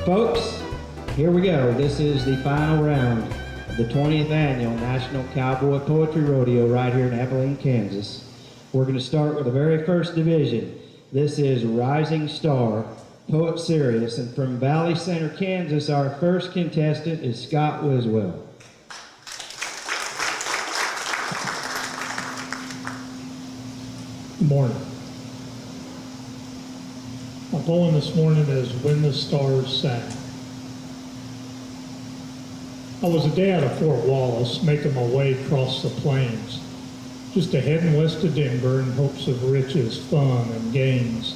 Folks, here we go. This is the final round of the 20th annual National Cowboy Poetry Rodeo right here in Abilene, Kansas. We're going to start with the very first division. This is Rising Star, Poet Serious, and from Valley Center, Kansas, our first contestant is Scott Wiswell. Good morning. My poem this morning is When the Stars Sang. I was a day out of Fort Wallace, making my way across the plains, just heading west of Denver in hopes of riches, fun, and gains.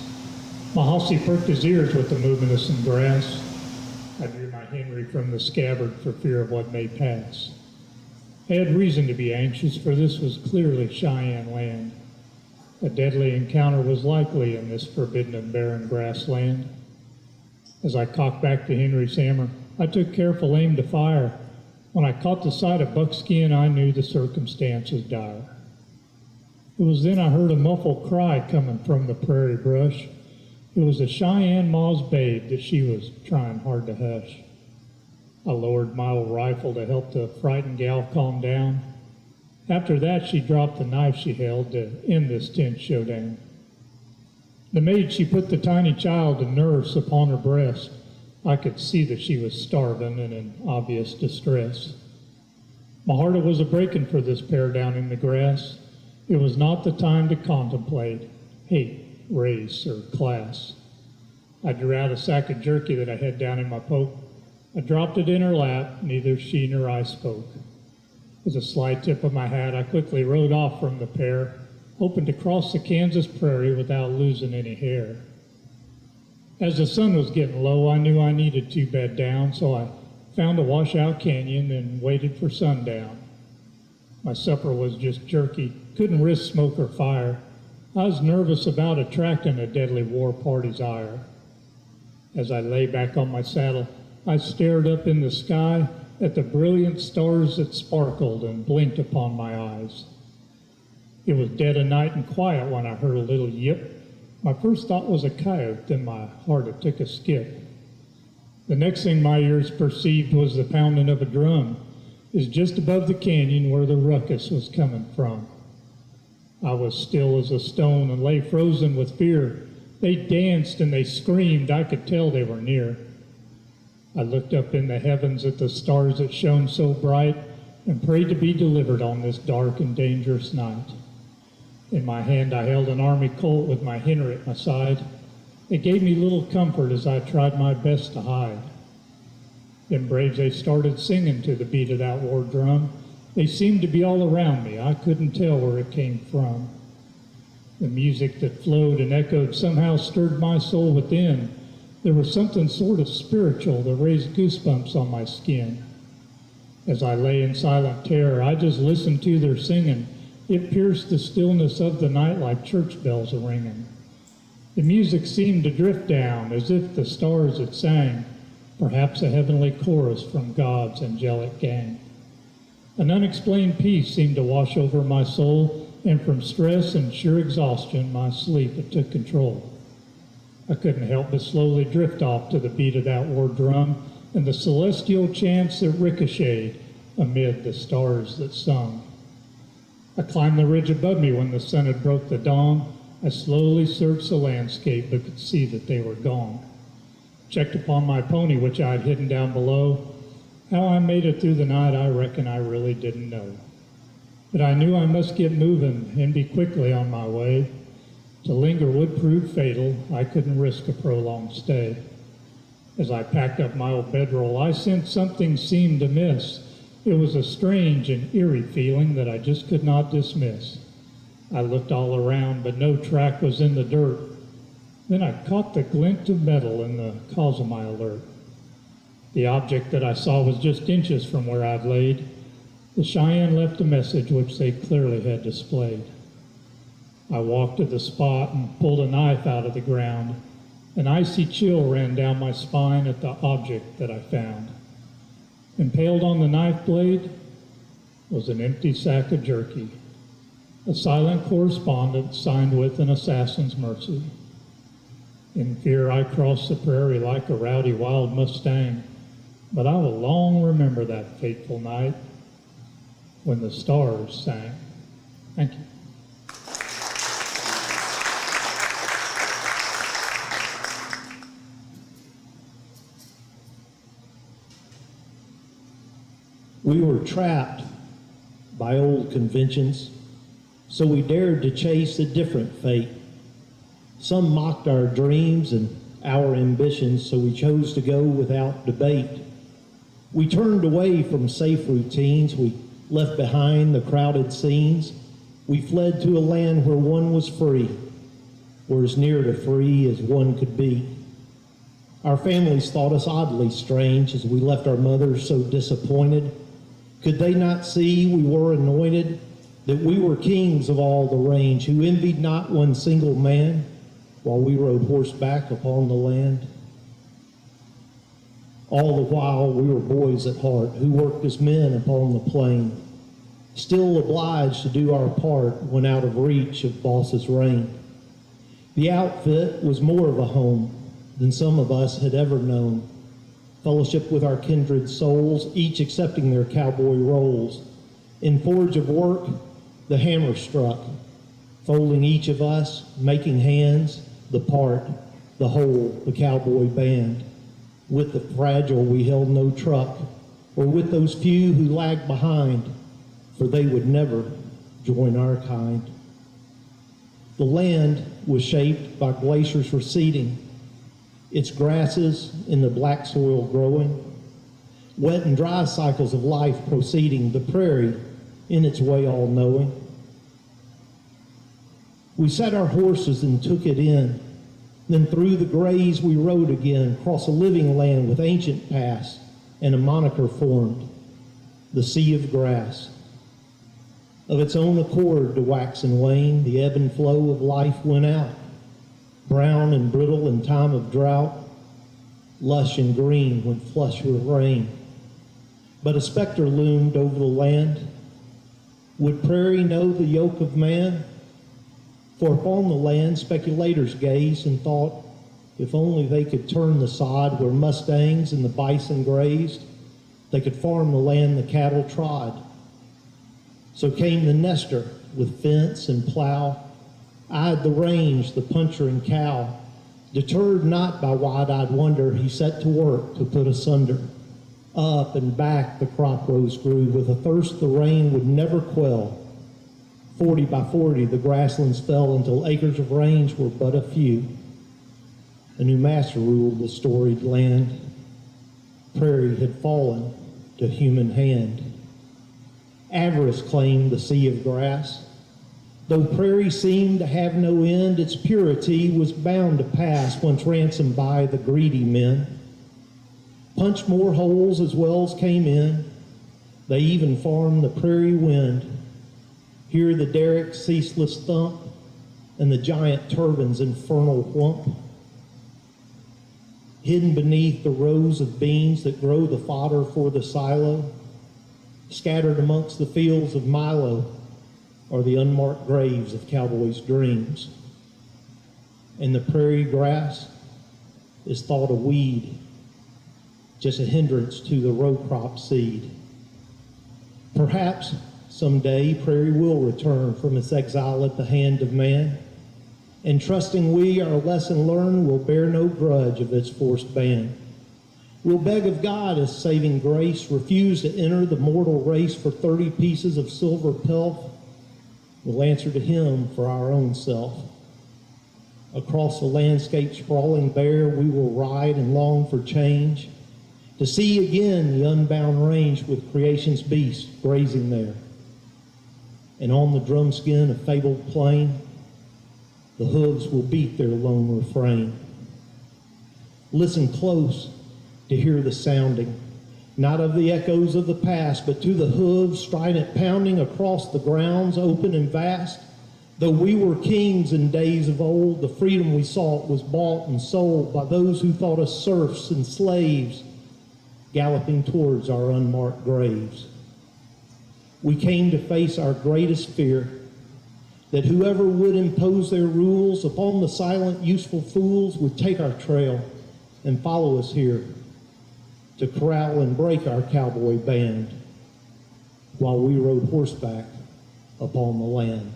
My hossy perked his ears with the movement of some grass. I drew my Henry from the scabbard for fear of what may pass. I had reason to be anxious, for this was clearly Cheyenne land. A deadly encounter was likely in this forbidden and barren grassland. As I cocked back the Henry's hammer, I took careful aim to fire. When I caught the sight of buckskin, I knew the circumstance was dire. It was then I heard a muffled cry coming from the prairie brush. It was a Cheyenne Ma's babe that she was trying hard to hush. I lowered my old rifle to help the frightened gal calm down. After that, she dropped the knife she held to end this tense showdown. The maid, she put the tiny child to nurse upon her breast. I could see that she was starving and in obvious distress. My heart was a-breaking for this pair down in the grass. It was not the time to contemplate hate, race, or class. I drew out a sack of jerky that I had down in my poke. I dropped it in her lap, neither she nor I spoke. With a sly tip of my hat, I quickly rode off from the pair, hoping to cross the Kansas prairie without losing any hair. As the sun was getting low, I knew I needed to bed down, so I found a washout canyon and waited for sundown. My supper was just jerky, couldn't risk smoke or fire. I was nervous about attracting a deadly war party's ire. As I lay back on my saddle, I stared up in the sky at the brilliant stars that sparkled and blinked upon my eyes. It was dead of night and quiet when I heard a little yip. My first thought was a coyote, then my heart it took a skip. The next thing my ears perceived was the pounding of a drum. It was just above the canyon where the ruckus was coming from. I was still as a stone and lay frozen with fear. They danced and they screamed. I could tell they were near. I looked up in the heavens at the stars that shone so bright and prayed to be delivered on this dark and dangerous night. In my hand I held an army colt with my Henry at my side. It gave me little comfort as I tried my best to hide. Them braves, they started singing to the beat of that war drum. They seemed to be all around me. I couldn't tell where it came from. The music that flowed and echoed somehow stirred my soul within. There was something sort of spiritual that raised goosebumps on my skin. As I lay in silent terror, I just listened to their singing. It pierced the stillness of the night like church bells a-ringing. The music seemed to drift down as if the stars had sang, perhaps a heavenly chorus from God's angelic gang. An unexplained peace seemed to wash over my soul, and from stress and sheer exhaustion, my sleep it took control. I couldn't help but slowly drift off to the beat of that war drum and the celestial chants that ricocheted amid the stars that sung. I climbed the ridge above me when the sun had broke the dawn. I slowly searched the landscape but could see that they were gone. Checked upon my pony, which I had hidden down below. How I made it through the night, I reckon I really didn't know. But I knew I must get moving and be quickly on my way. To linger would prove fatal. I couldn't risk a prolonged stay. As I packed up my old bedroll, I sensed something seemed amiss. It was a strange and eerie feeling that I just could not dismiss. I looked all around, but no track was in the dirt. Then I caught the glint of metal in the cause of my alert. The object that I saw was just inches from where I'd laid. The Cheyenne left a message which they clearly had displayed. I walked to the spot and pulled a knife out of the ground. An icy chill ran down my spine at the object that I found. Impaled on the knife blade was an empty sack of jerky, a silent correspondent signed with an assassin's mercy. In fear I crossed the prairie like a rowdy wild Mustang, but I will long remember that fateful night when the stars sang. Thank you. We were trapped by old conventions, so we dared to chase a different fate. Some mocked our dreams and our ambitions, so we chose to go without debate. We turned away from safe routines, we left behind the crowded scenes. We fled to a land where one was free, or as near to free as one could be. Our families thought us oddly strange as we left our mothers so disappointed. Could they not see we were anointed, that we were kings of all the range, who envied not one single man, while we rode horseback upon the land? All the while we were boys at heart, who worked as men upon the plain, still obliged to do our part when out of reach of boss's reign. The outfit was more of a home than some of us had ever known. Fellowship with our kindred souls, each accepting their cowboy roles. In forge of work, the hammer struck, folding each of us, making hands, the part, the whole, the cowboy band. With the fragile we held no truck, or with those few who lagged behind, for they would never join our kind. The land was shaped by glaciers receding, its grasses in the black soil growing, wet and dry cycles of life proceeding, the prairie in its way all knowing. We sat our horses and took it in, then through the grays we rode again, across a living land with ancient past and a moniker formed, the sea of grass. Of its own accord to wax and wane, the ebb and flow of life went out, brown and brittle in time of drought, lush and green when flush with rain. But a specter loomed over the land. Would prairie know the yoke of man? For upon the land speculators gazed and thought, if only they could turn the sod where mustangs and the bison grazed, they could farm the land the cattle trod. So came the nester with fence and plow, eyed the range, the puncher and cow. Deterred not by wide-eyed wonder, he set to work to put asunder. Up and back the crop rows grew, with a thirst the rain would never quell. 40 by 40 the grasslands fell until acres of range were but a few. A new master ruled the storied land. Prairie had fallen to human hand. Avarice claimed the sea of grass. Though prairie seemed to have no end, its purity was bound to pass once ransomed by the greedy men. Punched more holes as wells came in. They even farmed the prairie wind. Hear the derrick's ceaseless thump and the giant turbine's infernal whump. Hidden beneath the rows of beans that grow the fodder for the silo, scattered amongst the fields of Milo, are the unmarked graves of cowboys' dreams. And the prairie grass is thought a weed, just a hindrance to the row crop seed. Perhaps someday prairie will return from its exile at the hand of man, and trusting we our lesson learned will bear no grudge of its forced ban. We'll beg of God as saving grace, refuse to enter the mortal race for 30 pieces of silver pelf. We'll answer to him for our own self. Across the landscape sprawling bare, we will ride and long for change, to see again the unbound range with creation's beasts grazing there. And on the drum skin of fabled plain, the hooves will beat their lone refrain. Listen close to hear the sounding, not of the echoes of the past, but to the hooves strident pounding across the grounds open and vast. Though we were kings in days of old, the freedom we sought was bought and sold by those who thought us serfs and slaves, galloping towards our unmarked graves. We came to face our greatest fear, that whoever would impose their rules upon the silent, useful fools would take our trail and follow us here to corral and break our cowboy band while we rode horseback upon the land.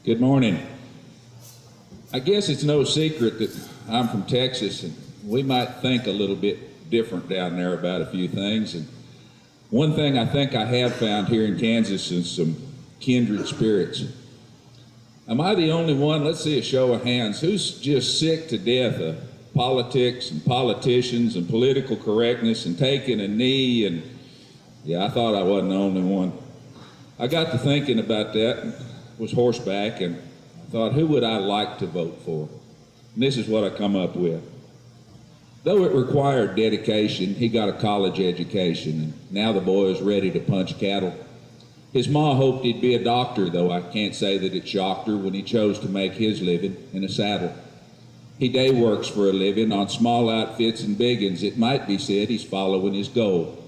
Good morning. I guess it's no secret that I'm from Texas, and we might think a little bit different down there about a few things. And one thing I think I have found here in Kansas is some kindred spirits. Am I the only one? Let's see a show of hands. Who's just sick to death of politics and politicians and political correctness and taking a knee? And yeah, I thought I wasn't the only one. I got to thinking about that, was horseback, and I thought, who would I like to vote for? And this is what I come up with. Though it required dedication, he got a college education, and now the boy is ready to punch cattle. His ma hoped he'd be a doctor, though I can't say that it shocked her when he chose to make his living in a saddle. He day works for a living on small outfits and big uns. It might be said he's following his goal.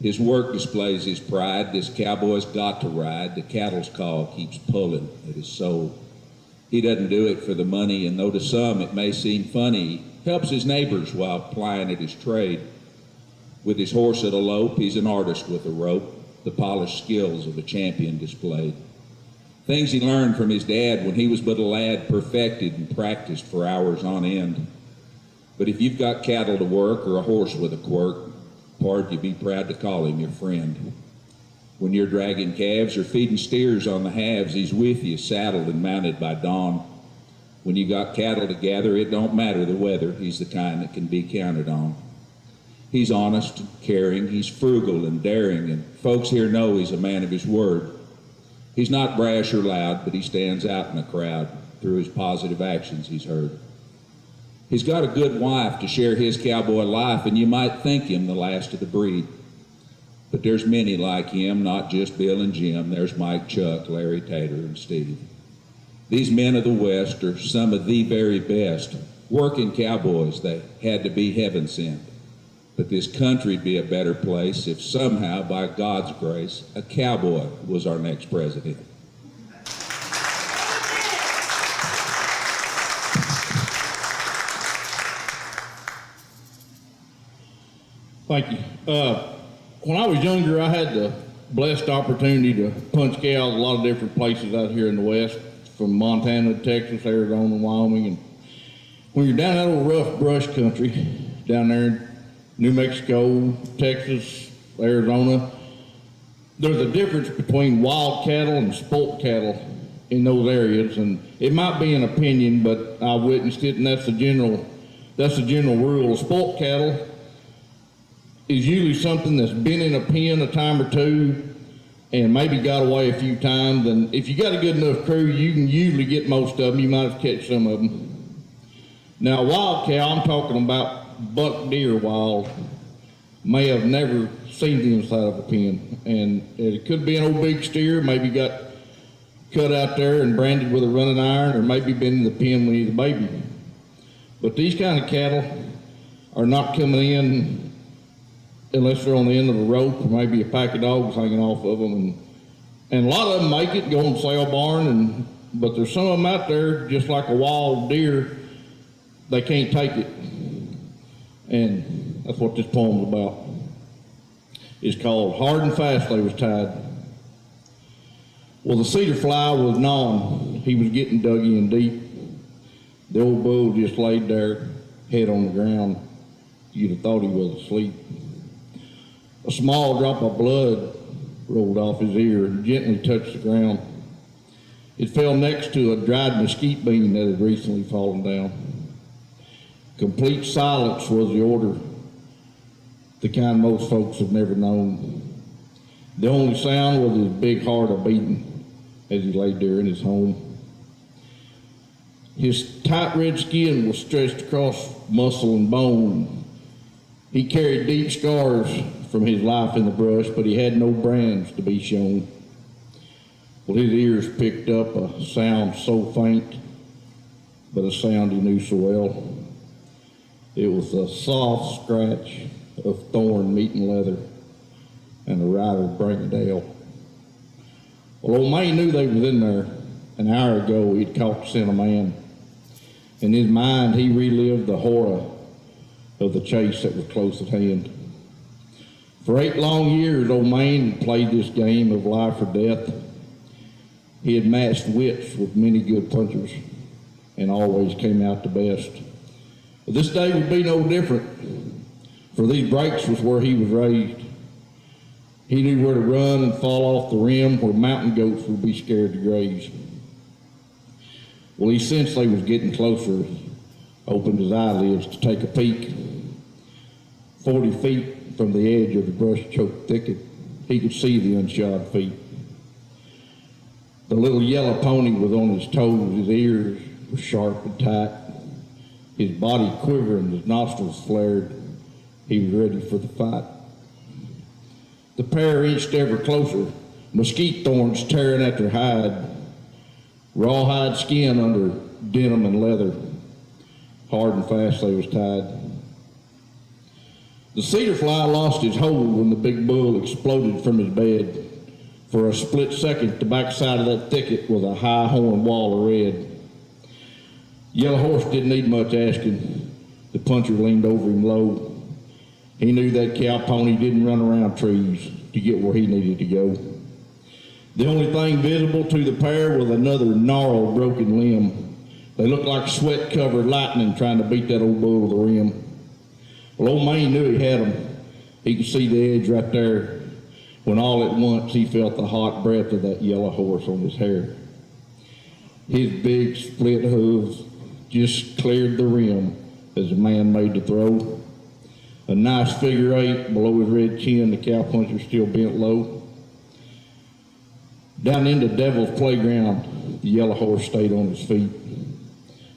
His work displays his pride. This cowboy's got to ride. The cattle's call keeps pulling at his soul. He doesn't do it for the money, and though to some it may seem funny, he helps his neighbors while plying at his trade. With his horse at a lope, he's an artist with a rope, the polished skills of a champion displayed. Things he learned from his dad when he was but a lad, perfected and practiced for hours on end. But if you've got cattle to work or a horse with a quirk, Pard, you be proud to call him your friend. When you're dragging calves or feeding steers on the halves, he's with you, saddled and mounted by dawn. When you got cattle to gather, it don't matter the weather. He's the kind that can be counted on. He's honest and caring, he's frugal and daring, and folks here know he's a man of his word. He's not brash or loud, but he stands out in the crowd. Through his positive actions, he's heard. He's got a good wife to share his cowboy life, and you might think him the last of the breed. But there's many like him, not just Bill and Jim. There's Mike, Chuck, Larry, Tater, and Steve. These men of the West are some of the very best. Working cowboys, they had to be heaven sent. But this country'd be a better place if somehow, by God's grace, a cowboy was our next president. Thank you. When I was younger, I had the blessed opportunity to punch cows a lot of different places out here in the West, from Montana, Texas, Arizona, Wyoming. And when you're down that old rough brush country, down there in New Mexico, Texas, Arizona, there's a difference between wild cattle and sport cattle in those areas. And it might be an opinion, but I witnessed it, and that's the general rule. Sport cattle is usually something that's been in a pen a time or two and maybe got away a few times. And if you got a good enough crew, you can usually get most of them. You might have to catch some of them. Now, wild cow, I'm talking about buck deer wild, may have never seen the inside of a pen. And it could be an old big steer, maybe got cut out there and branded with a running iron, or maybe been in the pen when he's a baby. But these kind of cattle are not coming in unless they're on the end of a rope, or maybe a pack of dogs hanging off of them. And a lot of them make it, go in the sale barn, but there's some of them out there, just like a wild deer, they can't take it. And that's what this poem's about. It's called Hard and Fast They Was Tied. Well, the cedar fly was gnawing. He was getting dug in deep. The old bull just laid there, head on the ground. You'd have thought he was asleep. A small drop of blood rolled off his ear and gently touched the ground. It fell next to a dried mesquite bean that had recently fallen down. Complete silence was the order, the kind most folks have never known. The only sound was his big heart a-beating as he laid there in his home. His tight red skin was stretched across muscle and bone. He carried deep scars from his life in the brush, but he had no brands to be shown. Well, his ears picked up a sound so faint, but a sound he knew so well. It was a soft scratch of thorn meeting leather and the rider bringing Dale. Well, old man knew they was in there. An hour ago, he'd caught the scent of man. In his mind, he relived the horror of the chase that was close at hand. For 8 long years, old man had played this game of life or death. He had matched wits with many good punchers and always came out the best. But this day would be no different, for these breaks was where he was raised. He knew where to run and fall off the rim where mountain goats would be scared to graze. Well, he sensed they was getting closer. He opened his eyelids to take a peek. 40 feet from the edge of the brush-choked thicket, he could see the unshod feet. The little yellow pony was on his toes, his ears were sharp and tight. His body quivering, his nostrils flared. He was ready for the fight. The pair inched ever closer, mesquite thorns tearing at their hide, rawhide skin under denim and leather. Hard and fast they was tied. The cedar fly lost his hold when the big bull exploded from his bed. For a split second, the backside of that thicket was a high horn wall of red. Yellow Horse didn't need much asking. The puncher leaned over him low. He knew that cow pony didn't run around trees to get where he needed to go. The only thing visible to the pair was another gnarled, broken limb. They looked like sweat-covered lightning trying to beat that old bull to the rim. Well, old man knew he had him. He could see the edge right there when all at once he felt the hot breath of that Yellow Horse on his hair. His big split hooves just cleared the rim as the man made the throw. A nice figure 8 below his red chin, the cowpuncher still bent low. Down in the Devil's Playground, the Yellow Horse stayed on his feet,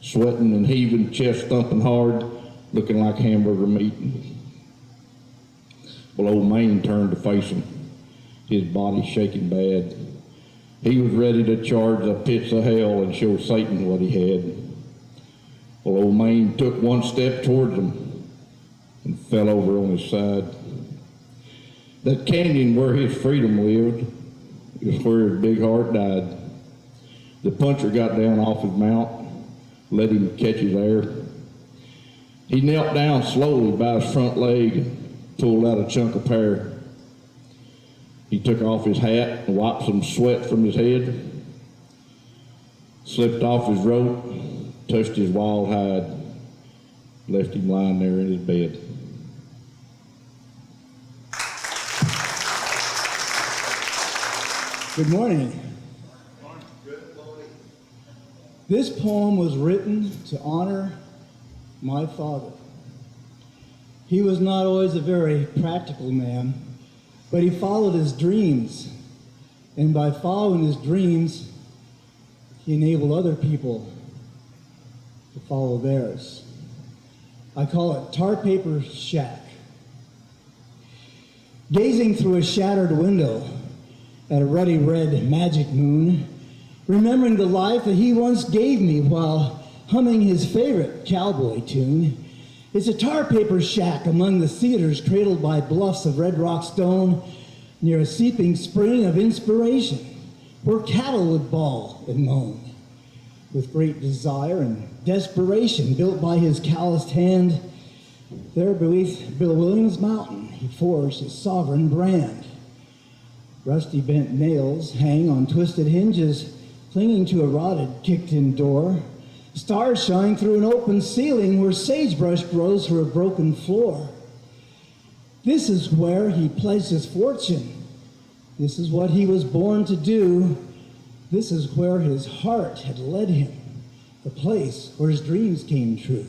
sweating and heaving, chest thumping hard, looking like hamburger meat. Well, old man turned to face him, his body shaking bad. He was ready to charge the pits of hell and show Satan what he had. Well, old man took one step towards him and fell over on his side. That canyon where his freedom lived is where his big heart died. The puncher got down off his mount, let him catch his air. He knelt down slowly by his front leg and pulled out a chunk of pear. He took off his hat and wiped some sweat from his head, slipped off his rope, touched his wild hide, left him lying there in his bed. Good morning. This poem was written to honor my father. He was not always a very practical man, but he followed his dreams. And by following his dreams, he enabled other people to follow theirs. I call it Tarpaper Shack. Gazing through a shattered window at a ruddy red magic moon, remembering the life that he once gave me while humming his favorite cowboy tune. It's a tarpaper shack among the cedars cradled by bluffs of red rock stone near a seeping spring of inspiration where cattle would bawl and moan. With great desire and desperation built by his calloused hand, there beneath Bill Williams Mountain he forged his sovereign brand. Rusty bent nails hang on twisted hinges, clinging to a rotted, kicked-in door. Stars shine through an open ceiling where sagebrush grows for a broken floor. This is where he pledged his fortune. This is what he was born to do. This is where his heart had led him, the place where his dreams came true.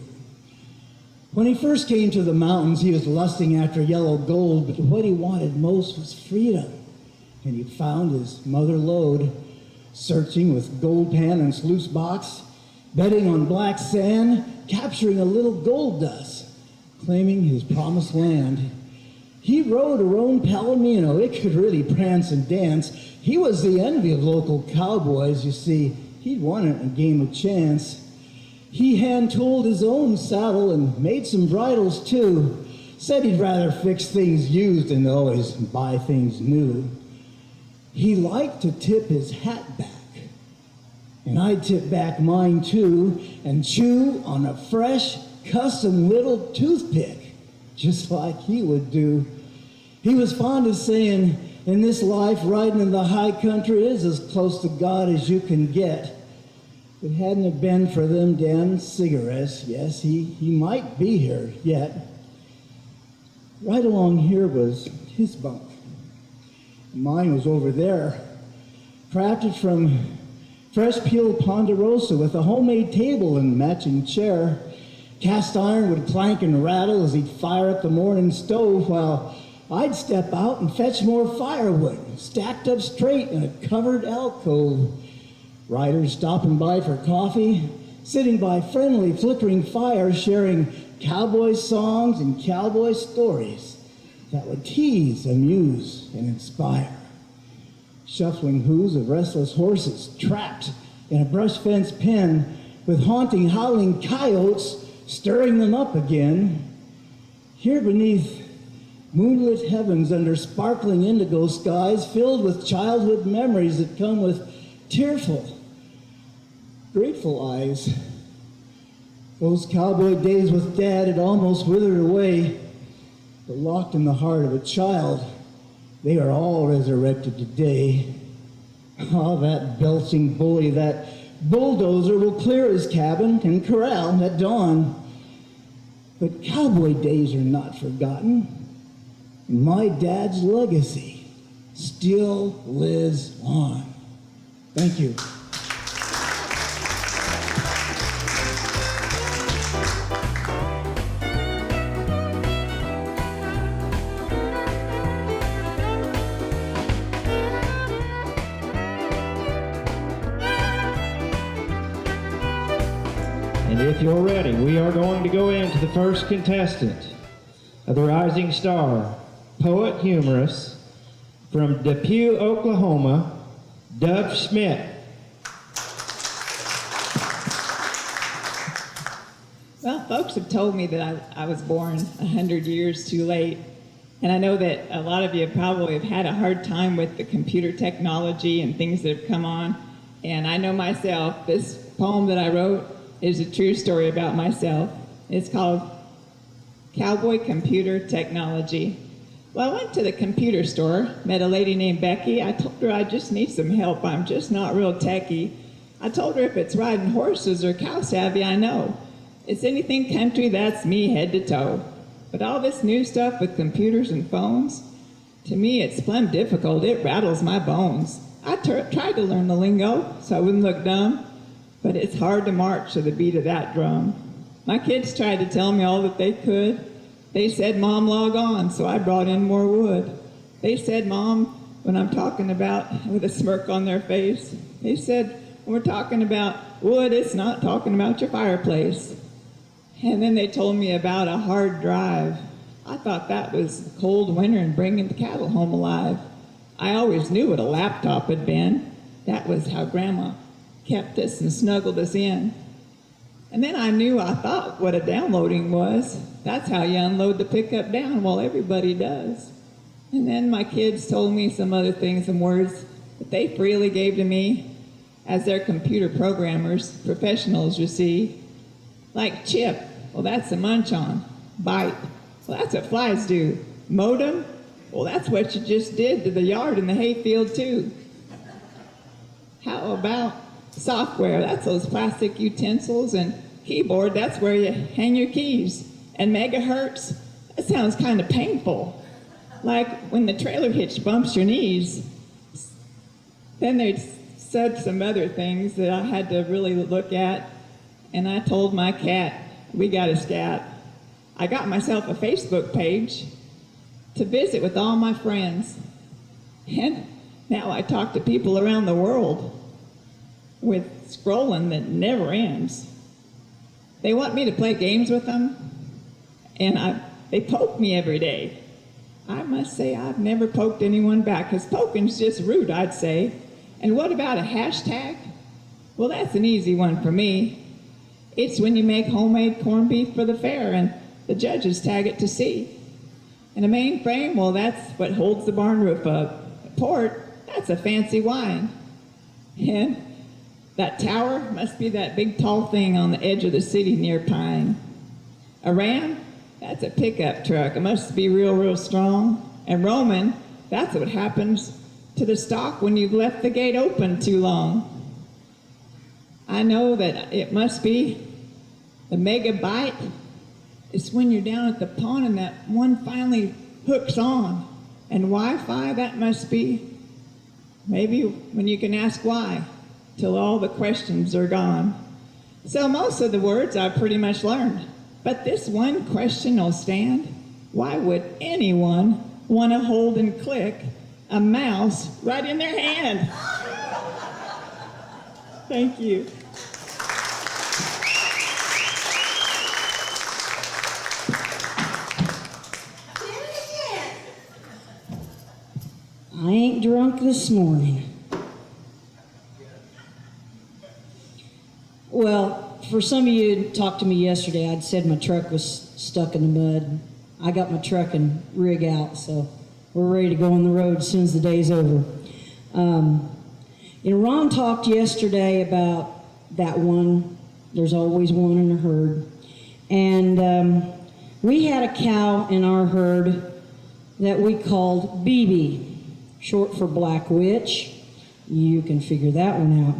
When he first came to the mountains, he was lusting after yellow gold, but what he wanted most was freedom. And he found his mother lode, searching with gold pan and sluice box, betting on black sand, capturing a little gold dust, claiming his promised land. He rode a roan palomino. It could really prance and dance. He was the envy of local cowboys. You see, he'd won it in a game of chance. He hand-tooled his own saddle and made some bridles too. said he'd rather fix things used than always buy things new. He liked to tip his hat back, and I'd tip back mine too, and chew on a fresh, custom little toothpick, just like he would do. He was fond of saying, in this life, riding in the high country is as close to God as you can get. If it hadn't have been for them damn cigarettes, yes, he might be here yet. Right along here was his bunk. Mine was over there, crafted from fresh peeled ponderosa with a homemade table and matching chair. Cast iron would clank and rattle as he'd fire up the morning stove while I'd step out and fetch more firewood, stacked up straight in a covered alcove. Riders stopping by for coffee, sitting by friendly flickering fires, sharing cowboy songs and cowboy stories that would tease, amuse, and inspire. Shuffling hooves of restless horses trapped in a brush fence pen with haunting, howling coyotes stirring them up again. Here beneath moonlit heavens under sparkling indigo skies filled with childhood memories that come with tearful, grateful eyes. Those cowboy days with Dad had almost withered away, but locked in the heart of a child, they are all resurrected today. Ah, that belching bully, that bulldozer will clear his cabin and corral at dawn. But cowboy days are not forgotten. My dad's legacy still lives on. Thank you. And if you're ready, we are going to go into the first contestant of the Rising Star, poet humorist from Depew, Oklahoma, Dove Schmidt. Well, folks have told me that I was born 100 years too late. And I know that a lot of you probably have had a hard time with the computer technology and things that have come on. And I know myself, this poem that I wrote is a true story about myself. It's called Cowboy Computer Technology. Well, I went to the computer store, met a lady named Becky. I told her I just need some help. I'm just not real techie. I told her if it's riding horses or cow savvy, I know. It's anything country, that's me head to toe. But all this new stuff with computers and phones, to me it's plumb difficult. It rattles my bones. I tried to learn the lingo so I wouldn't look dumb, but it's hard to march to the beat of that drum. My kids tried to tell me all that they could. They said, Mom, log on, so I brought in more wood. They said, Mom, when I'm talking about, with a smirk on their face, they said, when we're talking about wood, it's not talking about your fireplace. And then they told me about a hard drive. I thought that was cold winter and bringing the cattle home alive. I always knew what a laptop had been. That was how Grandma kept us and snuggled us in. And then I thought what a downloading was. That's how you unload the pickup down while everybody does. And then my kids told me some other things and words that they freely gave to me as their computer programmers, professionals, you see. Like chip, well, that's a munch on. Bite, well, that's what flies do. Modem, well, that's what you just did to the yard and the hayfield too. How about software? That's those plastic utensils. And keyboard, that's where you hang your keys. And megahertz, that sounds kind of painful. Like when the trailer hitch bumps your knees. Then they said some other things that I had to really look at. And I told my cat, we got a scat. I got myself a Facebook page to visit with all my friends. And now I talk to people around the world with scrolling that never ends. They want me to play games with them, and they poke me every day. I must say I've never poked anyone back, because poking's just rude, I'd say. And what about a hashtag? Well, that's an easy one for me. It's when you make homemade corned beef for the fair and the judges tag it to see. And a mainframe, well, that's what holds the barn roof up. A port, that's a fancy wine. And that tower must be that big tall thing on the edge of the city near Pine. A ram, that's a pickup truck. It must be real, real strong. And Roman, that's what happens to the stock when you've left the gate open too long. I know that it must be the megabyte. It's when you're down at the pond and that one finally hooks on. And Wi-Fi, that must be maybe when you can ask why, till all the questions are gone. So most of the words I've pretty much learned. But this one question will stand. Why would anyone want to hold and click a mouse right in their hand? Thank you. I ain't drunk this morning. Well, for some of you who talked to me yesterday, I'd said my truck was stuck in the mud. I got my truck and rig out, so we're ready to go on the road as soon as the day's over. Ron talked yesterday about that one, there's always one in a herd. And we had a cow in our herd that we called BB, short for Black Witch. You can figure that one out.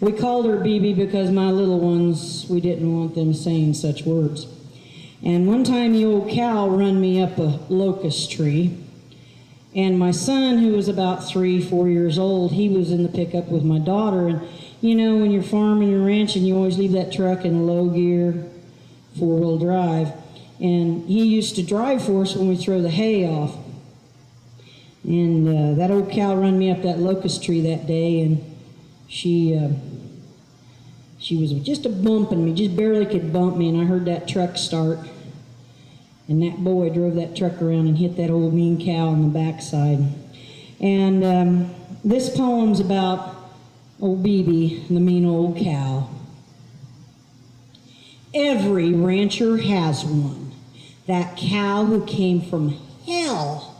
We called her BB because my little ones, we didn't want them saying such words. And one time the old cow run me up a locust tree. And my son, who was about 3-4 years old, he was in the pickup with my daughter. And you know, when you're farming and ranching, you always leave that truck in low gear, 4-wheel drive. And he used to drive for us when we throw the hay off. And that old cow run me up that locust tree that day, and she was just a bumping me, just barely could bump me, and I heard that truck start. And that boy drove that truck around and hit that old mean cow on the backside. And this poem's about old BB, the mean old cow. Every rancher has one, that cow who came from hell.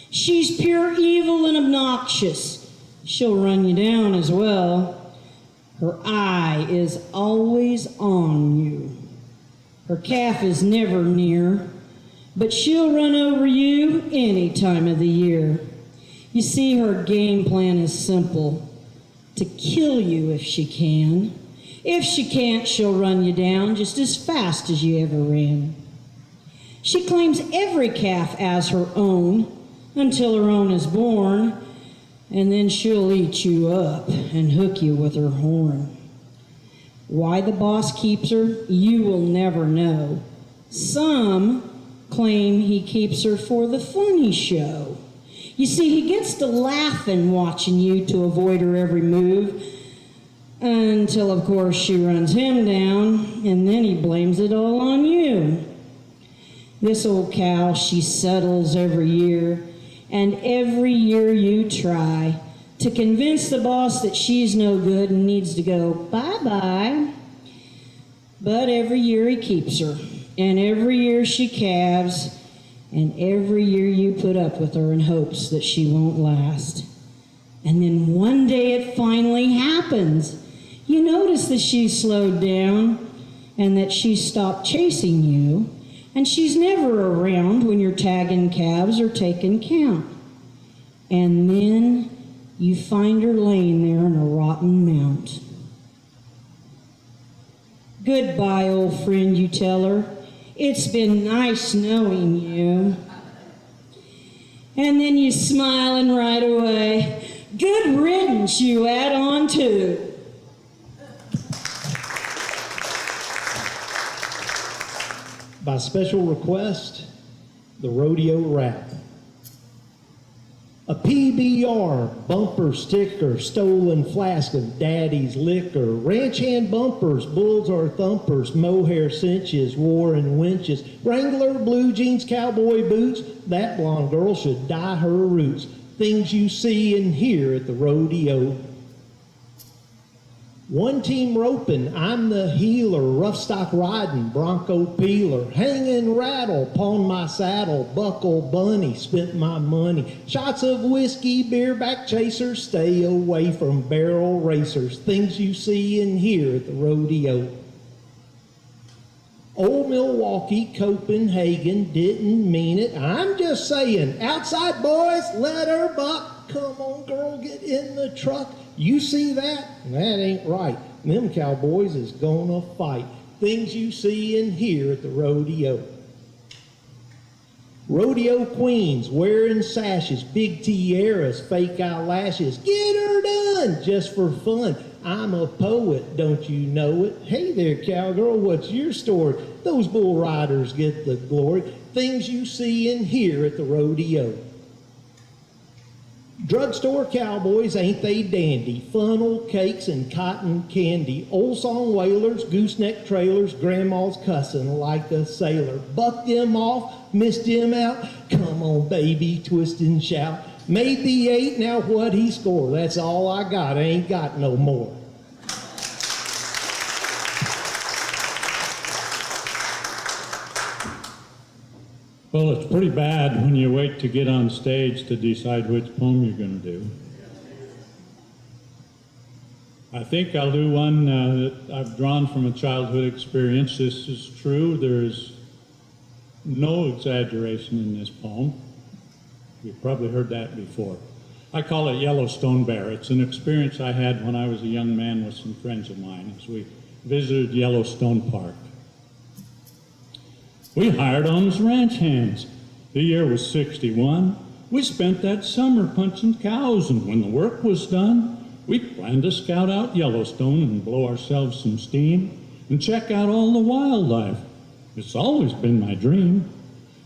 She's pure evil and obnoxious. She'll run you down as well. Her eye is always on you. Her calf is never near, but she'll run over you any time of the year. You see, her game plan is simple: to kill you if she can. If she can't, she'll run you down just as fast as you ever ran. She claims every calf as her own until her own is born, and then she'll eat you up and hook you with her horn. Why the boss keeps her, you will never know. Some claim he keeps her for the funny show. You see, he gets to laughing watching you to avoid her every move, until of course she runs him down, and then he blames it all on you. This old cow, she settles every year, and every year you try to convince the boss that she's no good and needs to go bye-bye. But every year he keeps her, and every year she calves, and every year you put up with her in hopes that she won't last. And then one day it finally happens. You notice that she's slowed down and that she stopped chasing you, and she's never around when you're tagging calves or taking count. And then you find her laying there in a rotten mount. Goodbye, old friend, you tell her. It's been nice knowing you. And then you smile and right away, good riddance, you add on to. By special request, the rodeo rap. A PBR, bumper sticker, stolen flask of daddy's liquor, ranch hand bumpers, bulls are thumpers, mohair cinches, Warren winches, Wrangler blue jeans, cowboy boots, that blonde girl should dye her roots, things you see and hear at the rodeo. One team roping, I'm the heeler, rough stock riding, bronco peeler, hang and rattle, pawn my saddle, buckle bunny, spent my money, shots of whiskey, beer back chasers, stay away from barrel racers, things you see and hear at the rodeo. Old Milwaukee, Copenhagen, didn't mean it, I'm just saying, outside boys, let her buck, come on girl, get in the truck. You see that? That ain't right. Them cowboys is gonna fight. Things you see and hear at the rodeo. Rodeo queens wearing sashes, big tiaras, fake eyelashes. Get her done just for fun. I'm a poet, don't you know it? Hey there, cowgirl, what's your story? Those bull riders get the glory. Things you see and hear at the rodeo. Drugstore cowboys, ain't they dandy? Funnel cakes and cotton candy. Old song wailers, gooseneck trailers, grandma's cussing like a sailor. Bucked him off, missed him out. Come on, baby, twist and shout. Made the 8, now what he scored? That's all I got, I ain't got no more. Well, it's pretty bad when you wait to get on stage to decide which poem you're going to do. I think I'll do one that I've drawn from a childhood experience. This is true. There is no exaggeration in this poem. You've probably heard that before. I call it Yellowstone Bear. It's an experience I had when I was a young man with some friends of mine as we visited Yellowstone Park. We hired on as ranch hands. The year was 61. We spent that summer punching cows, and when the work was done, we planned to scout out Yellowstone and blow ourselves some steam and check out all the wildlife. It's always been my dream.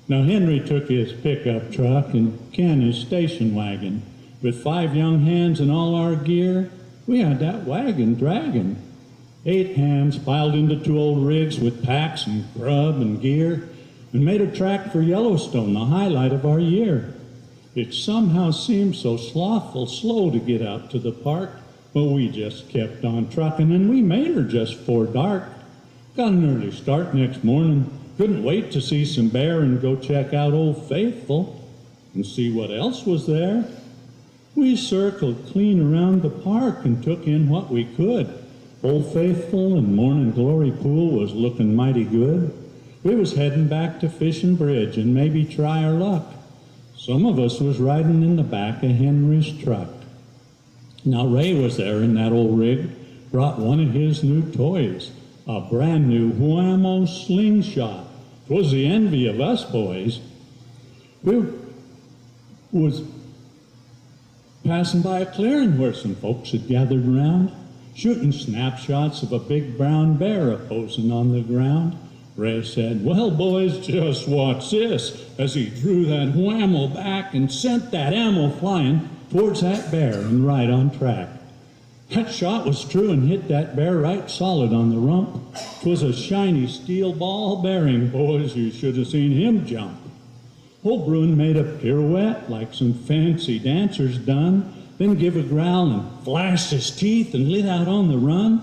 Now Henry took his pickup truck and Ken his station wagon. With 5 young hands and all our gear, we had that wagon dragging. 8 hands piled into 2 old rigs with packs and grub and gear and made a track for Yellowstone, the highlight of our year. It somehow seemed so slothful slow to get out to the park, but we just kept on trucking and we made her just 4 dark. Got an early start next morning, couldn't wait to see some bear and go check out Old Faithful and see what else was there. We circled clean around the park and took in what we could. Old Faithful and Morning Glory Pool was looking mighty good. We was heading back to Fishing Bridge and maybe try our luck. Some of us was riding in the back of Henry's truck. Now Ray was there in that old rig, brought one of his new toys, a brand new whammo slingshot. 'Twas the envy of us boys. We was passing by a clearing where some folks had gathered round, shooting snapshots of a big brown bear a-posing on the ground. Ray said, "Well, boys, just watch this," as he drew that whammo back and sent that ammo flying towards that bear and right on track. That shot was true and hit that bear right solid on the rump. 'Twas a shiny steel ball bearing, boys, you should have seen him jump. Old Bruin made a pirouette like some fancy dancers done, then give a growl and flashed his teeth and lit out on the run.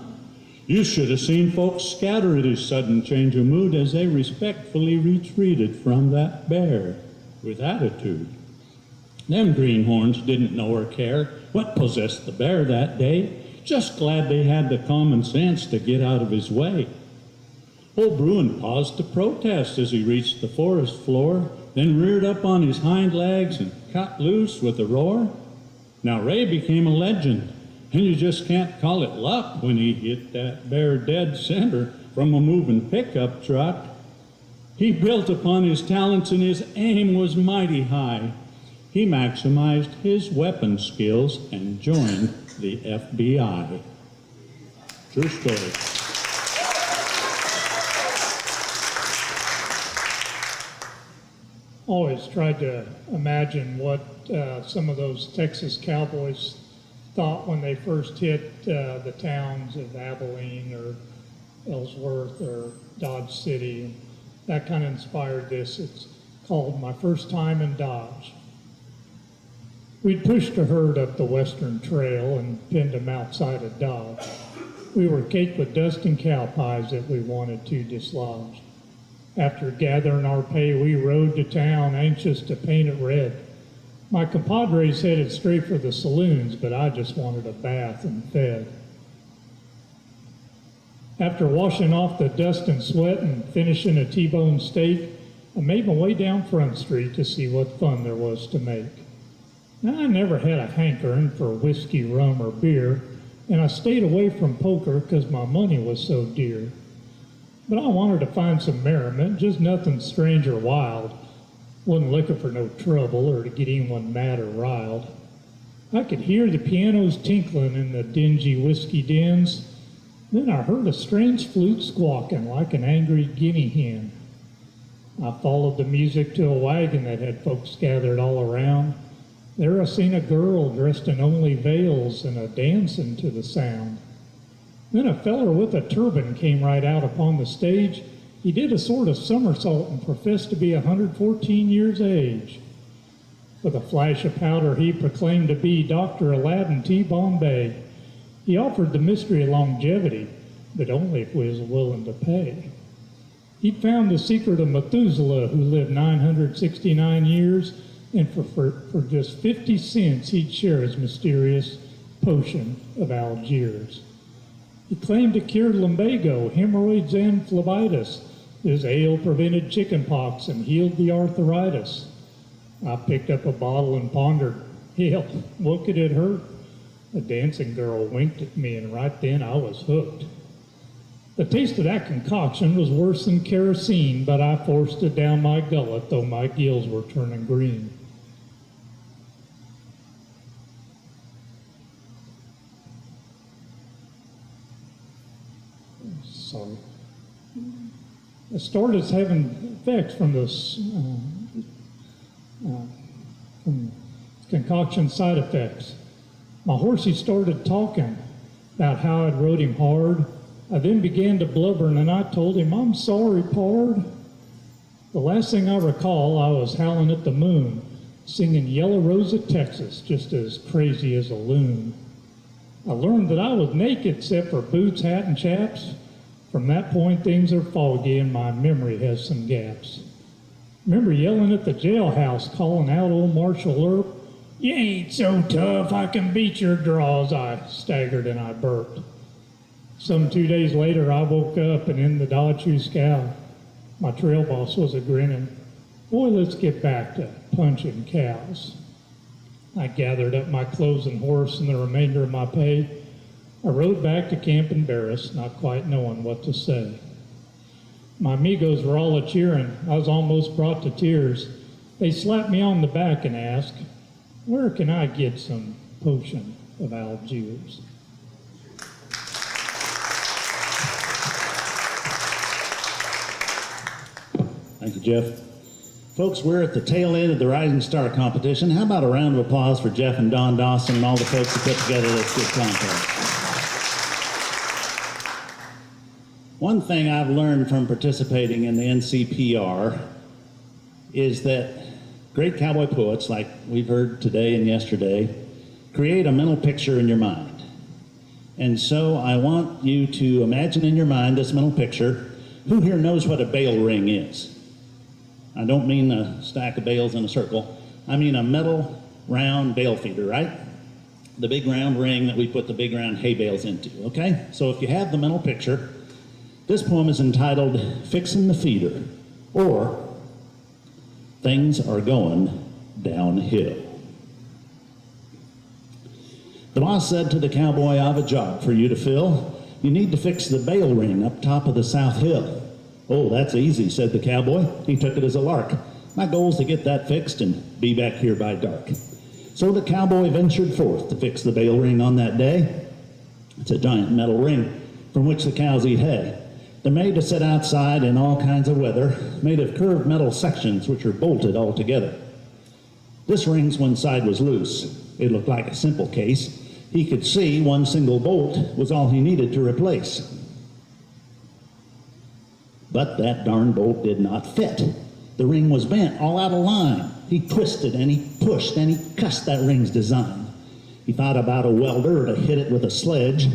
You should have seen folks scatter at his sudden change of mood as they respectfully retreated from that bear with attitude. Them greenhorns didn't know or care what possessed the bear that day, just glad they had the common sense to get out of his way. Old Bruin paused to protest as he reached the forest floor, then reared up on his hind legs and cut loose with a roar. Now Ray became a legend, and you just can't call it luck when he hit that bear dead center from a moving pickup truck. He built upon his talents and his aim was mighty high. He maximized his weapon skills and joined the FBI. True story. Always tried to imagine what some of those Texas cowboys thought when they first hit the towns of Abilene or Ellsworth or Dodge City. That kind of inspired this. It's called My First Time in Dodge. We'd pushed a herd up the Western Trail and pinned them outside of Dodge. we were caked with dust and cow pies that we wanted to dislodge. After gathering our pay, we rode to town, anxious to paint it red. My compadres headed straight for the saloons, but I just wanted a bath and fed. After washing off the dust and sweat and finishing a T-bone steak, I made my way down Front Street to see what fun there was to make. Now, I never had a hankering for whiskey, rum, or beer, and I stayed away from poker because my money was so dear. But I wanted to find some merriment, just nothing strange or wild. Wasn't looking for no trouble or to get anyone mad or riled. I could hear the pianos tinkling in the dingy whiskey dens. Then I heard a strange flute squawking like an angry guinea hen. I followed the music to a wagon that had folks gathered all around. There I seen a girl dressed in only veils and a-dancing to the sound. Then a feller with a turban came right out upon the stage. He did a sort of somersault and professed to be 114 years age. With a flash of powder he proclaimed to be Dr. Aladdin T. Bombay. He offered the mystery of longevity, but only if we was willing to pay. He'd found the secret of Methuselah, who lived 969 years, and for just 50 cents he'd share his mysterious potion of Algiers. He claimed to cure lumbago, hemorrhoids, and phlebitis. His ale prevented chickenpox and healed the arthritis. I picked up a bottle and pondered, hell, what could it hurt? A dancing girl winked at me, and right then I was hooked. The taste of that concoction was worse than kerosene, but I forced it down my gullet, though my gills were turning green. Sorry. I started having effects from this from concoction side effects. My horsey started talking about how I'd rode him hard. I then began to blubber, and I told him, I'm sorry, pard. The last thing I recall, I was howling at the moon, singing Yellow Rose of Texas, just as crazy as a loon. I learned that I was naked except for boots, hat, and chaps. From that point, things are foggy, and my memory has some gaps. Remember yelling at the jailhouse, calling out old Marshal Earp, you ain't so tough, I can beat your draws. I staggered and I burped. Some 2 days later, I woke up, and in the Dodge Scow, my trail boss was a-grinning. Boy, let's get back to punching cows. I gathered up my clothes and horse and the remainder of my pay. I rode back to camp embarrassed, not quite knowing what to say. My amigos were all a-cheering. I was almost brought to tears. They slapped me on the back and asked, where can I get some potion of Algiers? Thank you, Jeff. Folks, we're at the tail end of the Rising Star competition. How about a round of applause for Jeff and Don Dawson and all the folks who put together this good contest? One thing I've learned from participating in the NCPR is that great cowboy poets, like we've heard today and yesterday, create a mental picture in your mind. And so I want you to imagine in your mind this mental picture. Who here knows what a bale ring is? I don't mean a stack of bales in a circle. I mean a metal round bale feeder, right? The big round ring that we put the big round hay bales into, okay? So if you have the mental picture, this poem is entitled Fixin' the Feeder, or Things Are Going Downhill. The boss said to the cowboy, I've a job for you to fill. You need to fix the bale ring up top of the South Hill. Oh, that's easy, said the cowboy. He took it as a lark. My goal is to get that fixed and be back here by dark. So the cowboy ventured forth to fix the bale ring on that day. It's a giant metal ring from which the cows eat hay. They're made to sit outside in all kinds of weather, made of curved metal sections which are bolted all together. This ring's one side was loose. It looked like a simple case. He could see one single bolt was all he needed to replace. But that darn bolt did not fit. The ring was bent, all out of line. He twisted and he pushed and he cussed that ring's design. He thought about a welder to hit it with a sledge.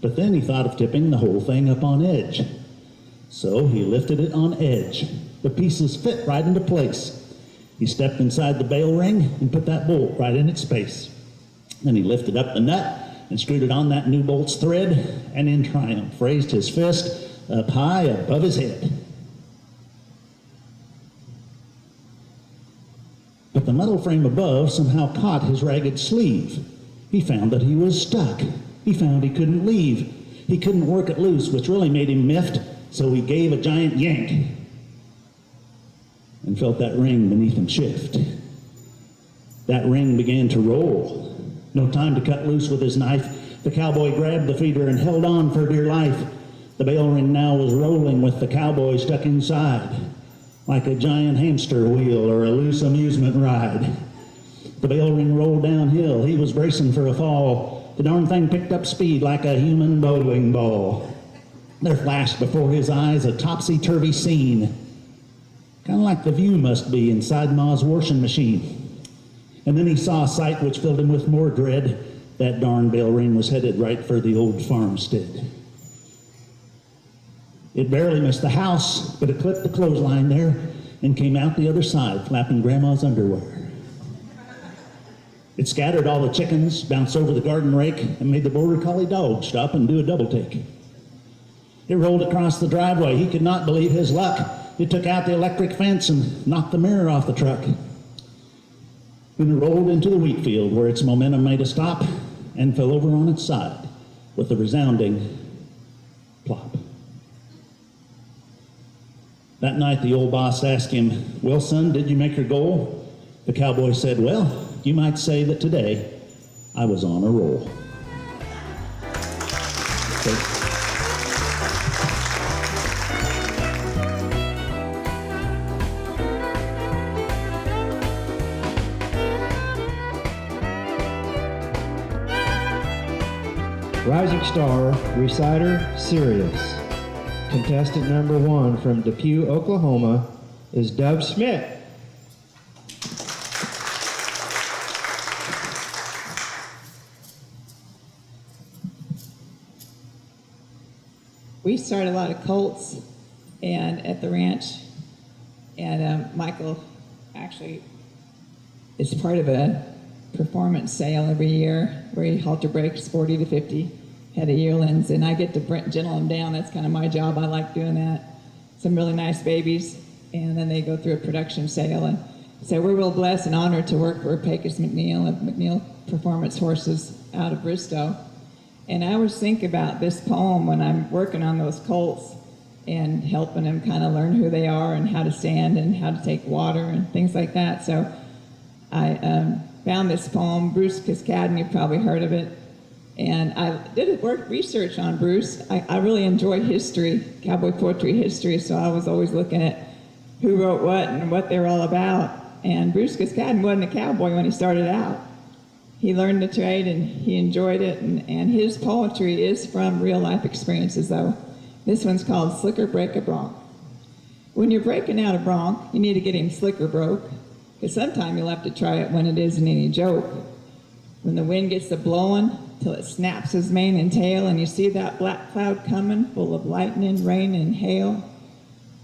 But then he thought of tipping the whole thing up on edge. So he lifted it on edge. The pieces fit right into place. He stepped inside the bail ring and put that bolt right in its space. Then he lifted up the nut and screwed it on that new bolt's thread, and in triumph raised his fist up high above his head. But the metal frame above somehow caught his ragged sleeve. He found that he was stuck. He found he couldn't leave. He couldn't work it loose, which really made him miffed, so he gave a giant yank and felt that ring beneath him shift. That ring began to roll. No time to cut loose with his knife. The cowboy grabbed the feeder and held on for dear life. The bail ring now was rolling with the cowboy stuck inside, like a giant hamster wheel or a loose amusement ride. The bail ring rolled downhill. He was bracing for a fall. The darn thing picked up speed like a human bowling ball. There flashed before his eyes a topsy-turvy scene, kind of like the view must be inside Ma's washing machine. And then he saw a sight which filled him with more dread. That darn bail ring was headed right for the old farmstead. It barely missed the house, but it clipped the clothesline there and came out the other side, flapping Grandma's underwear. It scattered all the chickens, bounced over the garden rake, and made the border collie dog stop and do a double take. It rolled across the driveway. He could not believe his luck. It took out the electric fence and knocked the mirror off the truck. Then it rolled into the wheat field, where its momentum made a stop and fell over on its side with a resounding plop. That night, the old boss asked him, "Well, son, did you make your goal?" The cowboy said, "Well, you might say that today I was on a roll." Okay. Rising star, reciter, Sirius. Contestant number 1 from Depew, Oklahoma is Dove Smith. We start a lot of colts and at the ranch, and Michael actually is part of a performance sale every year where he halter breaks 40 to 50 head of yearlings, and I get to gentle them down. That's kind of my job. I like doing that. Some really nice babies, and then they go through a production sale. And so we're real blessed and honored to work for Pecos McNeil and McNeil Performance Horses out of Bristow. And I always think about this poem when I'm working on those colts and helping them kind of learn who they are and how to stand and how to take water and things like that. So I found this poem, Bruce Cascadden, you've probably heard of it. And I did research on Bruce. I really enjoy history, cowboy poetry history, so I was always looking at who wrote what and what they're all about. And Bruce Cascadden wasn't a cowboy when he started out. He learned the trade and he enjoyed it, and his poetry is from real life experiences though. This one's called Slicker Break a Bronc. When you're breaking out a bronc, you need to get him slicker broke, because sometime you'll have to try it when it isn't any joke. When the wind gets to blowing till it snaps his mane and tail, and you see that black cloud coming full of lightning, rain, and hail,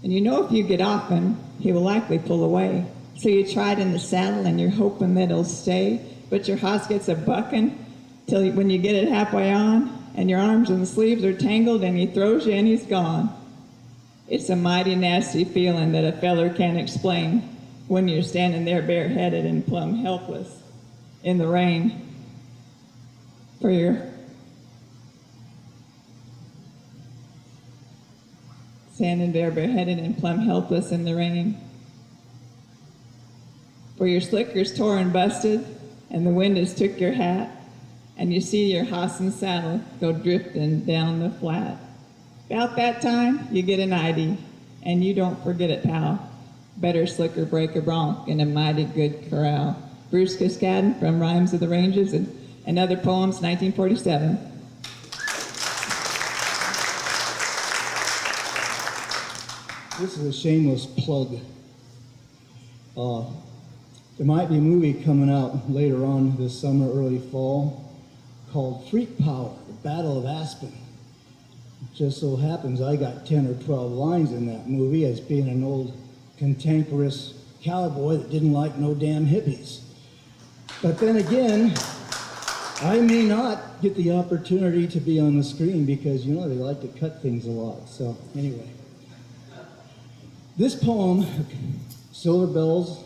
and you know if you get off him, he will likely pull away. So you try it in the saddle and you're hoping that he'll stay, but your horse gets a bucking till when you get it halfway on, and your arms and sleeves are tangled, and he throws you and he's gone. It's a mighty nasty feeling that a feller can't explain when you're standing there bareheaded and plumb helpless in the rain. For your standing there bareheaded and plumb helpless in the rain. For your slicker's tore and busted, and the wind has took your hat, and you see your hoss and saddle go drifting down the flat. About that time, you get an ID, and you don't forget it, pal. Better slicker break a bronc in a mighty good corral. Bruce Cascadden from Rhymes of the Ranges and other poems, 1947. This is a shameless plug. There might be a movie coming out later on this summer, early fall, called Freak Power, The Battle of Aspen. Just so happens I got 10 or 12 lines in that movie as being an old cantankerous cowboy that didn't like no damn hippies. But then again, I may not get the opportunity to be on the screen because, you know, they like to cut things a lot. So anyway, this poem, Silver Bells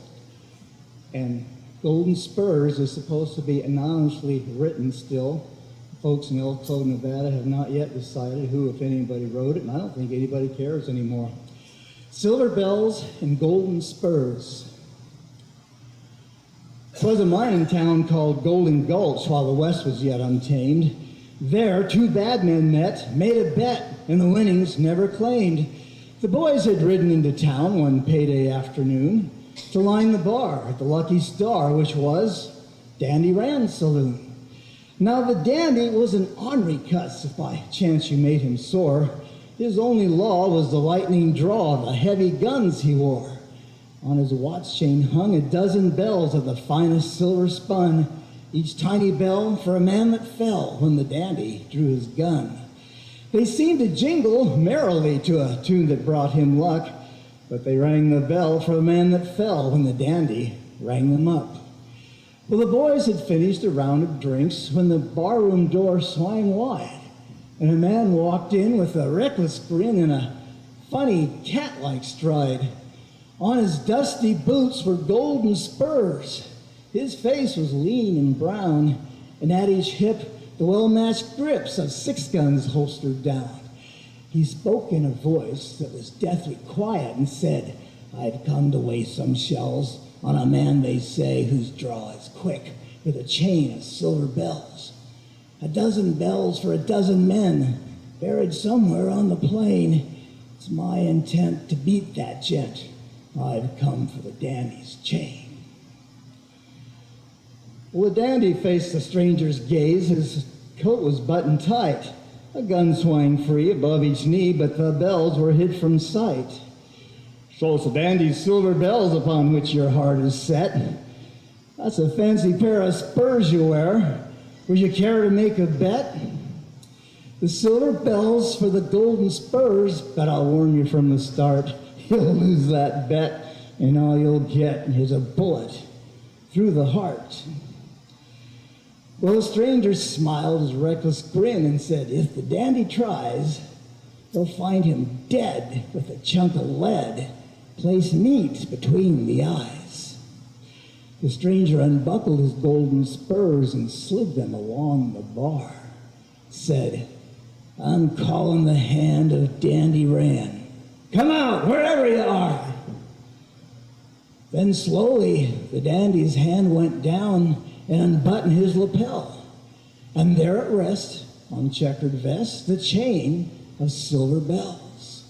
and Golden Spurs, is supposed to be anonymously written still. Folks in Elk Cove, Nevada have not yet decided who, if anybody, wrote it, and I don't think anybody cares anymore. Silver Bells and Golden Spurs. 'Twas a mining town called Golden Gulch while the West was yet untamed. There, two bad men met, made a bet, and the winnings never claimed. The boys had ridden into town one payday afternoon to line the bar at the Lucky Star, which was Dandy Rand's saloon. Now the dandy was an ornery cuss if by chance you made him sore. His only law was the lightning draw, the heavy guns he wore. On his watch chain hung a dozen bells of the finest silver spun, each tiny bell for a man that fell when the dandy drew his gun. They seemed to jingle merrily to a tune that brought him luck, but they rang the bell for the man that fell when the dandy rang them up. Well, the boys had finished a round of drinks when the barroom door swung wide, and a man walked in with a reckless grin and a funny cat-like stride. On his dusty boots were golden spurs. His face was lean and brown, and at each hip the well-matched grips of 6 guns holstered down. He spoke in a voice that was deathly quiet and said, "I've come to weigh some shells on a man, they say, whose draw is quick, with a chain of silver bells. A dozen bells for a dozen men, buried somewhere on the plain. It's my intent to beat that gent. I've come for the dandy's chain." Well, the dandy faced the stranger's gaze. His coat was buttoned tight. A gun swung free above each knee, but the bells were hid from sight. "So it's the dandy's silver bells upon which your heart is set. That's a fancy pair of spurs you wear. Would you care to make a bet?" "The silver bells for the golden spurs, but I'll warn you from the start, you'll lose that bet, and all you'll get is a bullet through the heart." Well, the stranger smiled his reckless grin and said, "If the dandy tries, they'll find him dead with a chunk of lead placed neat between the eyes." The stranger unbuckled his golden spurs and slid them along the bar. Said, "I'm calling the hand of Dandy Rand. Come out, wherever you are." Then slowly the dandy's hand went down and unbuttoned his lapel, and there at rest, on checkered vest, the chain of silver bells.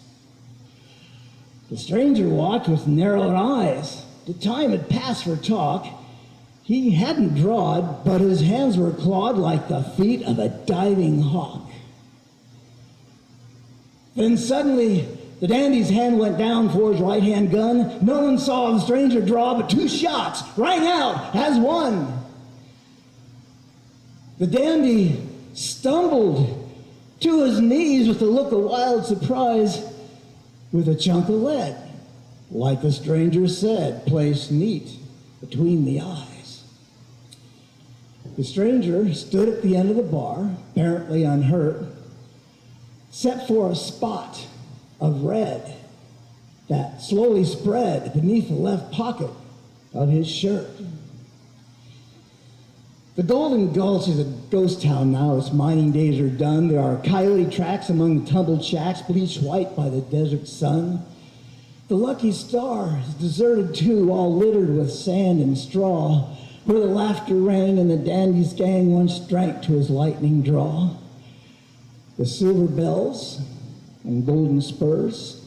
The stranger watched with narrowed eyes. The time had passed for talk. He hadn't drawed, but his hands were clawed like the feet of a diving hawk. Then suddenly, the dandy's hand went down for his right-hand gun. No one saw the stranger draw, but 2 shots rang out as one. The dandy stumbled to his knees with a look of wild surprise, with a chunk of lead, like the stranger said, placed neat between the eyes. The stranger stood at the end of the bar, apparently unhurt, set for a spot of red that slowly spread beneath the left pocket of his shirt. The Golden Gulch is a ghost town now. Its mining days are done. There are coyote tracks among the tumbled shacks, bleached white by the desert sun. The Lucky Star is deserted too, all littered with sand and straw, where the laughter rang and the dandy's gang once drank to his lightning draw. The silver bells and golden spurs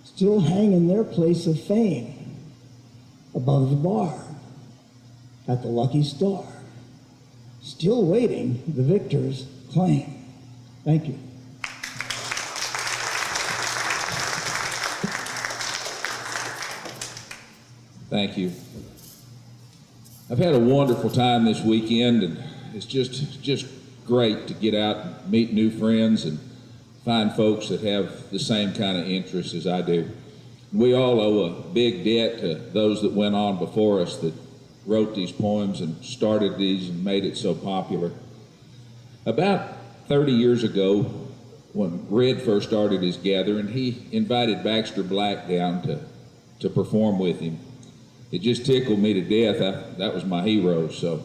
still hang in their place of fame above the bar at the Lucky Star, still waiting the victor's claim. Thank you. Thank you. I've had a wonderful time this weekend, and it's just great to get out and meet new friends and find folks that have the same kind of interests as I do. We all owe a big debt to those that went on before us that wrote these poems and started these and made it so popular. About 30 years ago, when Red first started his gathering, he invited Baxter Black down to perform with him. It just tickled me to death. That was my hero. So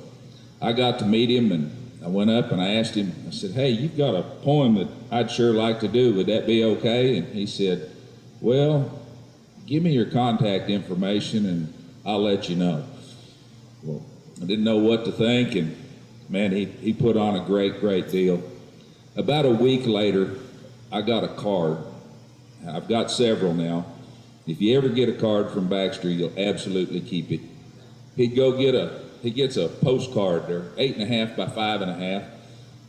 I got to meet him, and I went up and I asked him, I said, hey, you've got a poem that I'd sure like to do. Would that be okay? And he said, well, give me your contact information and I'll let you know. Well, I didn't know what to think, and man, he put on a great deal. About a week later, I got a card. I've got several now. If you ever get a card from Baxter, you'll absolutely keep it. He gets a postcard. They're 8.5 by 5.5.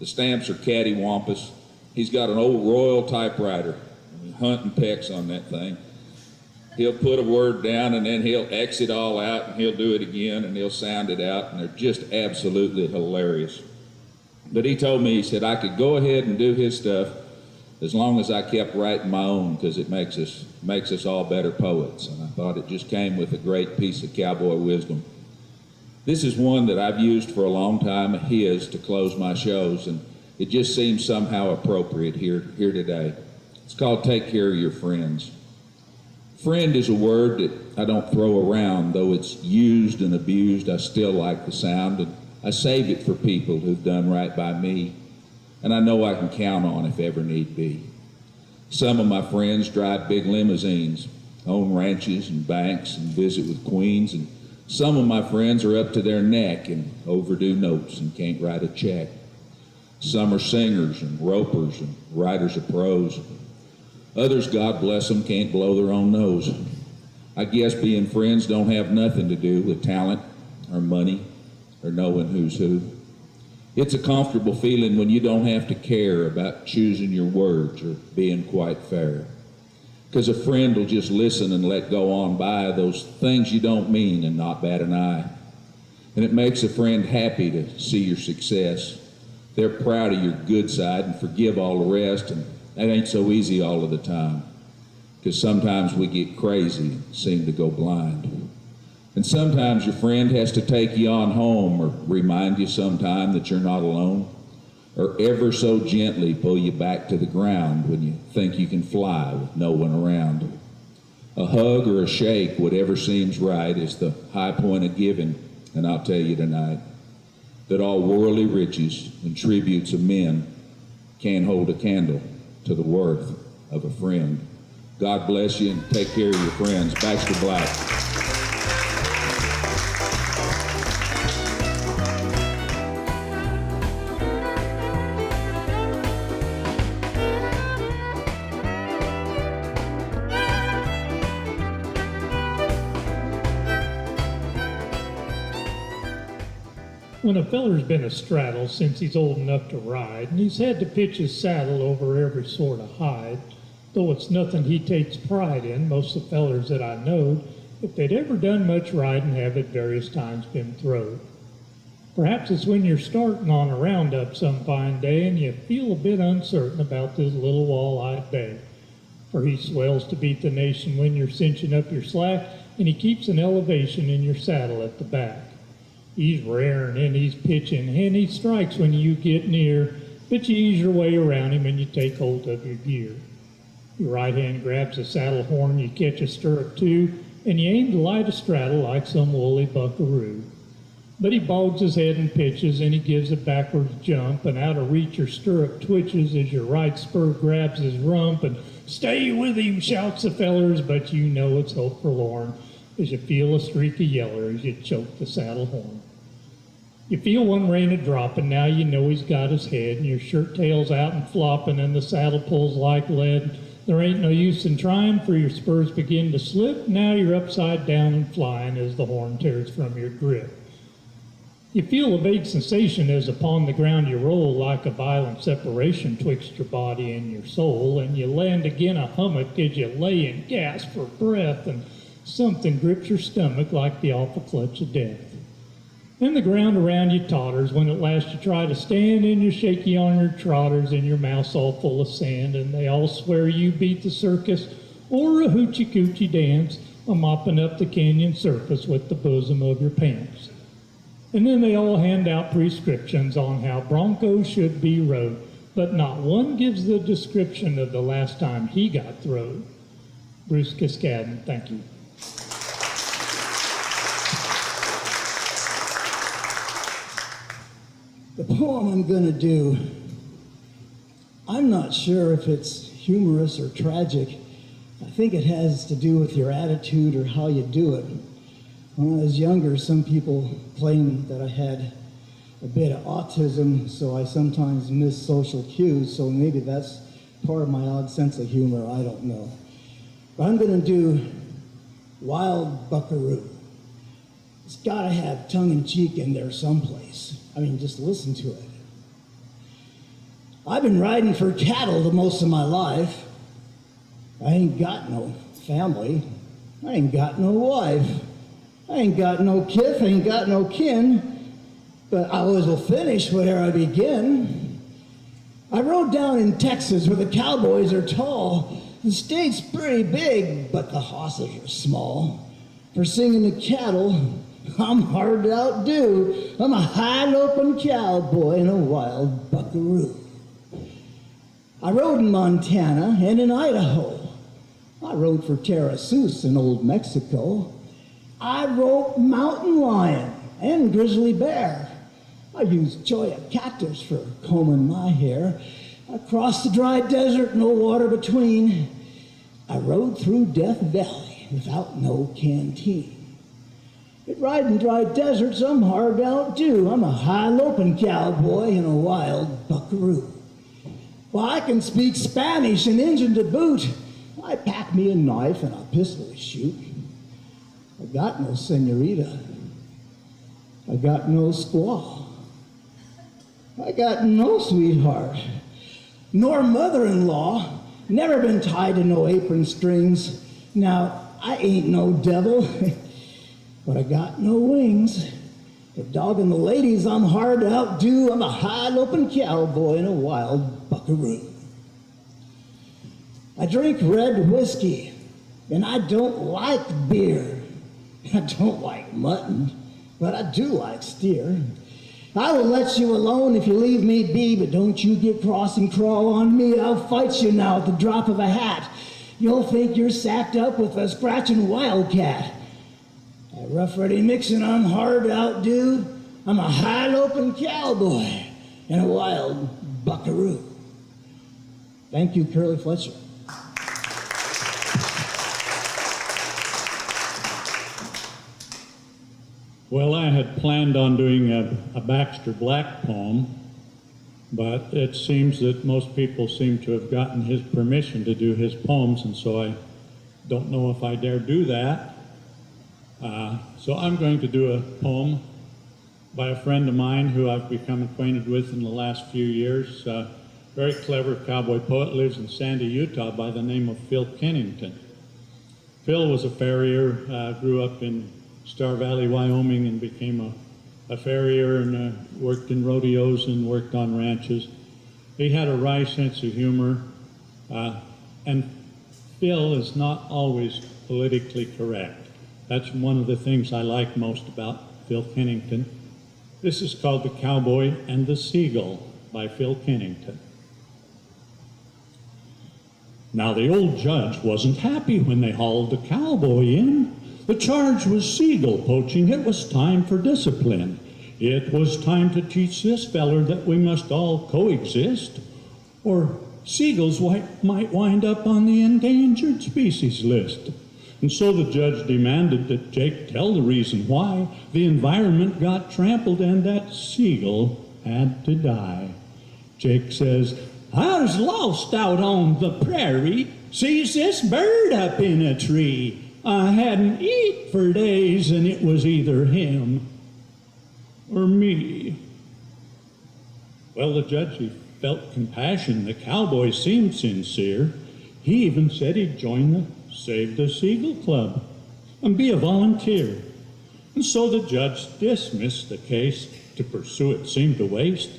The stamps are cattywampus. He's got an old Royal typewriter. Hunt and pecks on that thing. He'll put a word down and then he'll X it all out and he'll do it again and he'll sound it out, and they're just absolutely hilarious. But he told me, he said I could go ahead and do his stuff as long as I kept writing my own, because it makes us all better poets. And I thought it just came with a great piece of cowboy wisdom. This is one that I've used for a long time, his, to close my shows, and it just seems somehow appropriate here today. It's called Take Care of Your Friends. Friend is a word that I don't throw around, though it's used and abused. I still like the sound, and I save it for people who've done right by me, and I know I can count on if ever need be. Some of my friends drive big limousines, own ranches and banks, and visit with queens, and some of my friends are up to their neck in overdue notes and can't write a check. Some are singers and ropers and writers of prose. Others, God bless them, can't blow their own nose. I guess being friends don't have nothing to do with talent or money or knowing who's who. It's a comfortable feeling when you don't have to care about choosing your words or being quite fair. Because a friend will just listen and let go on by those things you don't mean and not bat an eye. And it makes a friend happy to see your success. They're proud of your good side and forgive all the rest, and that ain't so easy all of the time. Because sometimes we get crazy and seem to go blind. And sometimes your friend has to take you on home or remind you sometime that you're not alone, or ever so gently pull you back to the ground when you think you can fly with no one around. A hug or a shake, whatever seems right, is the high point of giving, and I'll tell you tonight that all worldly riches and tributes of men can't hold a candle to the worth of a friend. God bless you, and take care of your friends. Baxter Black. When a feller's been astraddle since he's old enough to ride, and he's had to pitch his saddle over every sort of hide, though it's nothing he takes pride in, most of the fellers that I knowed, if they'd ever done much riding, have at various times been throwed. Perhaps it's when you're starting on a roundup some fine day and you feel a bit uncertain about this little wall-eyed bay, for he swells to beat the nation when you're cinching up your slack, and he keeps an elevation in your saddle at the back. He's raring and he's pitching, and he strikes when you get near, but you ease your way around him and you take hold of your gear. Your right hand grabs the saddle horn, you catch a stirrup too, and you aim to light a straddle like some woolly buckaroo. But he bogs his head and pitches, and he gives a backwards jump, and out of reach your stirrup twitches as your right spur grabs his rump, and "Stay with him," shouts the fellers, but you know it's hope forlorn as you feel a streak of yeller as you choke the saddle horn. You feel one rein a dropping, now you know he's got his head, and your shirt tail's out and flopping, and the saddle pulls like lead. There ain't no use in trying, for your spurs begin to slip. Now you're upside down and flying as the horn tears from your grip. You feel a vague sensation as upon the ground you roll, like a violent separation twixt your body and your soul, and you land again a hummock as you lay and gasp for breath, and something grips your stomach like the awful clutch of death. and the ground around you totters when at last you try to stand and you're shaky on your trotters and your mouth's all full of sand, and they all swear you beat the circus or a hoochie coochie dance, a mopping up the canyon surface with the bosom of your pants. And then they all hand out prescriptions on how broncos should be rode, but not one gives the description of the last time he got throwed. Bruce Cascadden, thank you. The poem I'm going to do, I'm not sure if it's humorous or tragic. I think it has to do with your attitude or how you do it. When I was younger, some people claimed that I had a bit of autism, so I sometimes miss social cues, so maybe that's part of my odd sense of humor, I don't know. But I'm going to do Wild Buckaroo. It's got to have tongue-in-cheek in there someplace. I mean, just listen to it. I've been riding for cattle the most of my life. I ain't got no family. I ain't got no wife. I ain't got no kith, ain't got no kin. But I always will finish whatever I begin. I rode down in Texas where the cowboys are tall. The state's pretty big, but the hosses are small. For singing the cattle, I'm hard to outdo. I'm a high-loping cowboy and a wild buckaroo. I rode in Montana and in Idaho. I rode for Tarpaper in old Mexico. I rode mountain lion and grizzly bear. I used cholla cactus for combing my hair. I crossed the dry desert, no water between. I rode through Death Valley without no canteen. At riding dry deserts, I'm hard to outdo. I'm a high-loping cowboy and a wild buckaroo. Well, I can speak Spanish and Injun to boot. I pack me a knife and a pistol to shoot. I got no senorita. I got no squaw. I got no sweetheart, nor mother-in-law. Never been tied to no apron strings. Now, I ain't no devil, but I got no wings. But dogging the ladies, I'm hard to outdo. I'm a high-loping cowboy and a wild buckaroo. I drink red whiskey, and I don't like beer. I don't like mutton, but I do like steer. I will let you alone if you leave me be, but don't you get cross and crawl on me. I'll fight you now at the drop of a hat. You'll think you're sacked up with a scratching wildcat. At Rough Ready Mixin', I'm hard to outdo. I'm a high-loping cowboy and a wild buckaroo. Thank you, Curly Fletcher. Well, I had planned on doing a Baxter Black poem, but it seems that most people seem to have gotten his permission to do his poems, and so I don't know if I dare do that. So I'm going to do a poem by a friend of mine who I've become acquainted with in the last few years. Very clever cowboy poet, lives in Sandy, Utah, by the name of Phil Kennington. Phil was a farrier, grew up in Star Valley, Wyoming, and became a farrier and worked in rodeos and worked on ranches. He had a wry sense of humor, and Phil is not always politically correct. That's one of the things I like most about Phil Kennington. This is called The Cowboy and the Seagull by Phil Kennington. Now the old judge wasn't happy when they hauled the cowboy in. The charge was seagull poaching. It was time for discipline. It was time to teach this feller that we must all coexist, or seagulls might wind up on the endangered species list. And so the judge demanded that Jake tell the reason why the environment got trampled and that seagull had to die. Jake says, "I was lost out on the prairie, sees this bird up in a tree. I hadn't eat for days, and it was either him or me." Well, the judge, he felt compassion. The cowboy seemed sincere. He even said he'd join the Save the Seagull Club and be a volunteer. And so the judge dismissed the case. To pursue it seemed a waste.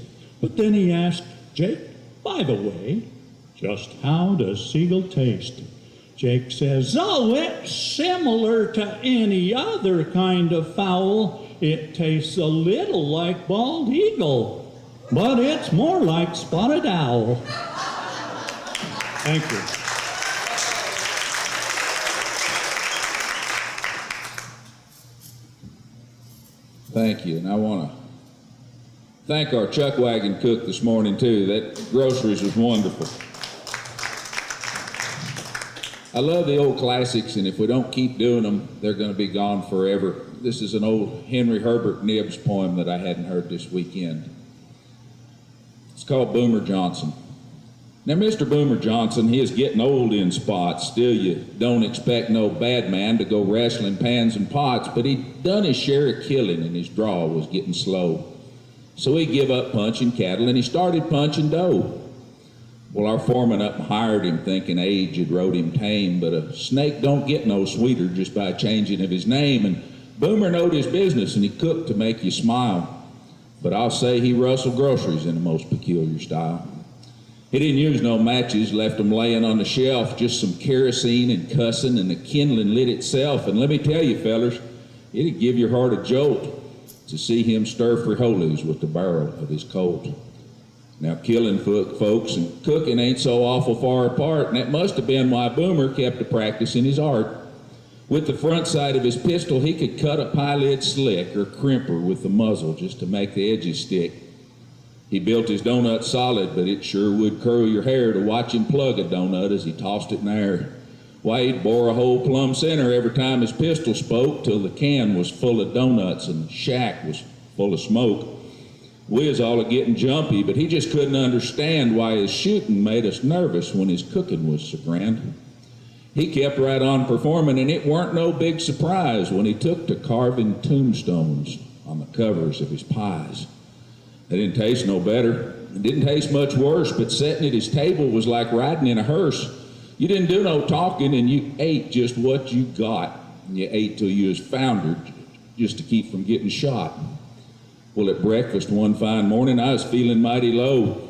But then he asked, Jake, by the way, just how does seagull taste? Jake says, oh, it's similar to any other kind of fowl. It tastes a little like bald eagle, but it's more like spotted owl. Thank you. Thank you, and I want to thank our chuck wagon cook this morning, too. That groceries was wonderful. I love the old classics, and if we don't keep doing them, they're going to be gone forever. This is an old Henry Herbert Knibbs poem that I hadn't heard this weekend. It's called Boomer Johnson. Now, Mr. Boomer Johnson, he is getting old in spots. Still, you don't expect no bad man to go wrestling pans and pots, but he'd done his share of killing, and his draw was getting slow. So he give up punching cattle, and he started punching doe. Well, our foreman up and hired him thinking age had rode him tame, but a snake don't get no sweeter just by changing of his name, and Boomer knowed his business, and he cooked to make you smile. But I'll say he rustled groceries in a most peculiar style. He didn't use no matches, left them laying on the shelf, just some kerosene and cussing and the kindling lit itself. And let me tell you, fellers, it'd give your heart a jolt to see him stir frijoles with the barrel of his Colt. Now, killing folks and cooking ain't so awful far apart, and that must have been why Boomer kept to practicing his art. With the front side of his pistol, he could cut a pie lid slick or crimper with the muzzle just to make the edges stick. He built his donut solid, but it sure would curl your hair to watch him plug a donut as he tossed it in the air. Why, he'd bore a hole plumb center every time his pistol spoke till the can was full of donuts and the shack was full of smoke. We was all getting jumpy, but he just couldn't understand why his shooting made us nervous when his cooking was so grand. He kept right on performing, and it weren't no big surprise when he took to carving tombstones on the covers of his pies. They didn't taste no better. It didn't taste much worse, but sitting at his table was like riding in a hearse. You didn't do no talking, and you ate just what you got. And you ate till you was foundered just to keep from getting shot. Well, at breakfast one fine morning, I was feeling mighty low.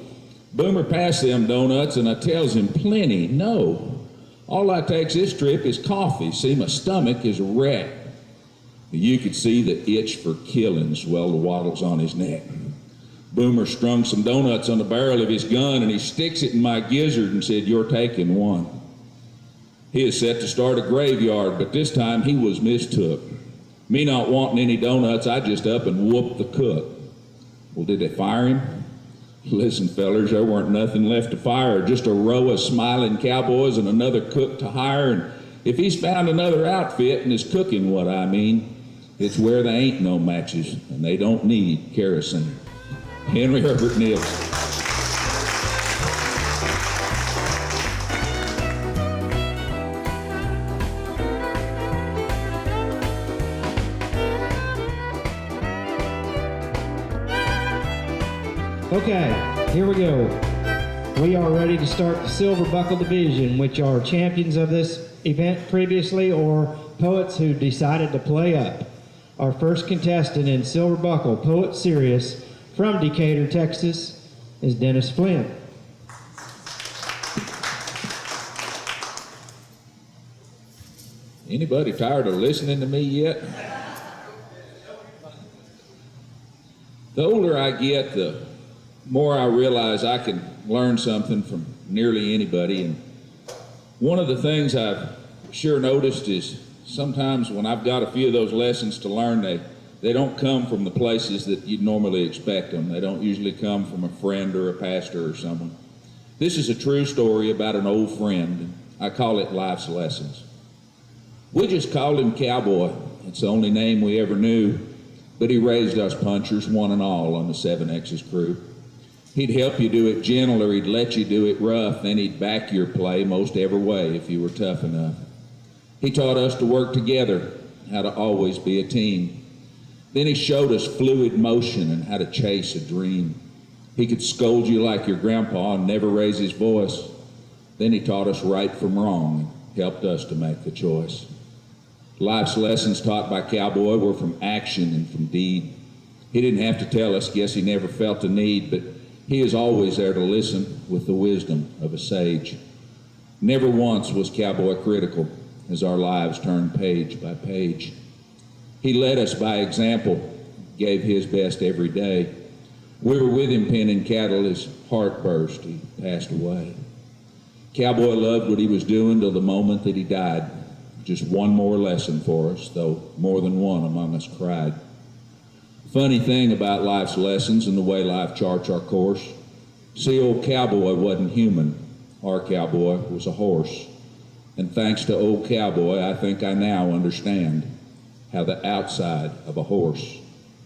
Boomer passed them donuts, and I tells him, plenty, no. All I takes this trip is coffee. See, my stomach is a wreck. You could see the itch for killing swell the wattles on his neck. Boomer strung some donuts on the barrel of his gun, and he sticks it in my gizzard and said, you're taking one. He is set to start a graveyard, but this time he was mistook. Me not wanting any donuts, I just up and whooped the cook. Well, did they fire him? Listen, fellers, there weren't nothing left to fire, just a row of smiling cowboys and another cook to hire, and if he's found another outfit and is cooking what I mean, it's where there ain't no matches, and they don't need kerosene. Henry Herbert Knibbs. Okay, here we go. We are ready to start the Silver Buckle Division, which are champions of this event previously or poets who decided to play up. Our first contestant in Silver Buckle, Poet Serious, from Decatur, Texas, is Dennis Flynn. Anybody tired of listening to me yet? The older I get, the more I realize I can learn something from nearly anybody. And one of the things I've sure noticed is sometimes when I've got a few of those lessons to learn, they don't come from the places that you'd normally expect them. They don't usually come from a friend or a pastor or someone. This is a true story about an old friend. I call it Life's Lessons. We just called him Cowboy. It's the only name we ever knew, but he raised us punchers, one and all, on the 7X's crew. He'd help you do it gentle or he'd let you do it rough, then he'd back your play most every way if you were tough enough. He taught us to work together, how to always be a team. Then he showed us fluid motion and how to chase a dream. He could scold you like your grandpa and never raise his voice. Then he taught us right from wrong and helped us to make the choice. Life's lessons taught by Cowboy were from action and from deed. He didn't have to tell us, guess he never felt a need, but he is always there to listen with the wisdom of a sage. Never once was Cowboy critical as our lives turned page by page. He led us by example, gave his best every day. We were with him penning cattle, his heart burst, he passed away. Cowboy loved what he was doing till the moment that he died. Just one more lesson for us, though more than one among us cried. Funny thing about life's lessons and the way life charts our course, see, old Cowboy wasn't human. Our Cowboy was a horse. And thanks to old Cowboy, I think I now understand how the outside of a horse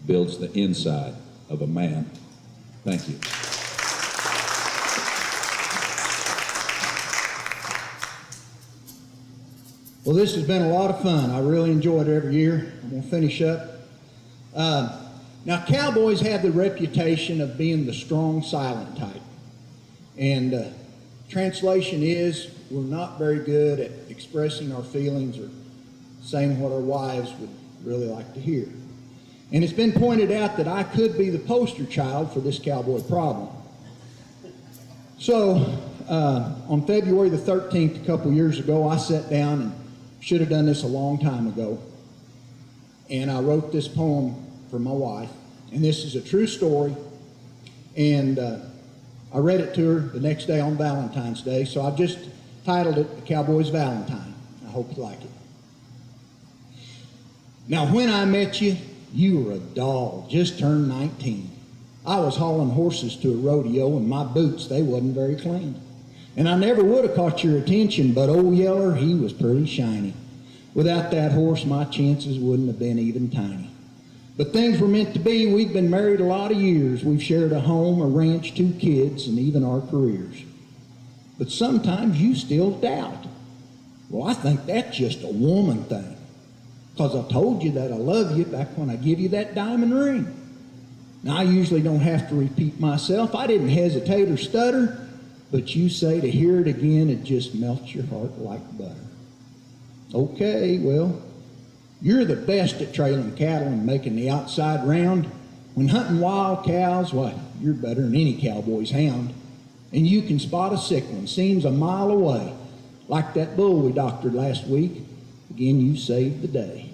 builds the inside of a man. Thank you. Well, this has been a lot of fun. I really enjoyed it every year. I'm going to finish up. Now, cowboys have the reputation of being the strong, silent type. And translation is, we're not very good at expressing our feelings or saying what our wives would really like to hear. And it's been pointed out that I could be the poster child for this cowboy problem. So, on February the 13th, a couple years ago, I sat down and should have done this a long time ago. And I wrote this poem for my wife. And this is a true story. And I read it to her the next day on Valentine's Day. So I've just titled it The Cowboy's Valentine. I hope you like it. Now, when I met you, you were a doll, just turned 19. I was hauling horses to a rodeo, and my boots, they wasn't very clean. And I never would have caught your attention, but old Yeller, he was pretty shiny. Without that horse, my chances wouldn't have been even tiny. But things were meant to be. We've been married a lot of years. We've shared a home, a ranch, 2 kids, and even our careers. But sometimes you still doubt. Well, I think that's just a woman thing. Because I told you that I love you back when I give you that diamond ring. Now, I usually don't have to repeat myself. I didn't hesitate or stutter. But you say to hear it again, it just melts your heart like butter. Okay, well, you're the best at trailing cattle and making the outside round. When hunting wild cows, why, you're better than any cowboy's hound. And you can spot a sick one, seems a mile away. Like that bull we doctored last week. Again, you saved the day.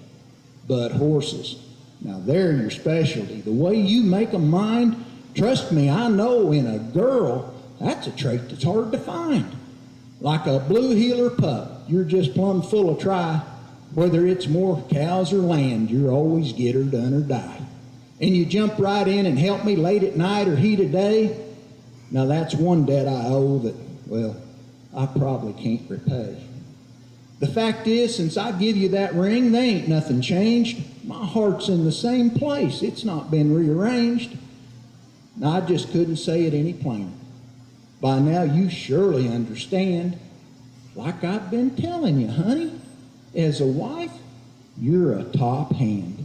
But horses, now they're your specialty. The way you make them mind, trust me, I know in a girl, that's a trait that's hard to find. Like a blue heeler pup, you're just plumb full of try. Whether it's more cows or land, you're always get her done or die. And you jump right in and help me late at night or heat of day. Now that's one debt I owe that, well, I probably can't repay. The fact is, since I give you that ring, there ain't nothing changed. My heart's in the same place. It's not been rearranged. Now, I just couldn't say it any plainer. By now, you surely understand. Like I've been telling you, honey, as a wife, you're a top hand.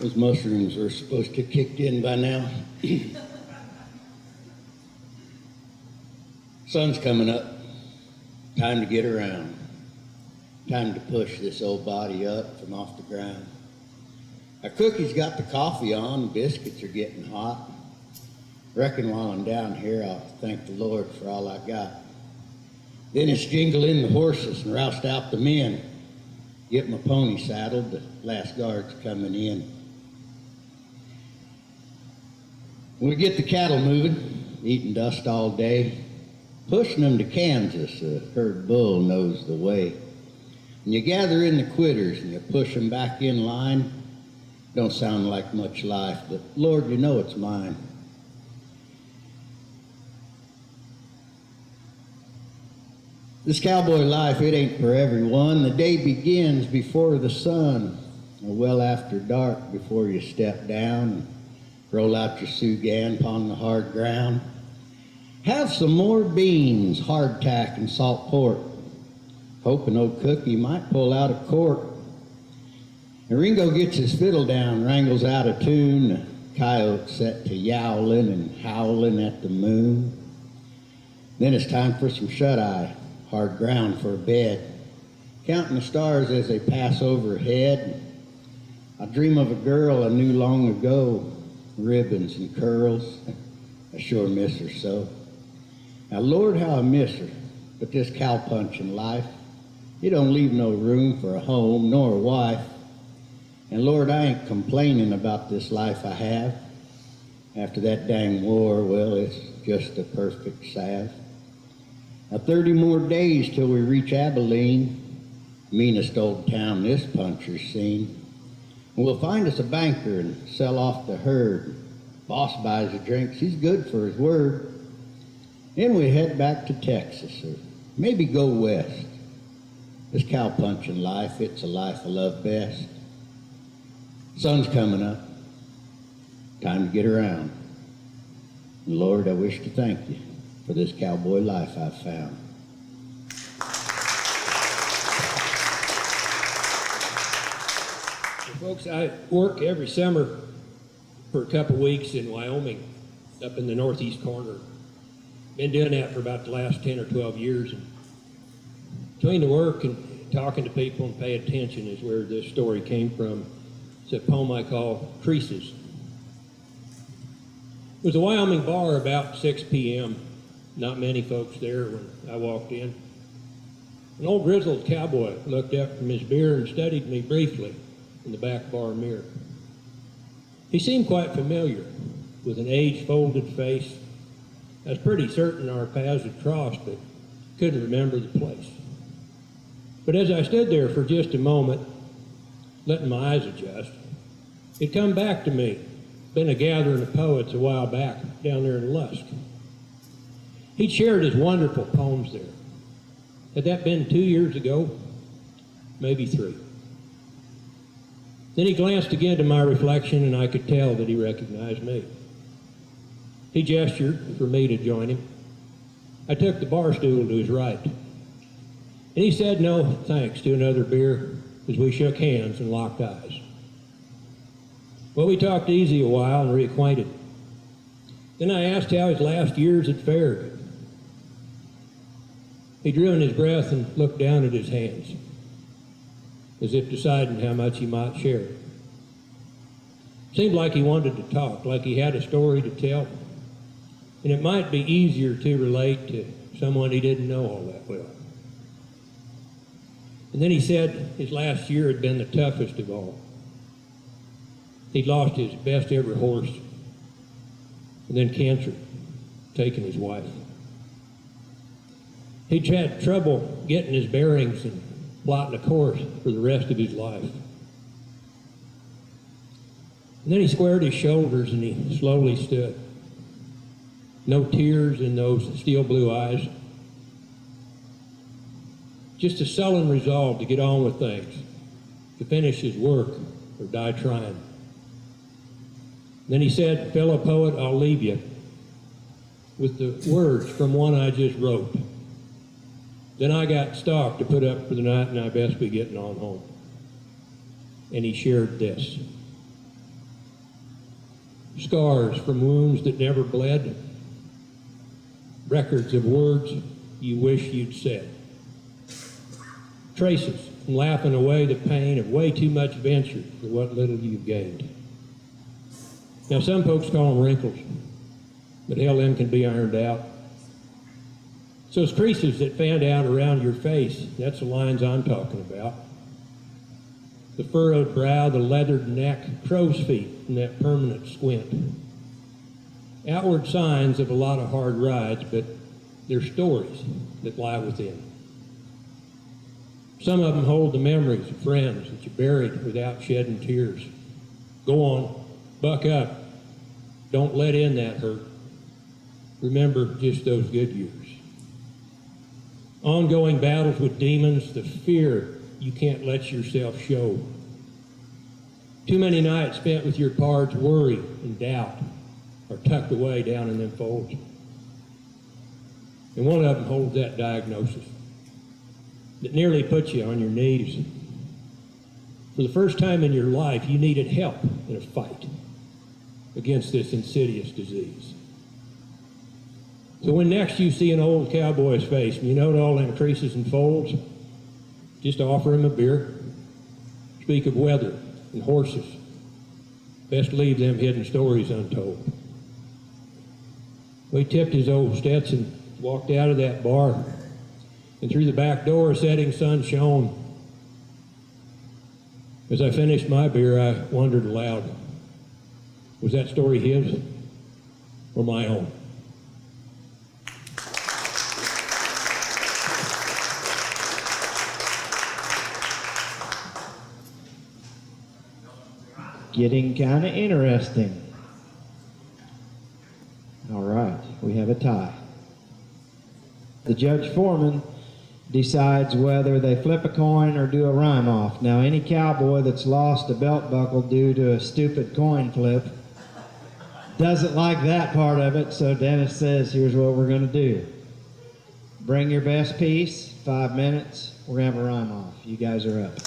Those mushrooms are supposed to have kicked in by now. Sun's coming up. Time to get around. Time to push this old body up from off the ground. Our cookie's got the coffee on, biscuits are getting hot. Reckon while I'm down here, I'll thank the Lord for all I got. Then it's jingle in the horses and roust out the men. Get my pony saddled, the last guard's coming in. When we get the cattle moving, eating dust all day, pushing them to Kansas, a herd bull knows the way. And you gather in the quitters and you push them back in line. Don't sound like much life, but Lord, you know it's mine. This cowboy life, it ain't for everyone. The day begins before the sun, or well after dark before you step down and roll out your sugan upon the hard ground. Have some more beans, hardtack, and salt pork. Hoping old Cookie might pull out a cork. And Ringo gets his fiddle down, wrangles out a tune. The coyote set to yowling and howling at the moon. Then it's time for some shut-eye, hard ground for a bed. Counting the stars as they pass overhead. I dream of a girl I knew long ago, ribbons and curls. I sure miss her so. Now, Lord, how I miss her, but this cowpunching life, it don't leave no room for a home nor a wife. And Lord, I ain't complaining about this life I have. After that dang war, well, it's just a perfect salve. Now 30 more days till we reach Abilene, meanest old town this puncher's seen. And we'll find us a banker and sell off the herd. Boss buys the drinks, he's good for his word. Then we head back to Texas, or maybe go west. This cowpunching life, it's a life I love best. Sun's coming up. Time to get around. And Lord, I wish to thank you for this cowboy life I've found. Well, folks, I work every summer for a couple weeks in Wyoming, up in the northeast corner. Been doing that for about the last 10 or 12 years. And between the work and talking to people and paying attention is where this story came from. It's a poem I call Creases. It was a Wyoming bar about 6 p.m. Not many folks there when I walked in. An old grizzled cowboy looked up from his beer and studied me briefly in the back bar mirror. He seemed quite familiar, with an age-folded face. I was pretty certain our paths had crossed, but couldn't remember the place. But as I stood there for just a moment, letting my eyes adjust, it come back to me. Been a gathering of poets a while back down there in Lusk. He'd shared his wonderful poems there. Had that been 2 years ago? Maybe 3. Then he glanced again to my reflection, and I could tell that he recognized me. He gestured for me to join him. I took the bar stool to his right. And he said no thanks to another beer as we shook hands and locked eyes. Well, we talked easy a while and reacquainted. Then I asked how his last years had fared. He drew in his breath and looked down at his hands, as if deciding how much he might share. Seemed like he wanted to talk, like he had a story to tell, and it might be easier to relate to someone he didn't know all that well. And then he said his last year had been the toughest of all. He'd lost his best ever horse, and then cancer, taken his wife. He'd had trouble getting his bearings and plotting a course for the rest of his life. And then he squared his shoulders and he slowly stood. No tears in those steel blue eyes. Just a sullen resolve to get on with things, to finish his work or die trying. Then he said, fellow poet, I'll leave you with the words from one I just wrote. Then I got stock to put up for the night and I best be getting on home. And he shared this. Scars from wounds that never bled. Records of words you wish you'd said. Traces from laughing away the pain of way too much venture for what little you've gained. Now, some folks call them wrinkles, but hell, them can be ironed out. So it's creases that fan out around your face. That's the lines I'm talking about. The furrowed brow, the leathered neck, crow's feet, and that permanent squint. Outward signs of a lot of hard rides, but they're stories that lie within. Some of them hold the memories of friends that you buried without shedding tears. Go on, buck up. Don't let in that hurt. Remember just those good years. Ongoing battles with demons, the fear you can't let yourself show. Too many nights spent with your pards, worry and doubt are tucked away down in them folds. And one of them holds that diagnosis that nearly puts you on your knees. For the first time in your life, you needed help in a fight against this insidious disease. So when next you see an old cowboy's face and you note all them creases and folds, just offer him a beer. Speak of weather and horses. Best leave them hidden stories untold. We tipped his old Stetson, walked out of that bar, and through the back door a setting sun shone. As I finished my beer, I wondered aloud, was that story his or my own? Getting kind of interesting. All right, we have a tie. The judge foreman decides whether they flip a coin or do a rhyme off. Now, any cowboy that's lost a belt buckle due to a stupid coin flip doesn't like that part of it, so Dennis says, here's what we're going to do. Bring your best piece, 5 minutes, we're going to have a rhyme off. You guys are up.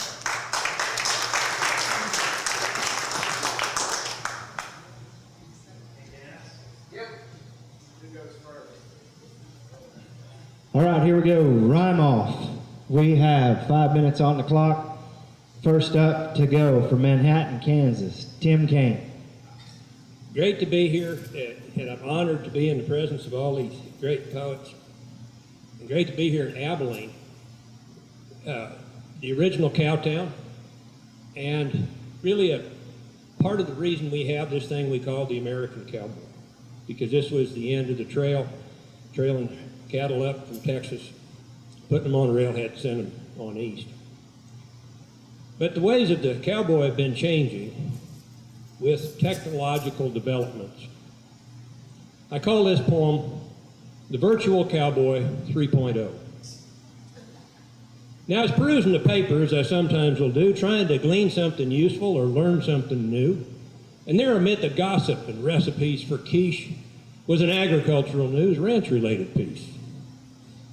All right, here we go. Rhyme off. We have 5 minutes on the clock. First up to go from Manhattan, Kansas, Tim Kane. Great to be here, and I'm honored to be in the presence of all these great poets. And great to be here in Abilene, the original cowtown, and really a part of the reason we have this thing we call the American cowboy, because this was the end of the trailing cattle up from Texas, putting them on a railhead, send them on east. But the ways of the cowboy have been changing with technological developments. I call this poem The Virtual Cowboy 3.0. Now, I was perusing the paper, as I sometimes will do, trying to glean something useful or learn something new, and there amid the gossip and recipes for quiche was an agricultural news ranch-related piece.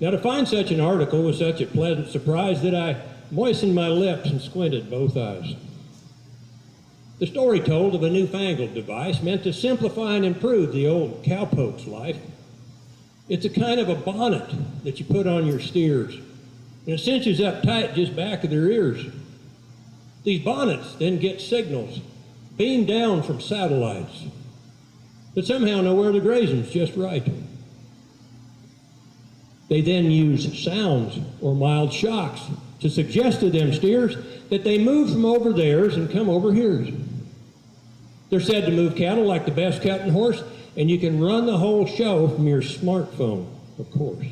Now, to find such an article was such a pleasant surprise that I moistened my lips and squinted both eyes. The story told of a newfangled device meant to simplify and improve the old cowpoke's life. It's a kind of a bonnet that you put on your steers, and it cinches up tight just back of their ears. These bonnets then get signals beamed down from satellites that somehow know where the grazing's just right. They then use sounds or mild shocks to suggest to them steers that they move from over theirs and come over here's. They're said to move cattle like the best cutting horse, and you can run the whole show from your smartphone, of course.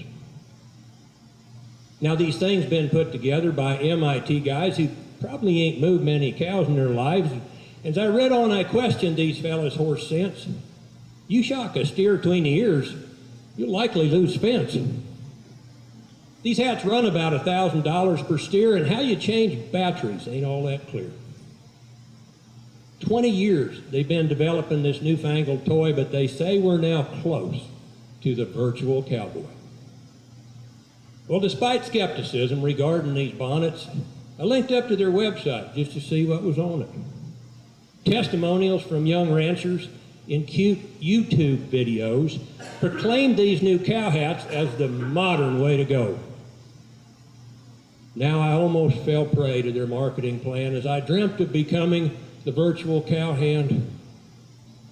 Now, these things been put together by MIT guys who probably ain't moved many cows in their lives. As I read on, I questioned these fellas' horse sense. You shock a steer between the ears, you'll likely lose fence. These hats run about $1,000 per steer, and how you change batteries ain't all that clear. 20 years they've been developing this newfangled toy, but they say we're now close to the virtual cowboy. Well, despite skepticism regarding these bonnets, I linked up to their website just to see what was on it. Testimonials from young ranchers in cute YouTube videos proclaimed these new cow hats as the modern way to go. Now I almost fell prey to their marketing plan as I dreamt of becoming the virtual cowhand.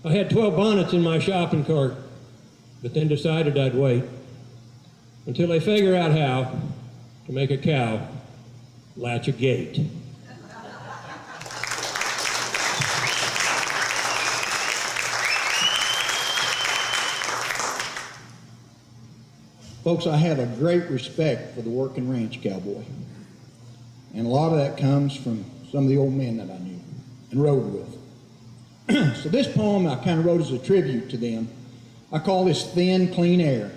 I had 12 bonnets in my shopping cart, but then decided I'd wait until they figure out how to make a cow latch a gate. Folks, I have a great respect for the working ranch cowboy. And a lot of that comes from some of the old men that I knew and rode with. So this poem I kind of wrote as a tribute to them. I call this Thin, Clean Air.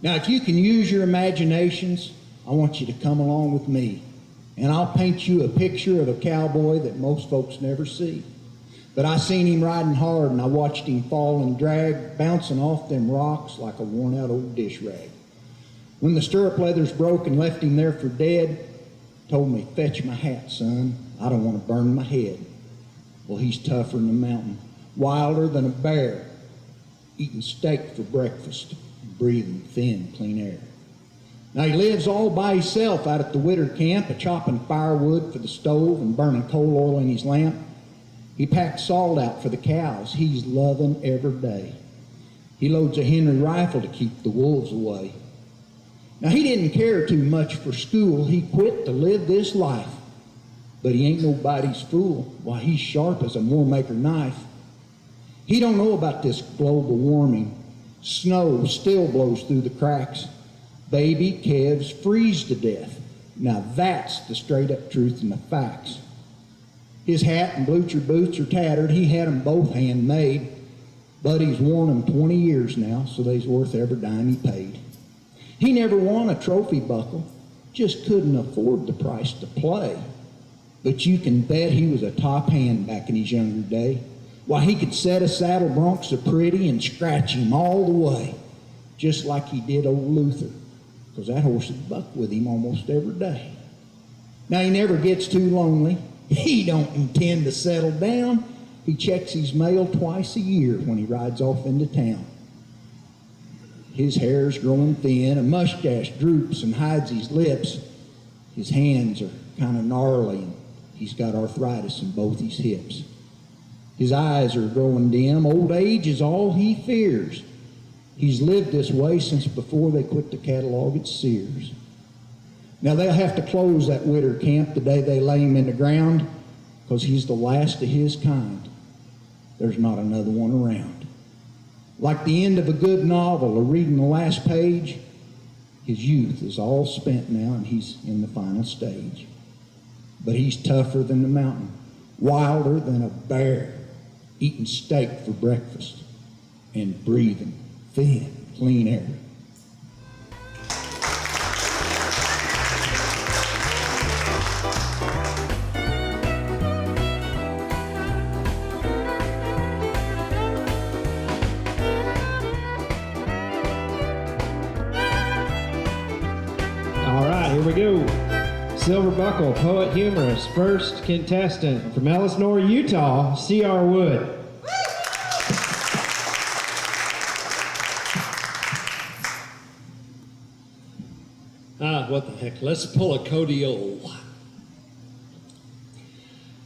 Now, if you can use your imaginations, I want you to come along with me. And I'll paint you a picture of a cowboy that most folks never see. But I seen him riding hard, and I watched him fall and drag, bouncing off them rocks like a worn-out old dish rag. When the stirrup leathers broke and left him there for dead, told me, "Fetch my hat, son. I don't want to burn my head." Well, he's tougher than a mountain, wilder than a bear. eating steak for breakfast, breathing thin, clean air. Now he lives all by himself out at the winter camp, a-chopping firewood for the stove and burning coal oil in his lamp. He packs salt out for the cows. He's loving every day. He loads a Henry rifle to keep the wolves away. Now he didn't care too much for school. He quit to live this life. But he ain't nobody's fool. Why, he's sharp as a Moormaker knife. He don't know about this global warming. Snow still blows through the cracks. Baby calves freeze to death. Now that's the straight up truth and the facts. His hat and blucher boots are tattered. He had them both handmade. But he's worn them 20 years now, so they's worth every dime he paid. He never won a trophy buckle, just couldn't afford the price to play. But you can bet he was a top hand back in his younger day. Why, he could set a saddle bronc so pretty and scratch him all the way, just like he did old Luther, because that horse would buck with him almost every day. Now, he never gets too lonely. He don't intend to settle down. He checks his mail twice a year when he rides off into town. His hair's growing thin, a mustache droops and hides his lips. His hands are kind of gnarly, and he's got arthritis in both his hips. His eyes are growing dim. Old age is all he fears. He's lived this way since before they quit the catalog at Sears. Now, they'll have to close that winter camp the day they lay him in the ground, because he's the last of his kind. There's not another one around. Like the end of a good novel or reading the last page, his youth is all spent now and he's in the final stage. But he's tougher than the mountain, wilder than a bear, eating steak for breakfast and breathing thin, clean air. Here we go. Silver Buckle, poet humorist, first contestant from Elsinore, Utah, C.R. Wood. What the heck? Let's pull a Cody-O.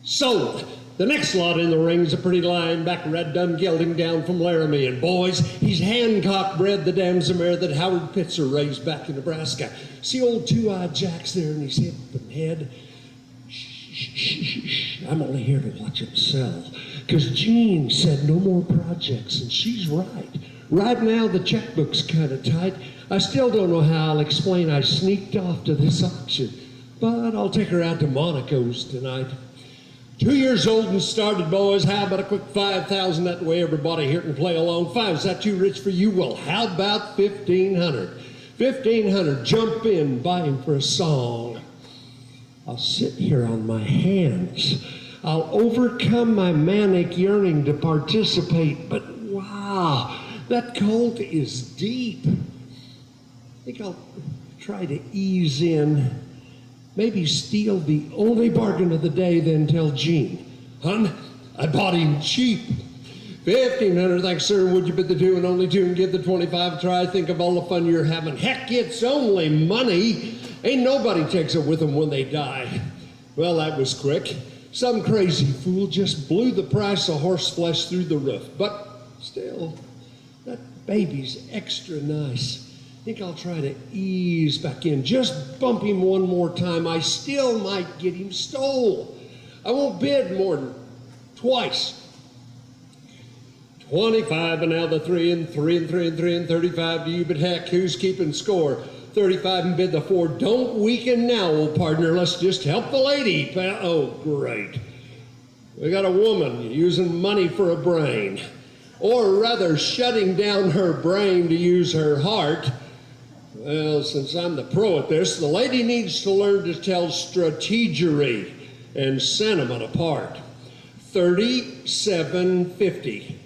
So, the next lot in the ring's a pretty linebacker, red done gelding down from Laramie. And boys, he's Hancock bred, the damn mare that Howard Pitzer raised back in Nebraska. See old two-eyed Jack's there in his hip and head? Shh. I'm only here to watch him sell. Because Jean said no more projects, and she's right. Right now, the checkbook's kind of tight. I still don't know how I'll explain I sneaked off to this auction. But I'll take her out to Monaco's tonight. 2 years old and started, boys. How about a quick 5,000? That way everybody here can play along. 5, is that too rich for you? Well, how about 1,500? 1,500, jump in, buy him for a song. I'll sit here on my hands. I'll overcome my manic yearning to participate, but wow, that colt is deep. I think I'll try to ease in. Maybe steal the only bargain of the day, then tell Jean, "Hun, I bought him cheap. 1,500, thanks, sir. Would you bid the 2 and only 2 and give the 25 a try? Think of all the fun you're having. Heck, it's only money. Ain't nobody takes it with them when they die." Well, that was quick. Some crazy fool just blew the price of horse flesh through the roof. But still, that baby's extra nice. Think I'll try to ease back in. Just bump him one more time. I still might get him stole. I won't bid more than twice. 25, and now the 3 and 3 and 3 and 3 and 35 to you, but heck, who's keeping score? 35 and bid the 4. Don't weaken now, old partner. Let's just help the lady. Oh, great. We got a woman using money for a brain. Or rather, shutting down her brain to use her heart. Well, since I'm the pro at this, the lady needs to learn to tell strategery and sentiment apart. 37.50.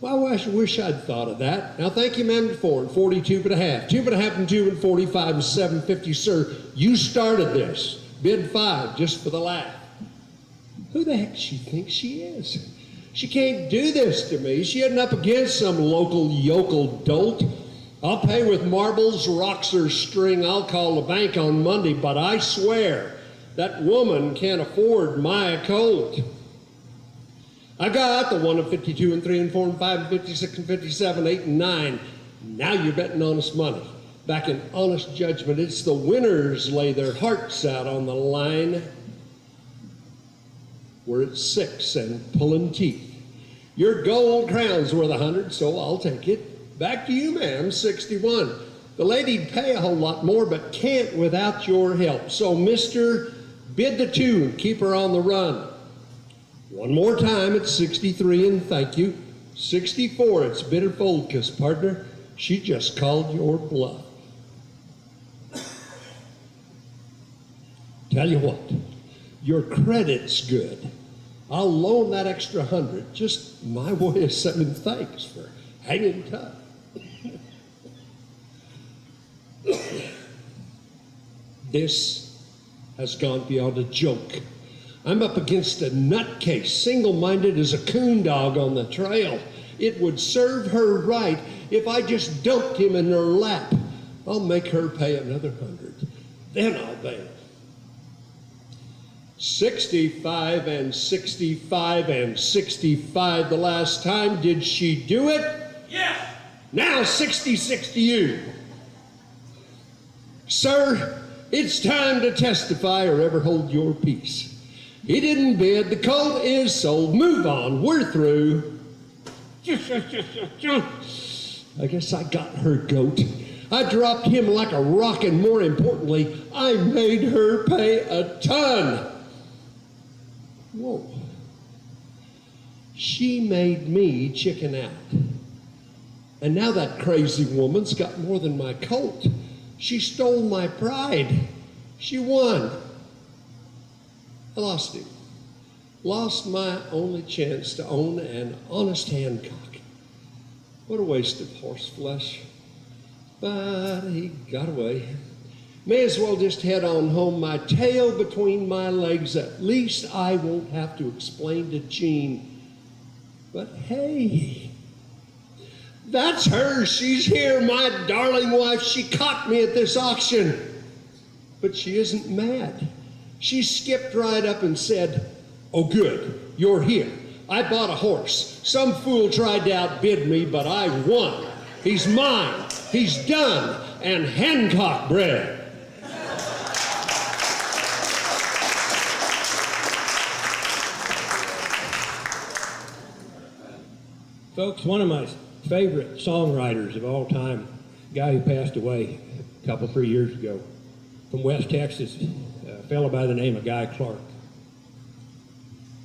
Well, I wish I'd thought of that. Now, thank you, ma'am, for 42 but a half. 2 but a half and 2 and 45 and 7.50, sir. You started this. Bid 5 just for the laugh. Who the heck she thinks she is? She can't do this to me. She isn't up against some local yokel dolt. I'll pay with marbles, rocks, or string. I'll call the bank on Monday, but I swear that woman can't afford my colt. I got the 1 and 52 and 3 and 4 and 5 and 56 and 57, 8 and 9. Now you're betting honest money. Back in honest judgment, it's the winners lay their hearts out on the line. We're at 6 and pulling teeth. Your gold crown's worth 100, so I'll take it. Back to you, ma'am, 61. The lady'd pay a whole lot more, but can't without your help. So, mister, bid the 2 and keep her on the run. One more time at 63, and thank you. 64, it's bitter fold, 'cause, partner, she just called your bluff. Tell you what, your credit's good. I'll loan that extra 100, just my way of saying thanks for hanging tough. This has gone beyond a joke. I'm up against a nutcase, single-minded as a coon dog on the trail. It would serve her right if I just dumped him in her lap. I'll make her pay another 100. Then I'll bail. 65 and 65 and 65 the last time. Did she do it? Yes. Now 66 to you. Sir, it's time to testify or ever hold your peace. He didn't bid. The colt is sold. Move on. We're through. I guess I got her goat. I dropped him like a rock, and more importantly, I made her pay a ton. Whoa. She made me chicken out. And now that crazy woman's got more than my colt. She stole my pride. She won. I lost him. Lost my only chance to own an honest Hancock. What a waste of horse flesh. But he got away. May as well just head on home, my tail between my legs. At least I won't have to explain to Jean. But hey, that's her. She's here, my darling wife. She caught me at this auction. But she isn't mad. She skipped right up and said, "Oh, good, you're here. I bought a horse. Some fool tried to outbid me, but I won. He's mine. He's done and Hancock bred." Folks, one of my favorite songwriters of all time, a guy who passed away a couple, 3 years ago from West Texas, a fellow by the name of Guy Clark.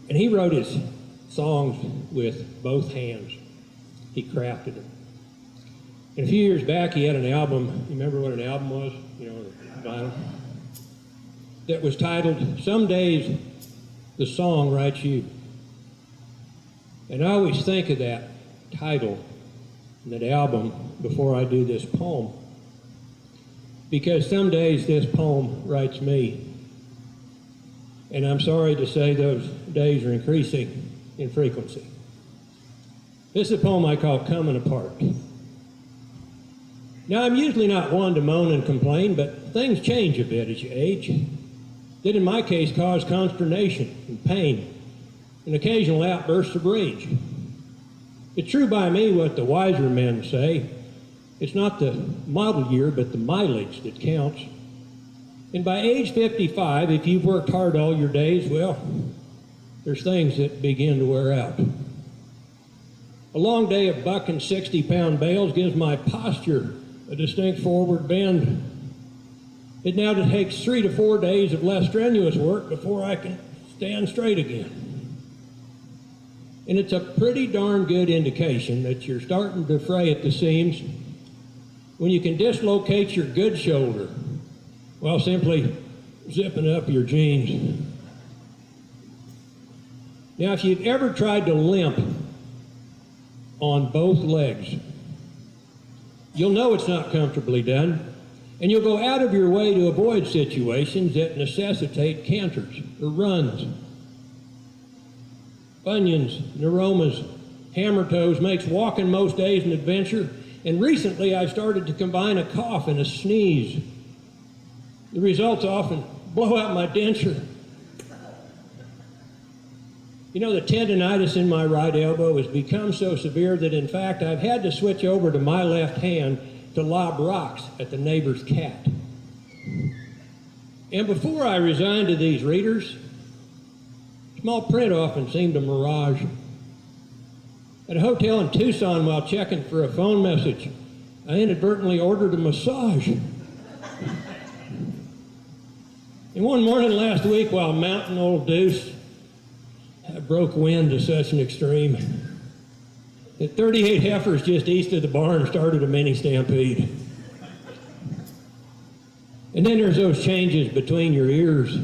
And he wrote his songs with both hands. He crafted them. And a few years back, he had an album. You remember what an album was? You know, vinyl. That was titled, "Some Days the Song Writes You." And I always think of that title, that album, before I do this poem. Because some days this poem writes me. And I'm sorry to say those days are increasing in frequency. This is a poem I call "Coming Apart." Now, I'm usually not one to moan and complain, but things change a bit as you age. That, in my case, cause consternation and pain and occasional outbursts of rage. It's true by me what the wiser men say. It's not the model year, but the mileage that counts. And by age 55, if you've worked hard all your days, well, there's things that begin to wear out. A long day of bucking 60-pound bales gives my posture a distinct forward bend. It now takes 3 to 4 days of less strenuous work before I can stand straight again. And it's a pretty darn good indication that you're starting to fray at the seams when you can dislocate your good shoulder while simply zipping up your jeans. Now, if you've ever tried to limp on both legs, you'll know it's not comfortably done, and you'll go out of your way to avoid situations that necessitate canters or runs. bunions and aromas, hammer toes makes walking most days an adventure. And recently I started to combine a cough and a sneeze. The results often blow out my denture. You know, the tendonitis in my right elbow has become so severe that in fact I've had to switch over to my left hand to lob rocks at the neighbor's cat. And before I resigned to these readers, small print often seemed a mirage. At a hotel in Tucson while checking for a phone message, I inadvertently ordered a massage. And one morning last week while mounting Old Deuce, I broke wind to such an extreme that 38 heifers just east of the barn started a mini stampede. And then there's those changes between your ears,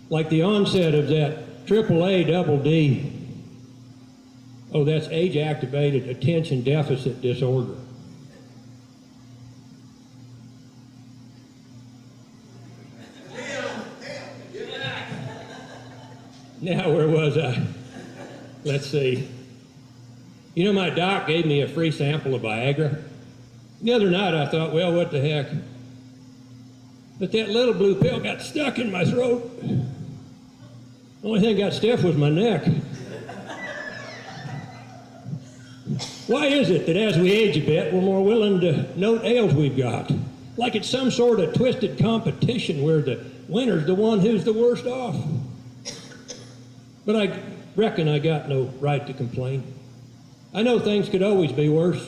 like the onset of that AAA double D. Oh, that's age-activated attention deficit disorder. Now, where was I? Let's see. You know, my doc gave me a free sample of Viagra. The other night I thought, well, what the heck? But that little blue pill got stuck in my throat. The only thing got stiff was my neck. Why is it that as we age a bit, we're more willing to note ails we've got? Like it's some sort of twisted competition where the winner's the one who's the worst off. But I reckon I got no right to complain. I know things could always be worse.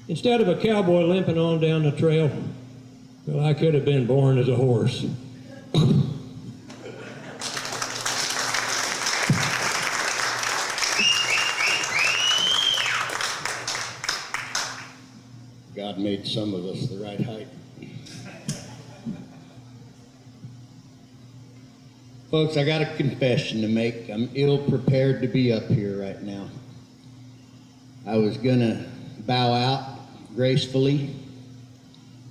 Instead of a cowboy limping on down the trail, well, I could have been born as a horse. God made some of us the right height. Folks, I got a confession to make. I'm ill prepared to be up here right now. I was going to bow out gracefully,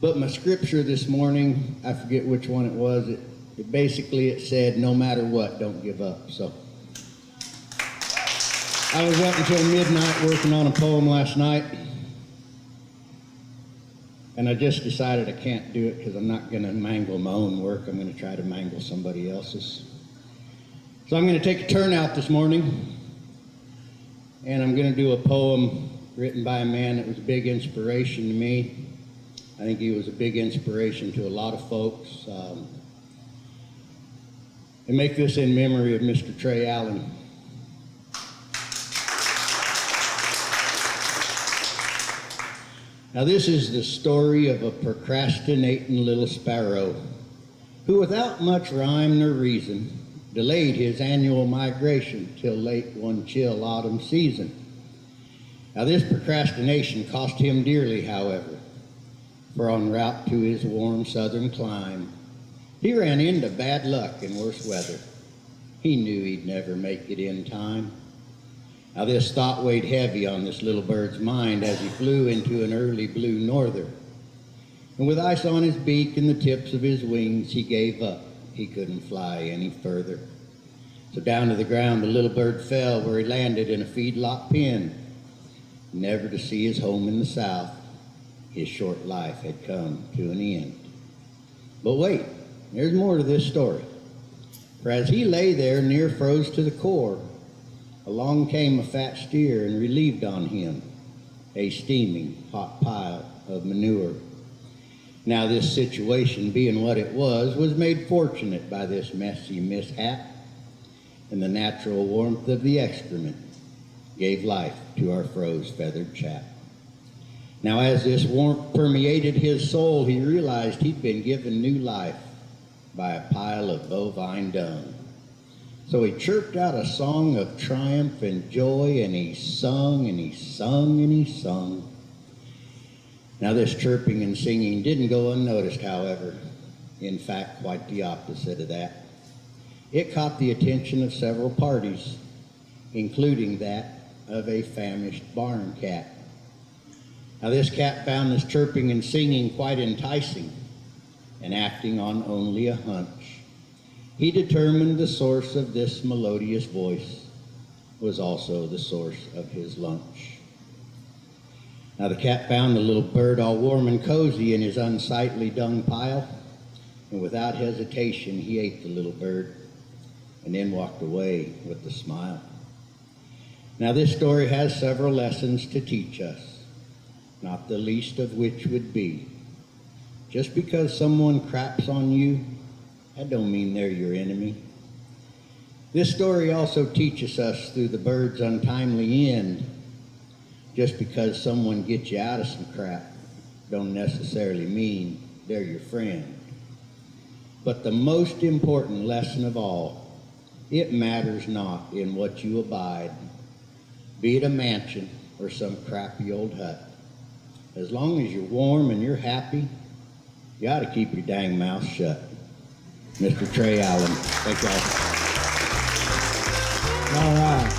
but my scripture this morning, I forget which one it was, it basically said, no matter what, don't give up. So I was up until midnight working on a poem last night, and I just decided I can't do it because I'm not going to mangle my own work. I'm going to try to mangle somebody else's. So I'm going to take a turn out this morning, and I'm going to do a poem written by a man that was a big inspiration to me. I think he was a big inspiration to a lot of folks. And make this in memory of Mr. Trey Allen. Now this is the story of a procrastinating little sparrow who without much rhyme nor reason delayed his annual migration till late one chill autumn season. Now this procrastination cost him dearly, however, for en route to his warm southern clime, he ran into bad luck and worse weather. He knew he'd never make it in time. Now this thought weighed heavy on this little bird's mind as he flew into an early blue norther. And with ice on his beak and the tips of his wings, he gave up. He couldn't fly any further. So down to the ground the little bird fell, where he landed in a feedlot pen, never to see his home in the south. His short life had come to an end. But wait, there's more to this story. For as he lay there near froze to the core, along came a fat steer and relieved on him a steaming hot pile of manure. Now this situation, being what it was made fortunate by this messy mishap, and the natural warmth of the excrement gave life to our froze feathered chap. Now as this warmth permeated his soul, he realized he'd been given new life by a pile of bovine dung. So he chirped out a song of triumph and joy, and he sung and he sung and he sung. Now this chirping and singing didn't go unnoticed, however. In fact, quite the opposite of that. It caught the attention of several parties, including that of a famished barn cat. Now this cat found this chirping and singing quite enticing, and acting on only a hunch, he determined the source of this melodious voice was also the source of his lunch. Now the cat found the little bird all warm and cozy in his unsightly dung pile, and without hesitation he ate the little bird and then walked away with a smile. Now this story has several lessons to teach us, not the least of which would be, just because someone craps on you, that don't mean they're your enemy. This story also teaches us through the bird's untimely end, just because someone gets you out of some crap don't necessarily mean they're your friend. But the most important lesson of all, it matters not in what you abide, be it a mansion or some crappy old hut. As long as you're warm and you're happy, you ought to keep your dang mouth shut. Mr. Trey Allen, thank y'all. All right.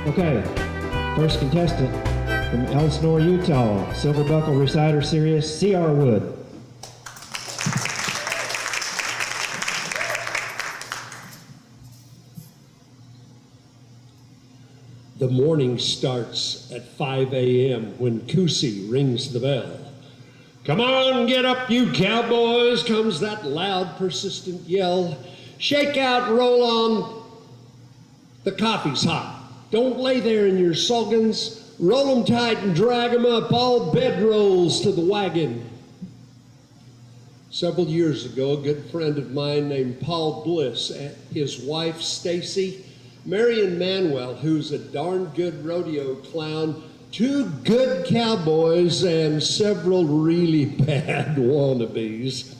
Okay, first contestant from Elsinore, Utah, Silver Buckle Reciter Series, C.R. Wood. The morning starts at 5 a.m. when Kusi rings the bell. Come on, get up, you cowboys, comes that loud, persistent yell. Shake out, roll on, the coffee's hot. Don't lay there in your sulgans. Roll 'em tight and drag 'em up, all bedrolls to the wagon. Several years ago, a good friend of mine named Paul Bliss and his wife Stacy, Marion Manuel, who's a darn good rodeo clown, 2 good cowboys, and several really bad wannabes,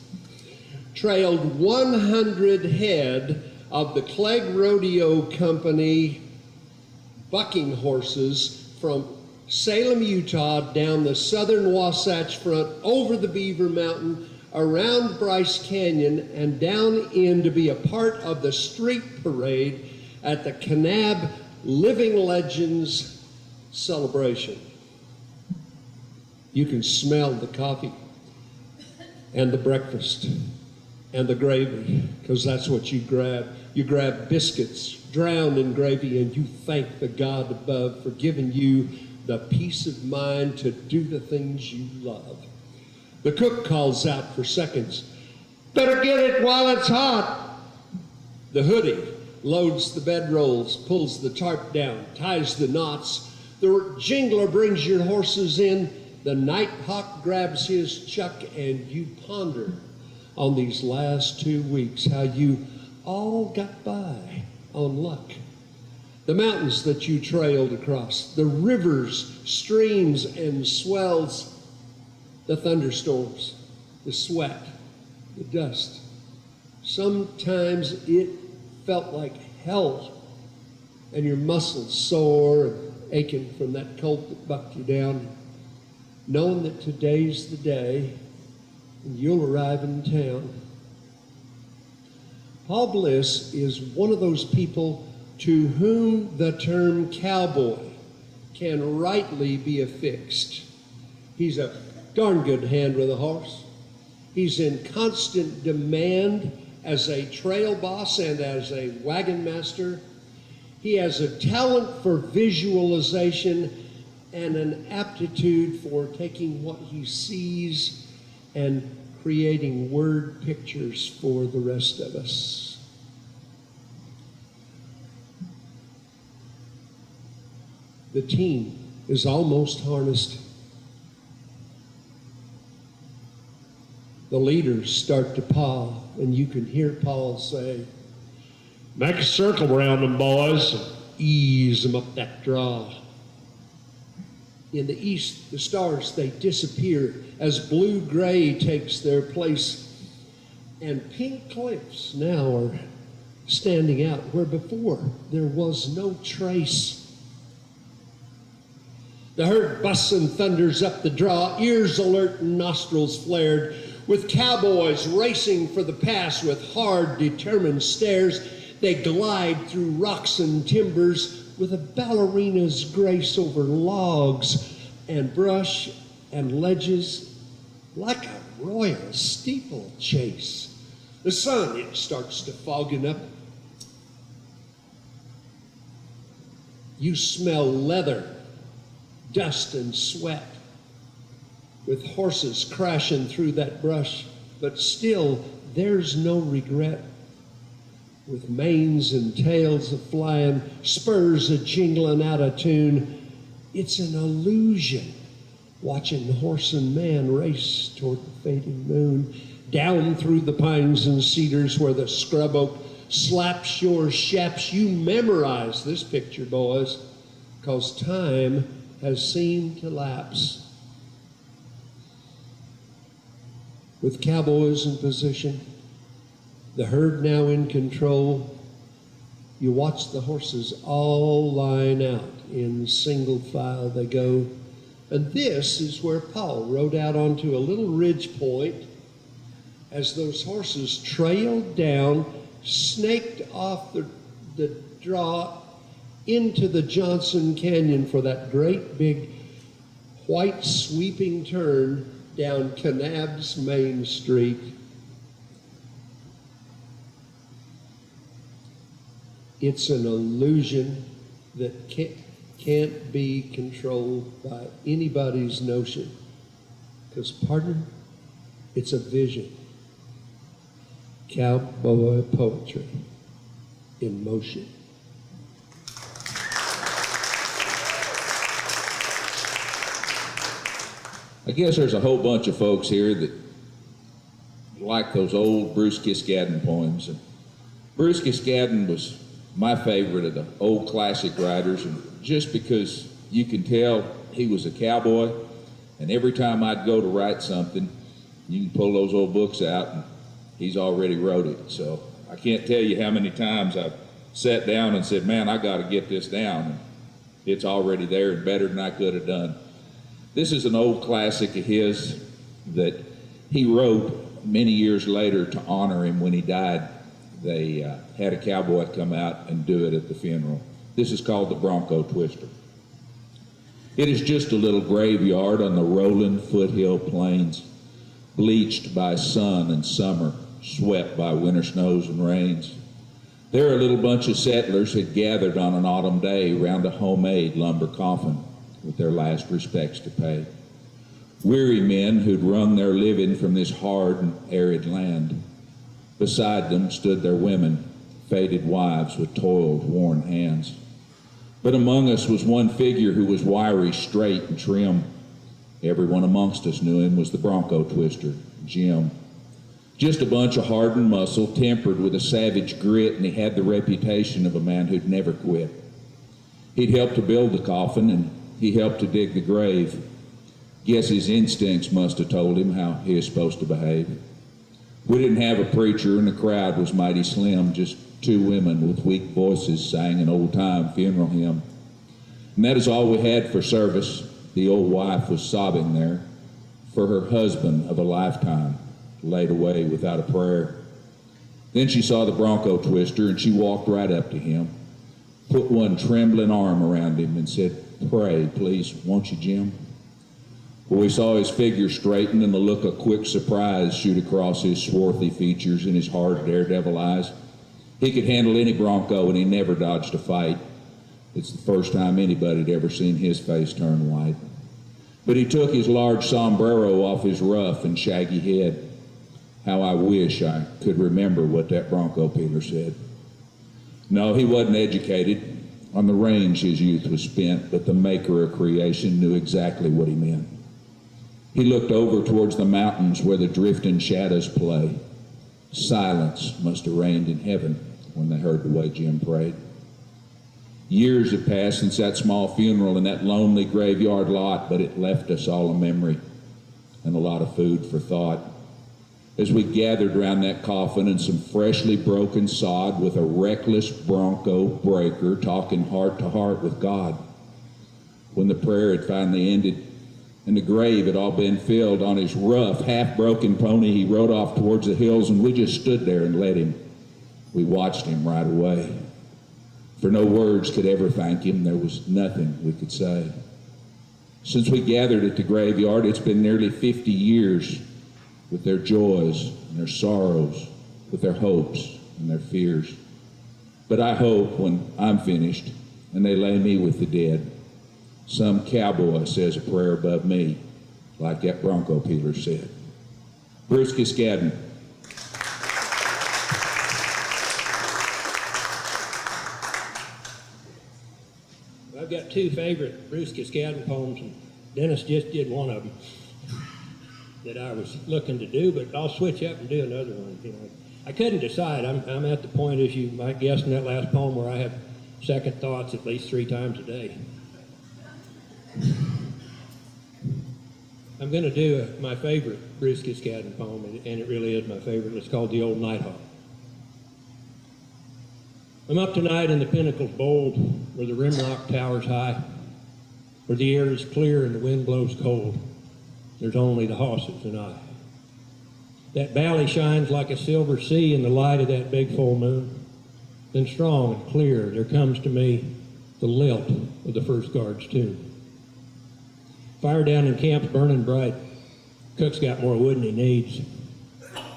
trailed 100 head of the Clegg Rodeo Company bucking horses from Salem, Utah, down the southern Wasatch Front, over the Beaver Mountain, around Bryce Canyon, and down in to be a part of the street parade at the Kanab Living Legends celebration. You can smell the coffee and the breakfast and the gravy, because that's what you grab. You grab biscuits drowned in gravy, and you thank the God above for giving you the peace of mind to do the things you love. The cook calls out for seconds, "Better get it while it's hot." The hoodie loads the bedrolls, pulls the tarp down, ties the knots. The jingler brings your horses in. The nighthawk grabs his chuck, and you ponder on these last 2 weeks how you all got by on luck. The mountains that you trailed across, the rivers, streams, and swells, the thunderstorms, the sweat, the dust. Sometimes it felt like hell, and your muscles sore and aching from that colt that bucked you down, knowing that today's the day and you'll arrive in town. Paul Bliss is one of those people to whom the term cowboy can rightly be affixed. He's a darn good hand with a horse. He's in constant demand as a trail boss and as a wagon master. He has a talent for visualization and an aptitude for taking what he sees and creating word pictures for the rest of us. The team is almost harnessed. The leaders start to paw, and you can hear Paul say, "Make a circle around them, boys, and ease them up that draw." In the east, the stars, they disappear as blue-gray takes their place, and pink cliffs now are standing out where before there was no trace. The herd busts and thunders up the draw, ears alert and nostrils flared, with cowboys racing for the pass with hard, determined stares. They glide through rocks and timbers with a ballerina's grace over logs and brush and ledges like a royal steeplechase. The sun, it starts to fogging up. You smell leather, dust and sweat, with horses crashing through that brush, but still there's no regret. With manes and tails a-flying, spurs a-jingling out of tune, it's an illusion watching horse and man race toward the fading moon, down through the pines and cedars where the scrub oak slaps your shaps. You memorize this picture, boys, 'cause time has seemed to lapse. With cowboys in position, the herd now in control, you watch the horses all line out. In single file they go. And this is where Paul rode out onto a little ridge point as those horses trailed down, snaked off the draw into the Johnson Canyon for that great big white sweeping turn down Kanab's Main Street. It's an illusion that can't be controlled by anybody's notion. Because, partner, it's a vision. Cowboy poetry in motion. I guess there's a whole bunch of folks here that like those old Bruce Kiskadden poems. And Bruce Kiskadden was my favorite of the old classic writers, and just because you can tell he was a cowboy, and every time I'd go to write something, you can pull those old books out and he's already wrote it. So I can't tell you how many times I've sat down and said, man, I got to get this down. And it's already there and better than I could have done. This is an old classic of his that he wrote many years later to honor him when he died. They had a cowboy come out and do it at the funeral. This is called the Bronco Twister. It is just a little graveyard on the rolling foothill plains, bleached by sun and summer, swept by winter snows and rains. There a little bunch of settlers had gathered on an autumn day round a homemade lumber coffin with their last respects to pay. Weary men who'd wrung their living from this hard and arid land. Beside them stood their women, faded wives with toiled, worn hands. But among us was one figure who was wiry, straight, and trim. Everyone amongst us knew him was the Bronco Twister, Jim. Just a bunch of hardened muscle, tempered with a savage grit, and he had the reputation of a man who'd never quit. He'd helped to build the coffin, and he helped to dig the grave. Guess his instincts must have told him how he was supposed to behave. We didn't have a preacher, and the crowd was mighty slim. Just two women with weak voices sang an old-time funeral hymn. And that is all we had for service. The old wife was sobbing there, for her husband of a lifetime laid away without a prayer. Then she saw the Bronco Twister, and she walked right up to him, put one trembling arm around him, and said, "Pray, please, won't you, Jim?" Well, we saw his figure straighten and the look of quick surprise shoot across his swarthy features and his hard daredevil eyes. He could handle any bronco, and he never dodged a fight. It's the first time anybody had ever seen his face turn white. But he took his large sombrero off his rough and shaggy head. How I wish I could remember what that bronco peeler said. No, he wasn't educated. On the range his youth was spent, but the maker of creation knew exactly what he meant. He looked over towards the mountains where the drifting shadows play. Silence must have reigned in heaven when they heard the way Jim prayed. Years have passed since that small funeral in that lonely graveyard lot, but it left us all a memory and a lot of food for thought. As we gathered around that coffin and some freshly broken sod with a reckless bronco breaker talking heart to heart with God. When the prayer had finally ended and the grave had all been filled, on his rough, half-broken pony he rode off towards the hills, and we just stood there and let him. We watched him right away. For no words could ever thank him. There was nothing we could say. Since we gathered at the graveyard, it's been nearly 50 years, with their joys and their sorrows, with their hopes and their fears. But I hope when I'm finished and they lay me with the dead, some cowboy says a prayer above me, like that bronco peeler said. Bruce Kiskadden. I've got two favorite Bruce Kiskadden poems, and Dennis just did one of them that I was looking to do, but I'll switch up and do another one. You know, I couldn't decide. I'm at the point, as you might guess in that last poem, where I have second thoughts at least 3 times a day. I'm going to do my favorite Bruce Kiskadden poem, and it really is my favorite. It's called The Old Nighthawk. I'm up tonight in the pinnacles bold, where the rimrock towers high, where the air is clear and the wind blows cold. There's only the hosses and I. That valley shines like a silver sea in the light of that big full moon. Then strong and clear there comes to me the lilt of the first guard's tune. Fire down in camp's burning bright. Cook's got more wood than he needs.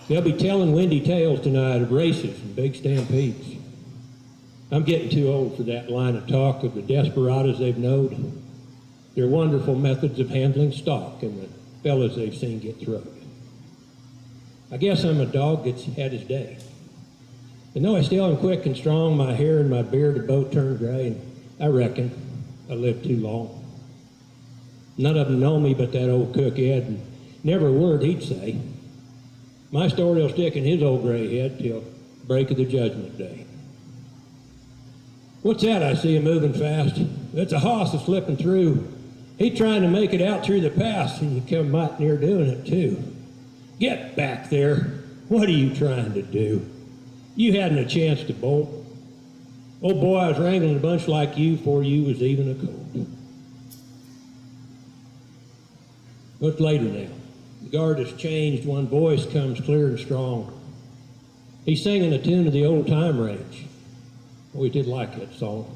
They'll be telling windy tales tonight of races and big stampedes. I'm getting too old for that line of talk of the desperados they've knowed, their wonderful methods of handling stock, and the fellas they've seen get throwed. I guess I'm a dog that's had his day. And though I still am quick and strong, my hair and my beard have both turned gray, and I reckon I lived too long. None of them know me but that old cook Ed, and never a word he'd say. My story will stick in his old gray head till break of the judgment day. What's that I see him moving fast? That's a hoss that's slipping through. He's trying to make it out through the pass, and you come mighty near doing it too. Get back there. What are you trying to do? You hadn't a chance to bolt. Oh boy, I was wrangling a bunch like you before you was even a colt. What's later now? The guard has changed. One voice comes clear and strong. He's singing a tune of the old time range. We did like that song.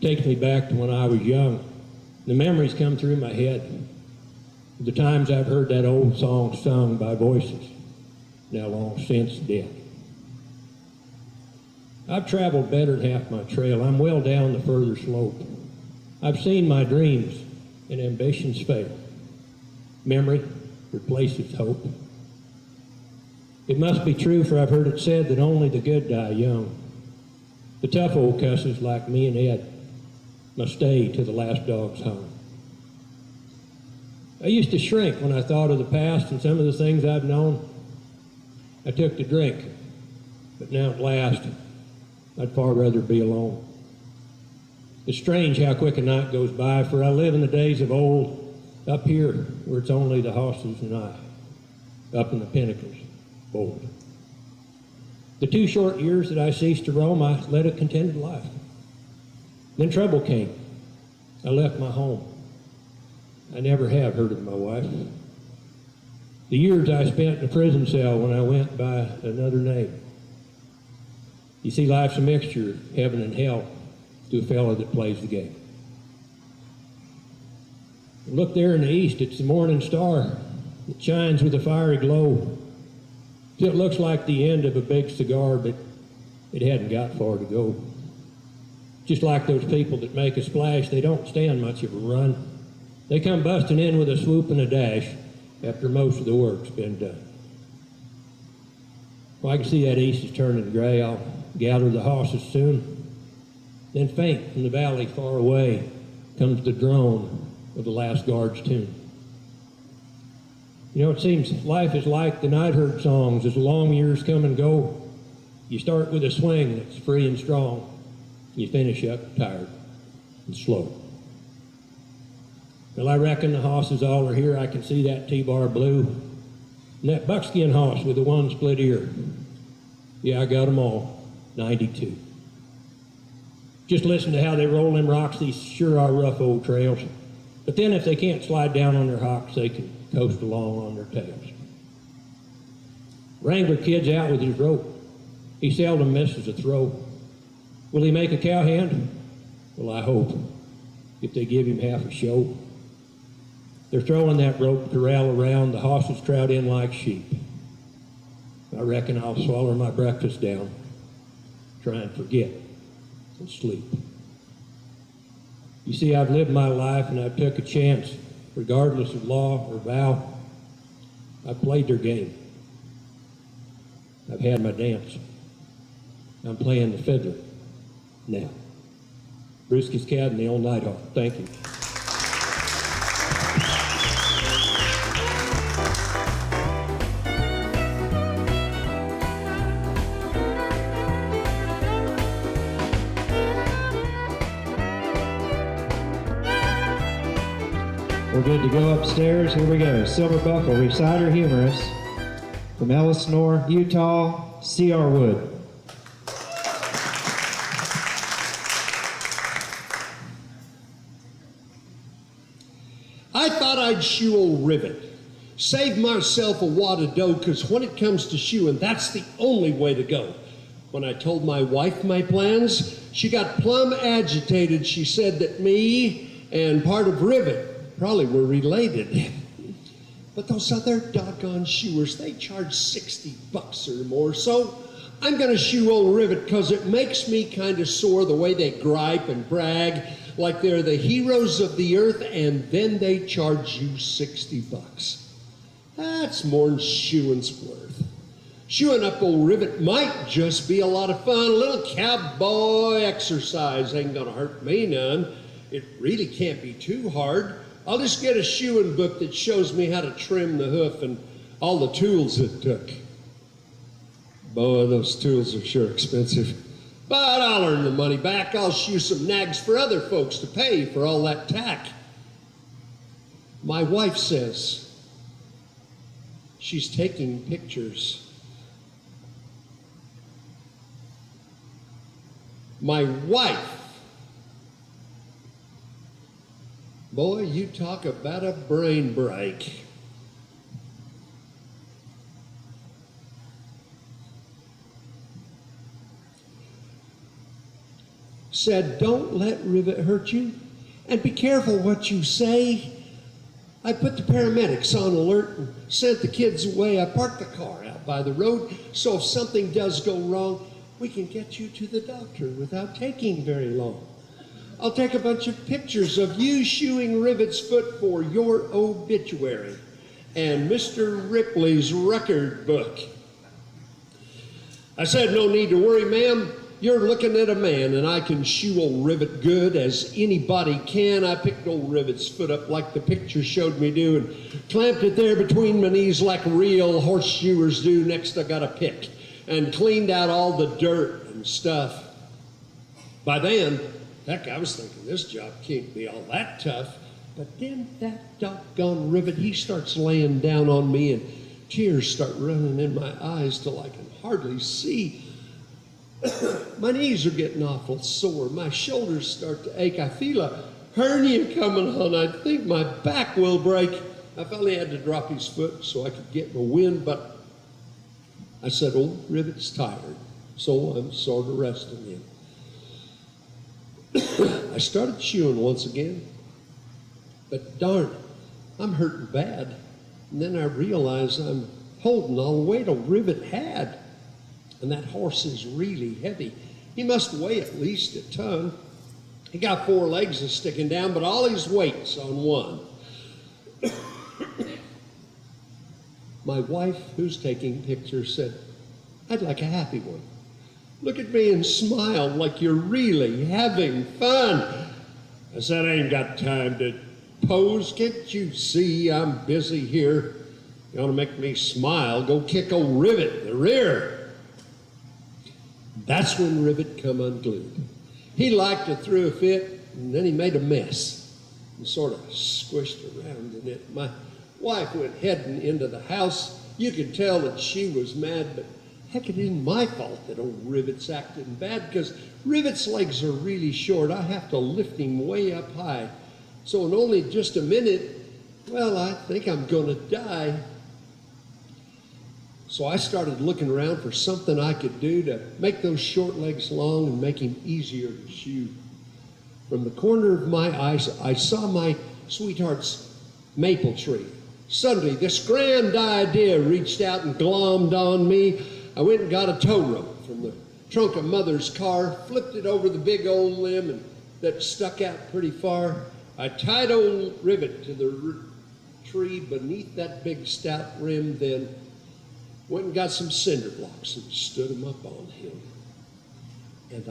Takes me back to when I was young. The memories come through my head. The times I've heard that old song sung by voices now long since dead. I've traveled better than half my trail. I'm well down the further slope. I've seen my dreams and ambitions fail. Memory replaces hope. It must be true, for I've heard it said that only the good die young. The tough old cusses like me and Ed must stay till the last dog's hung. I used to shrink when I thought of the past and some of the things I've known. I took to drink, but now at last, I'd far rather be alone. It's strange how quick a night goes by, for I live in the days of old, up here where it's only the hosses and I, up in the pinnacles, bold. The 2 short years that I ceased to roam, I led a contented life. Then trouble came. I left my home. I never have heard of my wife. The years I spent in a prison cell when I went by another name. You see, life's a mixture of heaven and hell to a fellow that plays the game. Look there in the east, it's the morning star. It shines with a fiery glow. It looks like the end of a big cigar, but it hadn't got far to go. Just like those people that make a splash, they don't stand much of a run. They come busting in with a swoop and a dash after most of the work's been done. Well, I can see that east is turning gray. I'll gather the hosses soon. Then faint from the valley far away comes the drone of the last guard's tune. You know, it seems life is like the night herd songs. As the long years come and go, you start with a swing that's free and strong. You finish up tired and slow. Well, I reckon the hosses all are here. I can see that T-bar blue. And that buckskin hoss with the one split ear. Yeah, I got them all. 92. Just listen to how they roll them rocks. These sure are rough old trails. But then if they can't slide down on their hocks, they can coast along on their tails. Wrangler kid's out with his rope. He seldom misses a throw. Will he make a cowhand? Well, I hope, if they give him half a show. They're throwing that rope corral around, the horses crowd in like sheep. I reckon I'll swallow my breakfast down, try and forget and sleep. You see, I've lived my life and I've took a chance, regardless of law or vow. I've played their game. I've had my dance. I'm playing the fiddler now. Brewski's Cat and the old Nighthawk. Thank you. We're good to go upstairs. Here we go. Silver Buckle, reciter humorist from Yellowstone, Utah, C.R. Wood. I thought I'd shoe old Rivet. Save myself a wad of dough, because when it comes to shoeing, that's the only way to go. When I told my wife my plans, she got plumb agitated. She said that me and part of Rivet probably were related. But those other doggone shoers, they charge $60 or more. So I'm going to shoe old Rivet because it makes me kind of sore the way they gripe and brag like they're the heroes of the earth, and then they charge you $60. That's more than shoeing's worth. Shoeing up old Rivet might just be a lot of fun. A little cowboy exercise ain't going to hurt me none. It really can't be too hard. I'll just get a shoeing book that shows me how to trim the hoof and all the tools it took. Boy, those tools are sure expensive. But I'll earn the money back. I'll shoe some nags for other folks to pay for all that tack. My wife says she's taking pictures. My wife. Boy, you talk about a brain break. Said, don't let Rivet hurt you, and be careful what you say. I put the paramedics on alert and sent the kids away. I parked the car out by the road, so if something does go wrong, we can get you to the doctor without taking very long. I'll take a bunch of pictures of you shoeing Rivet's foot for your obituary and Mr. Ripley's record book. I said, no need to worry, ma'am. You're looking at a man, and I can shoe old Rivet good as anybody can. I picked old Rivet's foot up like the picture showed me do and clamped it there between my knees like real horseshoers do. Next, I got a pick and cleaned out all the dirt and stuff. By then, heck, I was thinking this job can't be all that tough. But then that doggone Rivet, he starts laying down on me, and tears start running in my eyes till I can hardly see. My knees are getting awful sore. My shoulders start to ache. I feel a hernia coming on. I think my back will break. I finally had to drop his foot so I could get my wind, but I said, old Rivet's tired, so I'm sort of resting him. I started chewing once again, but darn, I'm hurting bad. And then I realized I'm holding all the weight old Rivet had. And that horse is really heavy. He must weigh at least a ton. He got 4 legs that's sticking down, but all his weight's on one. My wife, who's taking pictures, said, I'd like a happy one. Look at me and smile like you're really having fun. I said, I ain't got time to pose. Can't you see I'm busy here? You want to make me smile? Go kick old Rivet in the rear. That's when Rivet come unglued. He liked to throw a fit, and then he made a mess and sort of squished around in it. My wife went heading into the house. You could tell that she was mad, but heck, it isn't my fault that old Rivet's acting bad, because Rivet's legs are really short. I have to lift him way up high. So in only just a minute, well, I think I'm gonna die. So I started looking around for something I could do to make those short legs long and make him easier to shoe. From the corner of my eyes, I saw my sweetheart's maple tree. Suddenly, this grand idea reached out and glommed on me. I went and got a tow rope from the trunk of Mother's car, flipped it over the big old limb and that stuck out pretty far. I tied old Rivet to the tree beneath that big stout rim, then went and got some cinder blocks and stood them up on him. And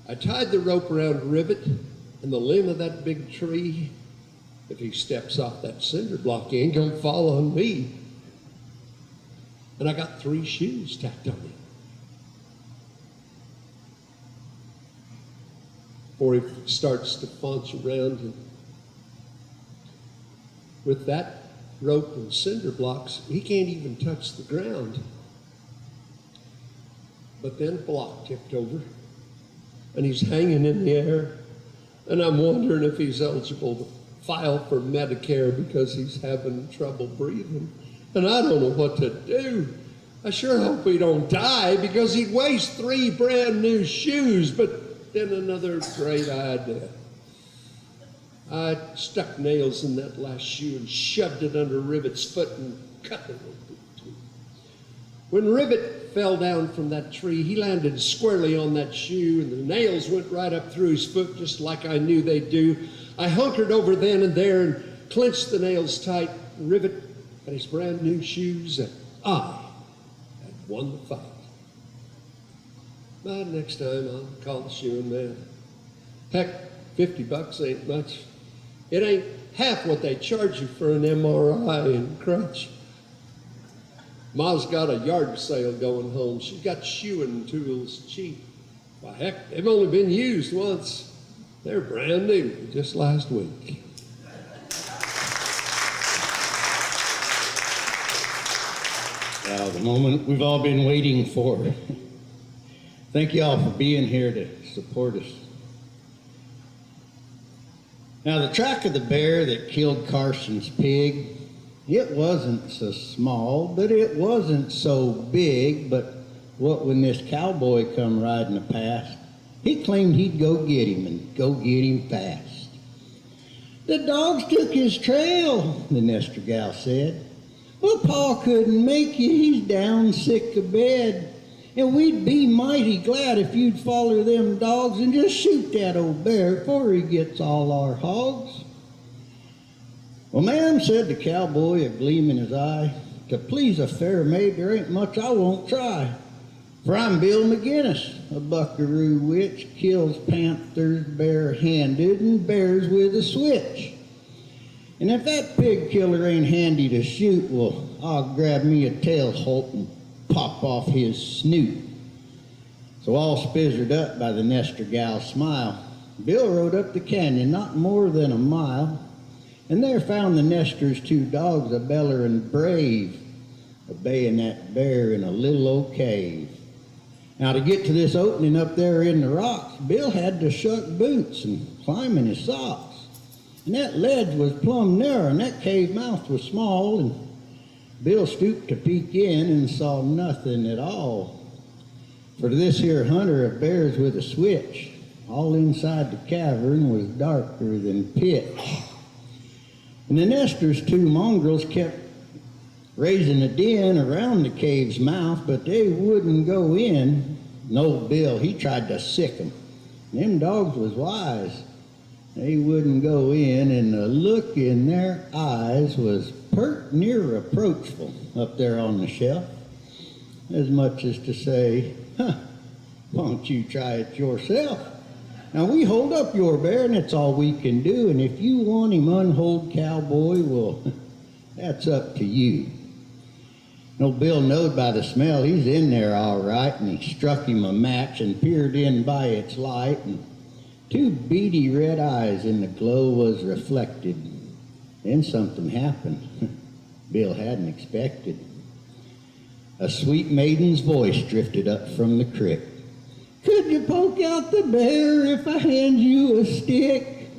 I tied the rope around Rivet and the limb of that big tree. If he steps off that cinder block, he ain't gonna fall on me. And I got 3 shoes tacked on him. Before he starts to faunch around, and with that rope and cinder blocks, he can't even touch the ground. But then a block tipped over, and he's hanging in the air, and I'm wondering if he's eligible to file for Medicare because he's having trouble breathing, and I don't know what to do. I sure hope he don't die because he'd waste 3 brand new shoes, but then another great idea. I stuck nails in that last shoe and shoved it under Rivet's foot and cut the rope in two. When Rivet fell down from that tree, he landed squarely on that shoe, and the nails went right up through his foot just like I knew they'd do. I hunkered over then and there and clenched the nails tight. Rivet had his brand new shoes, and I had won the fight. But next time I'll call the shoeing man. Heck, $50 ain't much. It ain't half what they charge you for an MRI and crutch. Ma's got a yard sale going home. She's got shoeing tools cheap. Why, heck, they've only been used once. They're brand new, just last week. Now, the moment we've all been waiting for. Thank you all for being here to support us. Now, the track of the bear that killed Carson's pig, it wasn't so small, but it wasn't so big. But what when this cowboy come riding past, he claimed he'd go get him and go get him fast. The dogs took his trail, the nester gal said. Well, Pa couldn't make you, he's down sick of bed. And we'd be mighty glad if you'd follow them dogs and just shoot that old bear before he gets all our hogs. Well, ma'am, said the cowboy, a gleam in his eye, to please a fair maid, there ain't much I won't try. For I'm Bill McGinnis, a buckaroo witch, kills panthers bare-handed and bears with a switch. And if that pig killer ain't handy to shoot, well, I'll grab me a tail holt and pop off his snoot. So all spizzered up by the nester gal's smile, Bill rode up the canyon not more than a mile, and there found the nester's 2 dogs a-bellerin' brave, obeying that bear in a little old cave. Now to get to this opening up there in the rocks, Bill had to shuck boots and climb in his socks. And that ledge was plumb narrow, and that cave mouth was small, and Bill stooped to peek in and saw nothing at all. For this here hunter of bears with a switch, all inside the cavern was darker than pitch. And the nester's 2 mongrels kept raising a den around the cave's mouth, but they wouldn't go in. And old Bill, he tried to sick 'em. Them dogs was wise. They wouldn't go in, and the look in their eyes was pert near reproachful up there on the shelf, as much as to say, why don't you try it yourself? Now we hold up your bear, and it's all we can do, and if you want him unhold, cowboy, well, that's up to you. Old Bill knowed by the smell he's in there all right, and he struck him a match and peered in by its light, and 2 beady red eyes in the glow was reflected. Then something happened Bill hadn't expected. A sweet maiden's voice drifted up from the creek. Could you poke out the bear if I hand you a stick?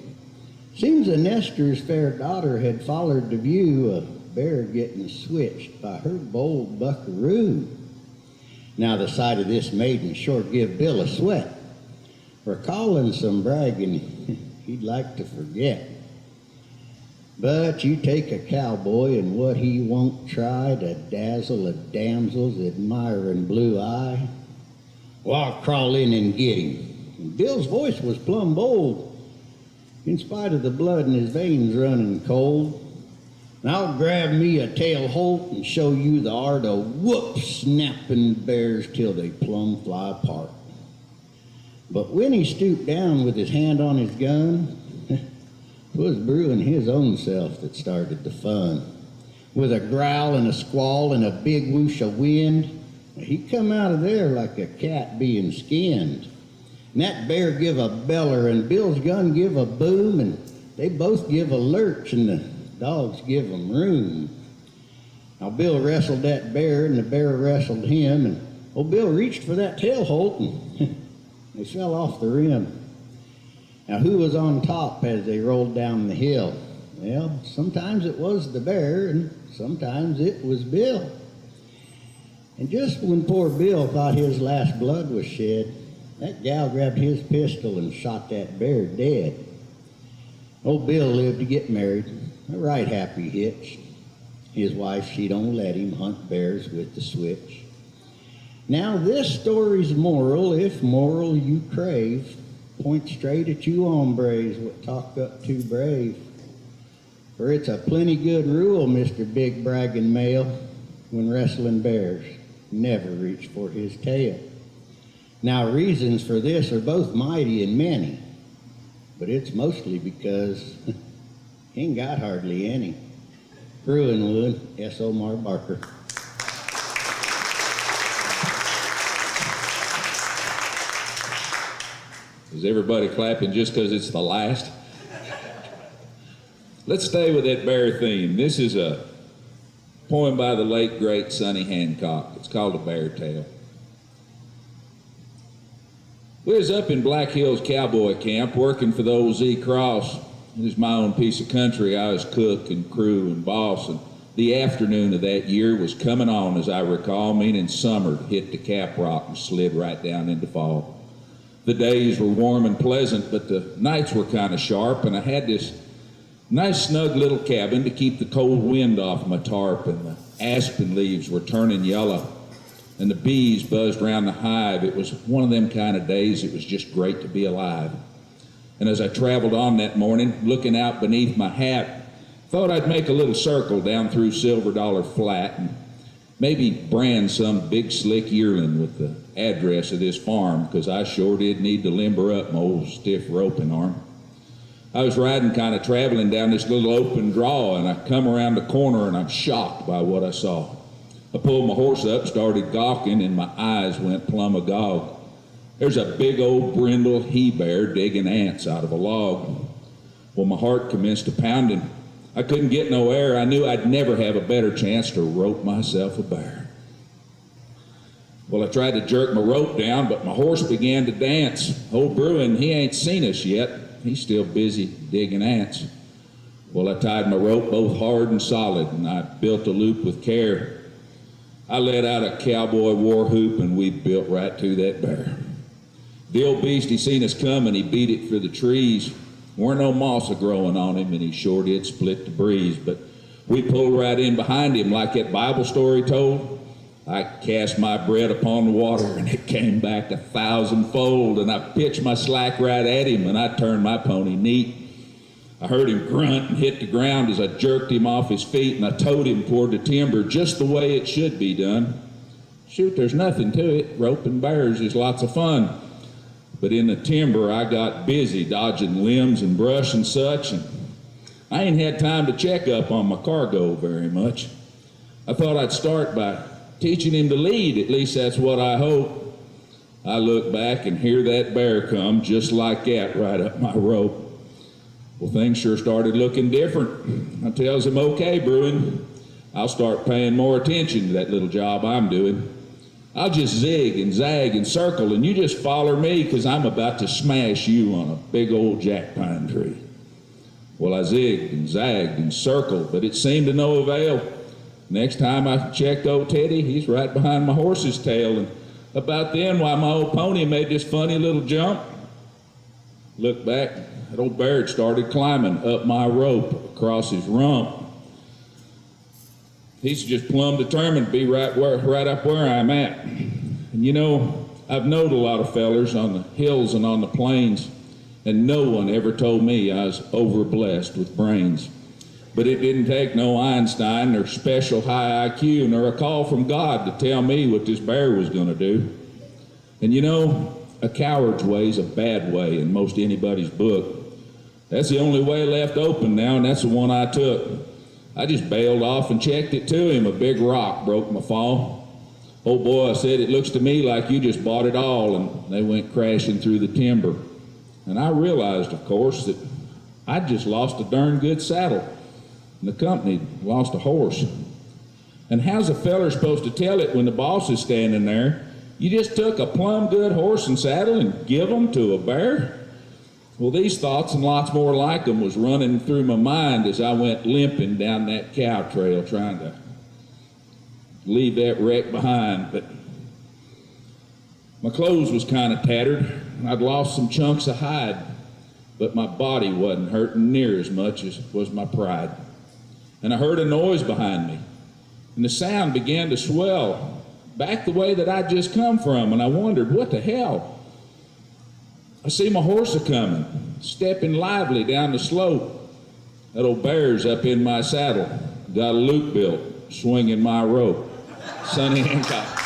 Seems the nester's fair daughter had followed the view of bear getting switched by her bold buckaroo. Now the sight of this maiden sure give Bill a sweat. Recalling some bragging he'd like to forget. But you take a cowboy and what he won't try to dazzle a damsel's admiring blue eye. Well, I'll crawl in and get him. And Bill's voice was plumb bold, in spite of the blood in his veins running cold. And I'll grab me a tail holt and show you the art of whoop snapping bears till they plumb fly apart. But when he stooped down with his hand on his gun, 'twas brewing his own self that started the fun. With a growl and a squall and a big whoosh of wind, he come out of there like a cat being skinned. And that bear give a beller and Bill's gun give a boom, and they both give a lurch and the dogs give 'em room. Now Bill wrestled that bear and the bear wrestled him, and old Bill reached for that tail holt and they fell off the rim. Now, who was on top as they rolled down the hill? Well, sometimes it was the bear, and sometimes it was Bill. And just when poor Bill thought his last blood was shed, that gal grabbed his pistol and shot that bear dead. Old Bill lived to get married, a right happy hitch. His wife, she don't let him hunt bears with the switch. Now, this story's moral, if moral you crave, point straight at you hombres what talk up too brave. For it's a plenty good rule, Mr. Big Bragging Male, when wrestling bears, never reach for his tail. Now reasons for this are both mighty and many, but it's mostly because he ain't got hardly any. Bruinwood, S. Omar Barker. Is everybody clapping just because it's the last? Let's stay with that bear theme. This is a poem by the late, great Sonny Hancock. It's called A Bear Tale. We was up in Black Hills Cowboy Camp working for the old Z Cross. It was my own piece of country. I was cook and crew and boss, and the afternoon of that year was coming on, as I recall, meaning summer hit the Cap Rock and slid right down into fall. The days were warm and pleasant, but the nights were kind of sharp, and I had this nice snug little cabin to keep the cold wind off my tarp, and the aspen leaves were turning yellow, and the bees buzzed around the hive. It was one of them kind of days it was just great to be alive. And as I traveled on that morning, looking out beneath my hat, thought I'd make a little circle down through Silver Dollar Flat and maybe brand some big slick yearling with the address of this farm, because I sure did need to limber up my old stiff roping arm. I was riding, kind of traveling down this little open draw, and I come around the corner and I'm shocked by what I saw. I pulled my horse up, started gawking, and my eyes went plumb agog. There's a big old brindle he-bear digging ants out of a log. Well, my heart commenced to pounding. I couldn't get no air. I knew I'd never have a better chance to rope myself a bear. Well, I tried to jerk my rope down, but my horse began to dance. Old Bruin, he ain't seen us yet. He's still busy digging ants. Well, I tied my rope both hard and solid, and I built a loop with care. I let out a cowboy war whoop, and we built right to that bear. The old beast, he seen us coming, he beat it for the trees. Weren't no moss a-growing on him, and he sure did split the breeze. But we pulled right in behind him like that Bible story told. I cast my bread upon the water, and it came back 1,000-fold, and I pitched my slack right at him, and I turned my pony neat. I heard him grunt and hit the ground as I jerked him off his feet, and I towed him toward the timber just the way it should be done. Shoot, there's nothing to it. Roping bears is lots of fun. But in the timber, I got busy dodging limbs and brush and such, and I ain't had time to check up on my cargo very much. I thought I'd start by teaching him to lead. At least that's what I hope. I look back and hear that bear come just like that right up my rope. Well, things sure started looking different. I tells him, okay, Bruin, I'll start paying more attention to that little job I'm doing. I'll just zig and zag and circle, and you just follow me, because I'm about to smash you on a big old jack pine tree. Well, I zigged and zagged and circled, but it seemed to no avail. Next time I checked old Teddy, he's right behind my horse's tail, and about then, why my old pony made this funny little jump. Looked back, that old bear had started climbing up my rope across his rump. He's just plumb determined to be right up where I'm at. And you know, I've knowed a lot of fellers on the hills and on the plains, and no one ever told me I was overblessed with brains. But it didn't take no Einstein or special high IQ nor a call from God to tell me what this bear was going to do. And you know, a coward's way is a bad way in most anybody's book. That's the only way left open now, and that's the one I took. I just bailed off and checked it to him. A big rock broke my fall. Old boy said, "It looks to me like you just bought it all," and they went crashing through the timber. And I realized, of course, that I'd just lost a darn good saddle, and the company lost a horse. And how's a feller supposed to tell it when the boss is standing there? You just took a plumb good horse and saddle and give them to a bear? Well, these thoughts and lots more like them was running through my mind as I went limping down that cow trail trying to leave that wreck behind. But my clothes was kind of tattered, and I'd lost some chunks of hide, but my body wasn't hurting near as much as was my pride. And I heard a noise behind me, and the sound began to swell back the way that I'd just come from, and I wondered, what the hell? I see my horse a-coming, stepping lively down the slope. That old bear's up in my saddle, got a loop built, swinging my rope. Sonny Hancock.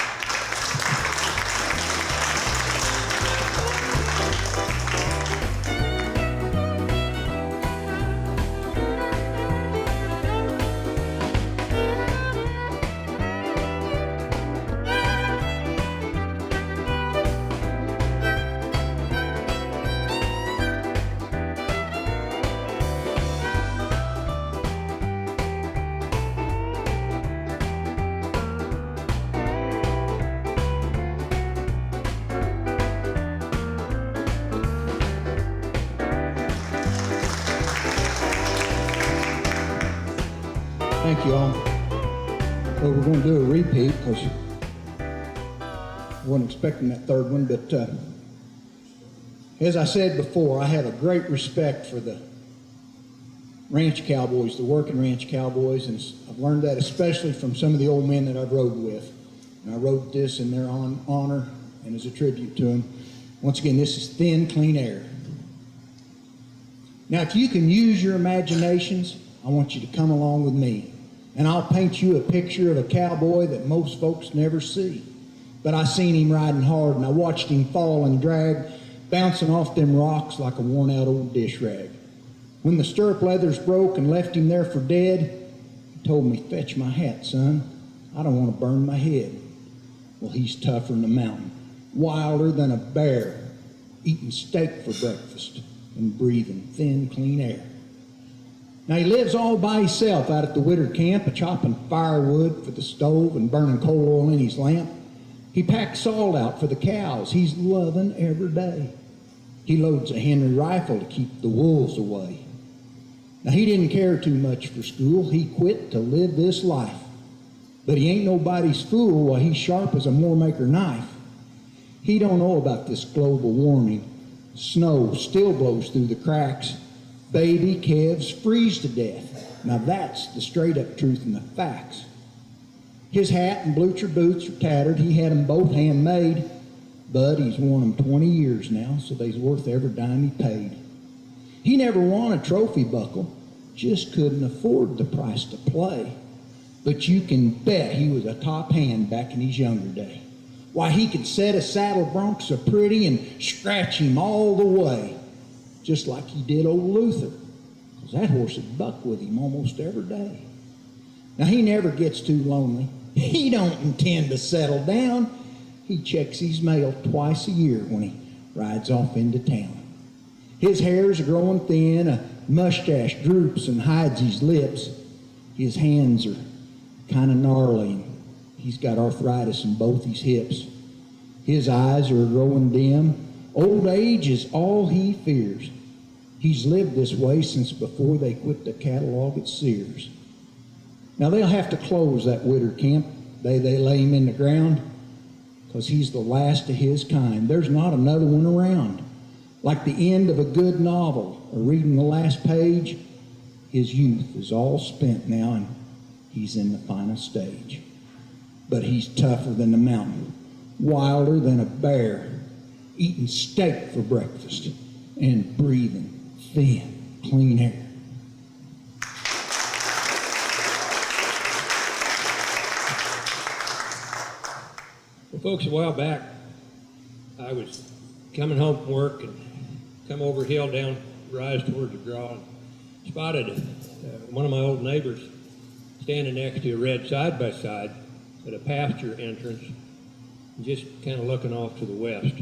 Thank you all. So we're going to do a repeat because I wasn't expecting that third one, but as I said before, I have a great respect for the ranch cowboys, the working ranch cowboys, and I've learned that especially from some of the old men that I've rode with. And I wrote this in their honor and as a tribute to them. Once again, this is Thin, Clean Air. Now, if you can use your imaginations, I want you to come along with me, and I'll paint you a picture of a cowboy that most folks never see. But I seen him riding hard, and I watched him fall and drag, bouncing off them rocks like a worn-out old dish rag. When the stirrup leathers broke and left him there for dead, he told me, "Fetch my hat, son. I don't want to burn my head." Well, he's tougher than a mountain, wilder than a bear, eating steak for breakfast and breathing thin, clean air. Now, he lives all by himself out at the winter camp, a-chopping firewood for the stove and burning coal oil in his lamp. He packs salt out for the cows he's loving every day. He loads a Henry rifle to keep the wolves away. Now, he didn't care too much for school. He quit to live this life. But he ain't nobody's fool while he's sharp as a Moormaker knife. He don't know about this global warming. Snow still blows through the cracks. Baby calves freeze to death. Now that's the straight-up truth and the facts. His hat and blucher boots are tattered. He had them both handmade, but he's worn them 20 years now, so they's worth every dime he paid. He never won a trophy buckle, just couldn't afford the price to play. But you can bet he was a top hand back in his younger day. Why, he could set a saddle bronc so pretty and scratch him all the way, just like he did old Luther, because that horse would buck with him almost every day. Now, he never gets too lonely. He don't intend to settle down. He checks his mail twice a year when he rides off into town. His hairs are growing thin, a mustache droops and hides his lips. His hands are kind of gnarly, and he's got arthritis in both his hips. His eyes are growing dim. Old age is all he fears. He's lived this way since before they quit the catalog at Sears. Now, they'll have to close that winter camp. They lay him in the ground, because he's the last of his kind. There's not another one around. Like the end of a good novel or reading the last page, his youth is all spent now and he's in the final stage. But he's tougher than the mountain, wilder than a bear, eating steak for breakfast and breathing thin, clean air. Well, folks, a while back, I was coming home from work and come over a hill down the rise towards the draw and spotted one of my old neighbors standing next to a red side-by-side at a pasture entrance, just kind of looking off to the west.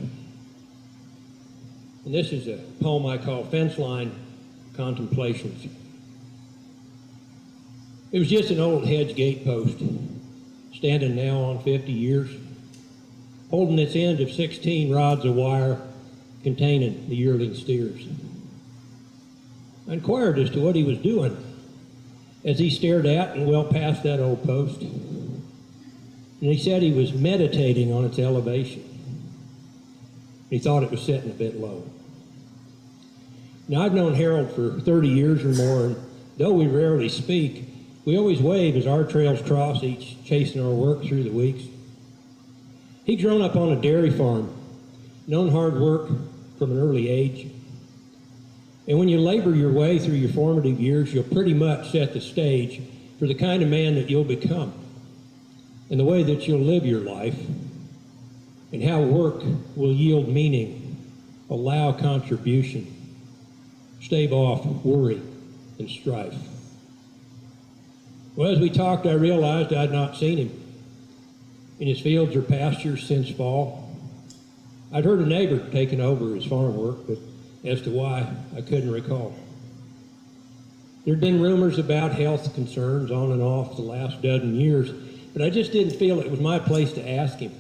And this is a poem I call Fence Line Contemplations. It was just an old hedge gate post, standing now on 50 years, holding its end of 16 rods of wire containing the yearling steers. I inquired as to what he was doing as he stared at and well past that old post. And he said he was meditating on its elevation. He thought it was sitting a bit low. Now, I've known Harold for 30 years or more, and though we rarely speak, we always wave as our trails cross, each chasing our work through the weeks. He'd grown up on a dairy farm, known hard work from an early age. And when you labor your way through your formative years, you'll pretty much set the stage for the kind of man that you'll become, and the way that you'll live your life, and how work will yield meaning, allow contribution, stave off worry and strife. Well, as we talked, I realized I'd not seen him in his fields or pastures since fall. I'd heard a neighbor taking over his farm work, but as to why, I couldn't recall. There'd been rumors about health concerns on and off the last dozen years, but I just didn't feel it was my place to ask him.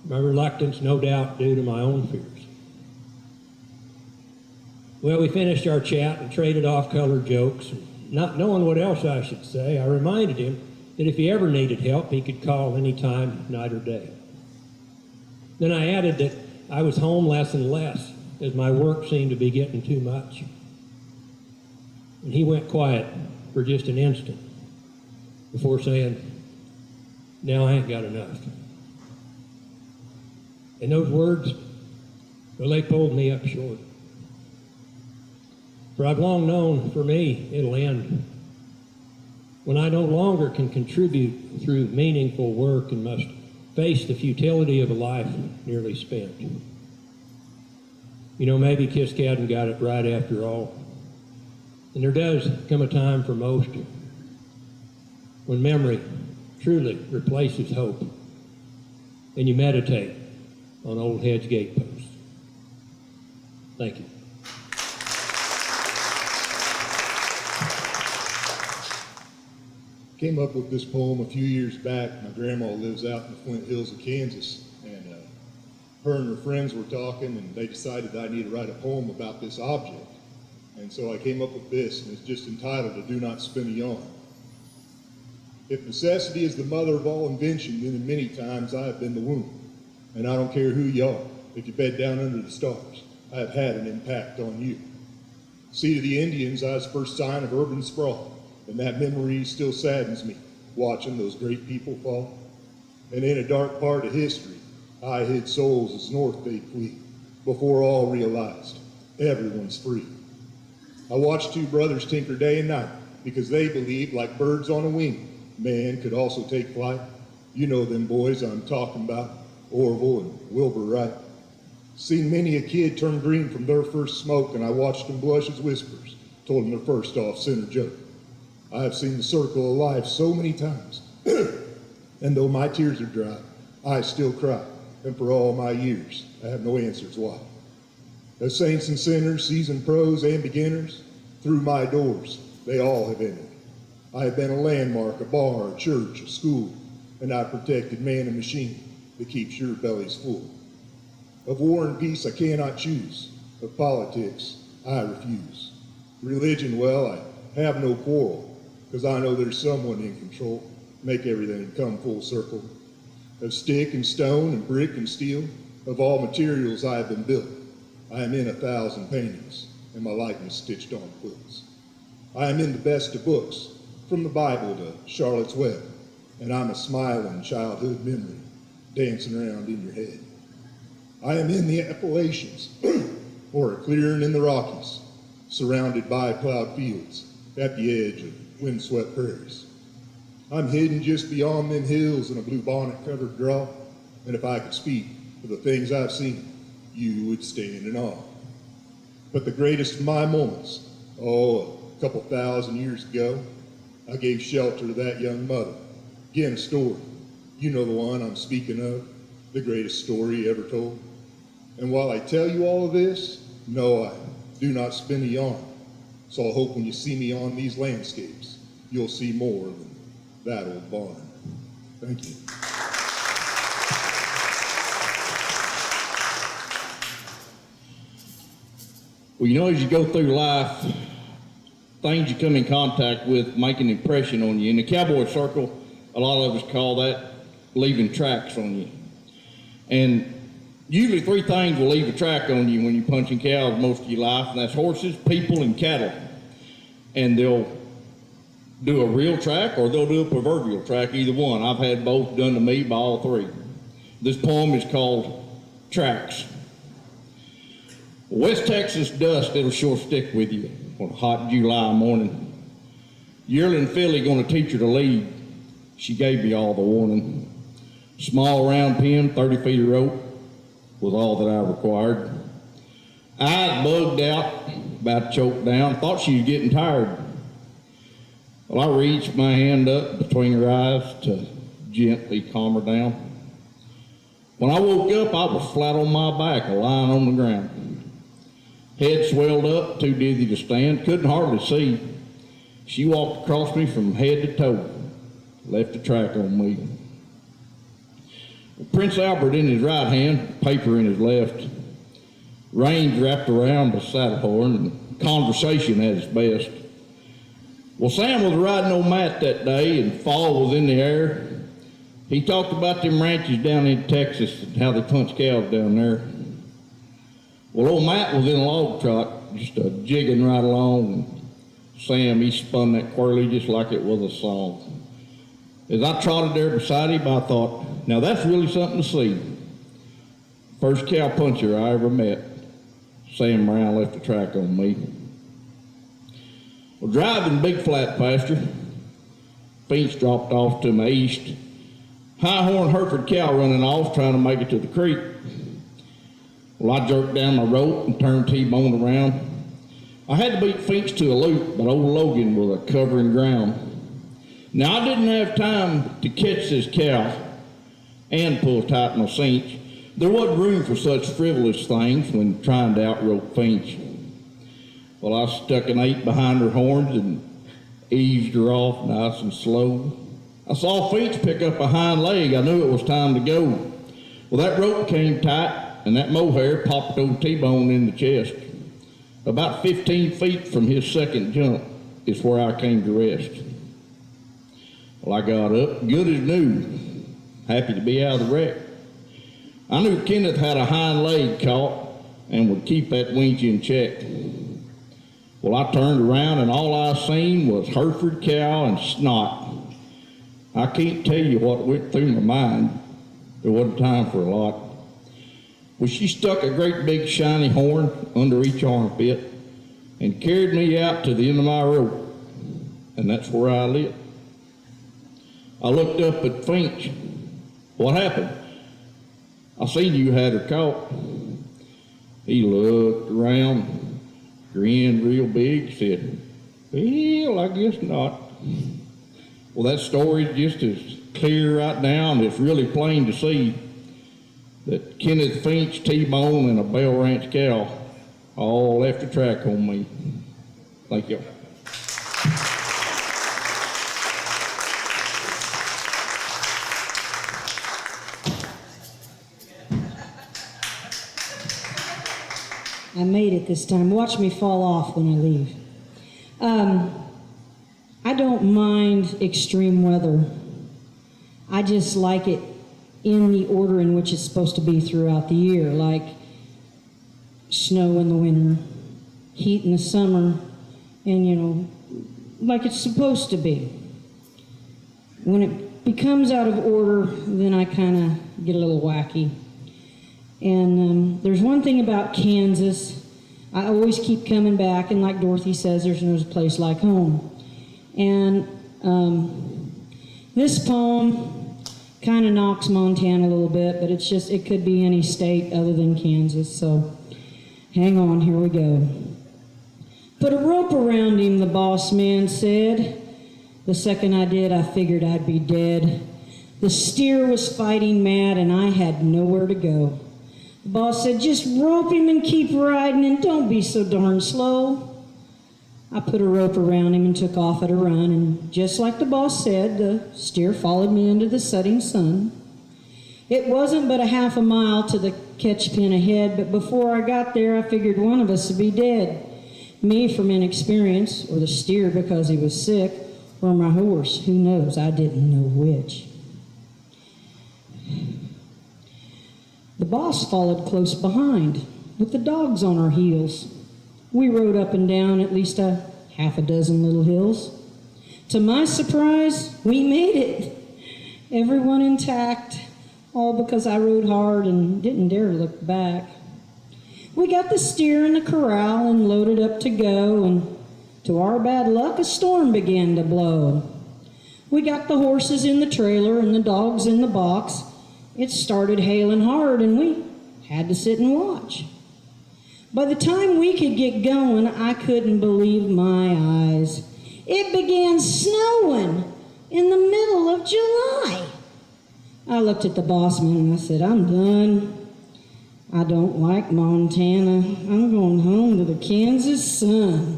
My reluctance, no doubt, due to my own fears. Well, we finished our chat and traded off colored jokes. Not knowing what else I should say, I reminded him that if he ever needed help, he could call any time, night or day. Then I added that I was home less and less, as my work seemed to be getting too much. And he went quiet for just an instant before saying, "Now I ain't got enough." And those words, well, they pulled me up short. For I've long known, for me, it'll end when I no longer can contribute through meaningful work and must face the futility of a life nearly spent. You know, maybe Kiskadden got it right after all. And there does come a time for most when memory truly replaces hope, and you meditate on old hedge gate posts. Thank you. Came up with this poem a few years back. My grandma lives out in the Flint Hills of Kansas, and her and her friends were talking, and they decided that I need to write a poem about this object. And so I came up with this, and it's just entitled, "To Do Not Spin a Yarn." If necessity is the mother of all invention, then in many times I have been the womb. And I don't care who you are, if you bed down under the stars, I have had an impact on you. See, to the Indians, I was the first sign of urban sprawl, and that memory still saddens me, watching those great people fall. And in a dark part of history, I hid souls as north they'd flee, before all realized everyone's free. I watched two brothers tinker day and night, because they believed, like birds on a wing, man could also take flight. You know them boys I'm talking about, Orville and Wilbur Wright. Seen many a kid turn green from their first smoke, and I watched them blush as whispers, told them their first off-center joke. I have seen the circle of life so many times, and though my tears are dry, I still cry, and for all my years, I have no answers why. As saints and sinners, seasoned pros and beginners, through my doors, they all have entered. I have been a landmark, a bar, a church, a school, and I protected man and machine that keeps your bellies full. Of war and peace I cannot choose, of politics I refuse. Religion, well, I have no quarrel, because I know there's someone in control, make everything come full circle. Of stick and stone and brick and steel, of all materials I have been built, I am in 1,000 paintings, and my likeness stitched on quilts. I am in the best of books, from the Bible to Charlotte's Web, and I'm a smiling childhood memory dancing around in your head. I am in the Appalachians, or a clearing in the Rockies, surrounded by plowed fields at the edge of windswept prairies. I'm hidden just beyond them hills in a blue bonnet-covered draw, and if I could speak for the things I've seen, you would stand in awe. But the greatest of my moments, a couple thousand years ago, I gave shelter to that young mother. Again, a story. You know the one I'm speaking of, the greatest story ever told. And while I tell you all of this, no, I do not spin a yarn. So I hope when you see me on these landscapes, you'll see more than that old barn. Thank you. Well, you know, as you go through life, things you come in contact with make an impression on you. In the cowboy circle, a lot of us call that leaving tracks on you. And usually 3 things will leave a track on you when you're punching cows most of your life, and that's horses, people, and cattle. And they'll do a real track or they'll do a proverbial track, either one. I've had both done to me by all 3. This poem is called Tracks. West Texas dust, it'll sure stick with you on a hot July morning. Yearling filly gonna teach her to lead. She gave me all the warning. Small round pin, 30 feet of rope was all that I required. Eyes bugged out, about choked down, thought she was getting tired. Well, I reached my hand up between her eyes to gently calm her down. When I woke up, I was flat on my back, lying on the ground. Head swelled up, too dizzy to stand, couldn't hardly see. She walked across me from head to toe, left a track on me. Prince Albert in his right hand, paper in his left. Reins wrapped around the saddle horn, and conversation at its best. Well, Sam was riding on Matt that day, and fall was in the air. He talked about them ranches down in Texas and how they punch cows down there. Well, old Matt was in a log trot, just jigging right along, and Sam, he spun that quirly just like it was a song. As I trotted there beside him, I thought, now that's really something to see. First cow puncher I ever met. Sam Brown left a track on me. Well, driving big flat pasture, fence dropped off to my east. High horn Hereford cow running off, trying to make it to the creek. Well, I jerked down my rope and turned T-bone around. I had to beat fence to a loop, but old Logan was a covering ground. Now, I didn't have time to catch this cow and pull tight my cinch. There wasn't room for such frivolous things when trying to outrope Finch. Well, I stuck an 8 behind her horns and eased her off nice and slow. I saw Finch pick up a hind leg. I knew it was time to go. Well, that rope came tight, and that mohair popped old T-bone in the chest. About 15 feet from his second jump is where I came to rest. Well, I got up, good as new, happy to be out of the wreck. I knew Kenneth had a hind leg caught and would keep that winch in check. Well, I turned around and all I seen was Hereford cow and snot. I can't tell you what went through my mind. There wasn't time for a lot. Well, she stuck a great big shiny horn under each armpit and carried me out to the end of my rope, and that's where I lit. I looked up at Finch. What happened? I seen you had her caught. He looked around, grinned real big, said, well, I guess not. Well, that story's just as clear right now, and it's really plain to see that Kenneth Finch, T-bone, and a Bell Ranch cow all left a track on me. Thank you. I made it this time. Watch me fall off when I leave. I don't mind extreme weather. I just like it in the order in which it's supposed to be throughout the year. Like snow in the winter, heat in the summer, and like it's supposed to be. When it becomes out of order, then I kind of get a little wacky. And there's one thing about Kansas, I always keep coming back, and like Dorothy says, there's no place like home. And this poem kind of knocks Montana a little bit, but it could be any state other than Kansas, so hang on, here we go. Put a rope around him, the boss man said. The second I did, I figured I'd be dead. The steer was fighting mad, and I had nowhere to go. The boss said, just rope him and keep riding, and don't be so darn slow. I put a rope around him and took off at a run, and just like the boss said, the steer followed me into the setting sun. It wasn't but a half a mile to the catch pen ahead, but before I got there, I figured one of us would be dead. Me from inexperience, or the steer because he was sick, or my horse, who knows, I didn't know which. The boss followed close behind, with the dogs on our heels. We rode up and down at least a half a dozen little hills. To my surprise, we made it. Everyone intact, all because I rode hard and didn't dare look back. We got the steer in the corral and loaded up to go, and to our bad luck, a storm began to blow. We got the horses in the trailer and the dogs in the box. It started hailing hard, and we had to sit and watch. By the time we could get going, I couldn't believe my eyes. It began snowing in the middle of July. I looked at the boss man and I said, I'm done. I don't like Montana. I'm going home to the Kansas sun.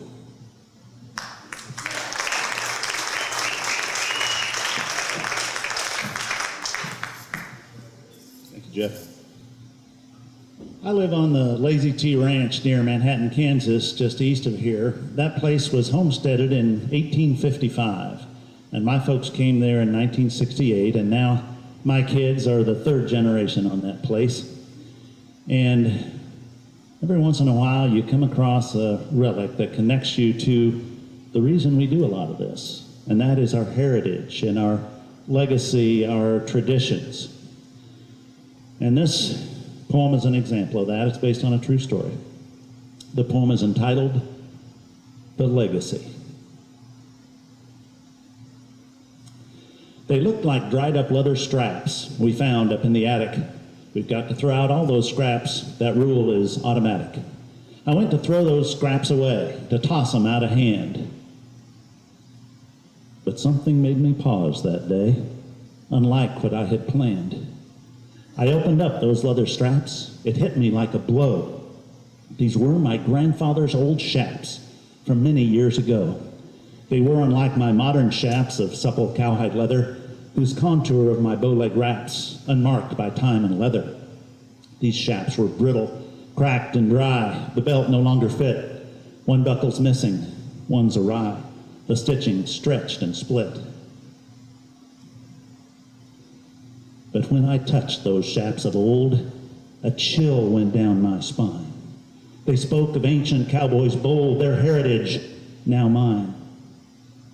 Jeff. I live on the Lazy T Ranch near Manhattan, Kansas, just east of here. That place was homesteaded in 1855, and my folks came there in 1968, and now my kids are the third generation on that place. And every once in a while you come across a relic that connects you to the reason we do a lot of this, and that is our heritage and our legacy, our traditions. And this poem is an example of that. It's based on a true story. The poem is entitled The Legacy. They looked like dried up leather straps we found up in the attic. We've got to throw out all those scraps. That rule is automatic. I went to throw those scraps away, to toss them out of hand. But something made me pause that day, unlike what I had planned. I opened up those leather straps. It hit me like a blow. These were my grandfather's old chaps from many years ago. They were unlike my modern chaps of supple cowhide leather, whose contour of my bowleg wraps unmarked by time and leather. These chaps were brittle, cracked and dry. The belt no longer fit. One buckle's missing, one's awry. The stitching stretched and split. But when I touched those chaps of old, a chill went down my spine. They spoke of ancient cowboys bold, their heritage, now mine.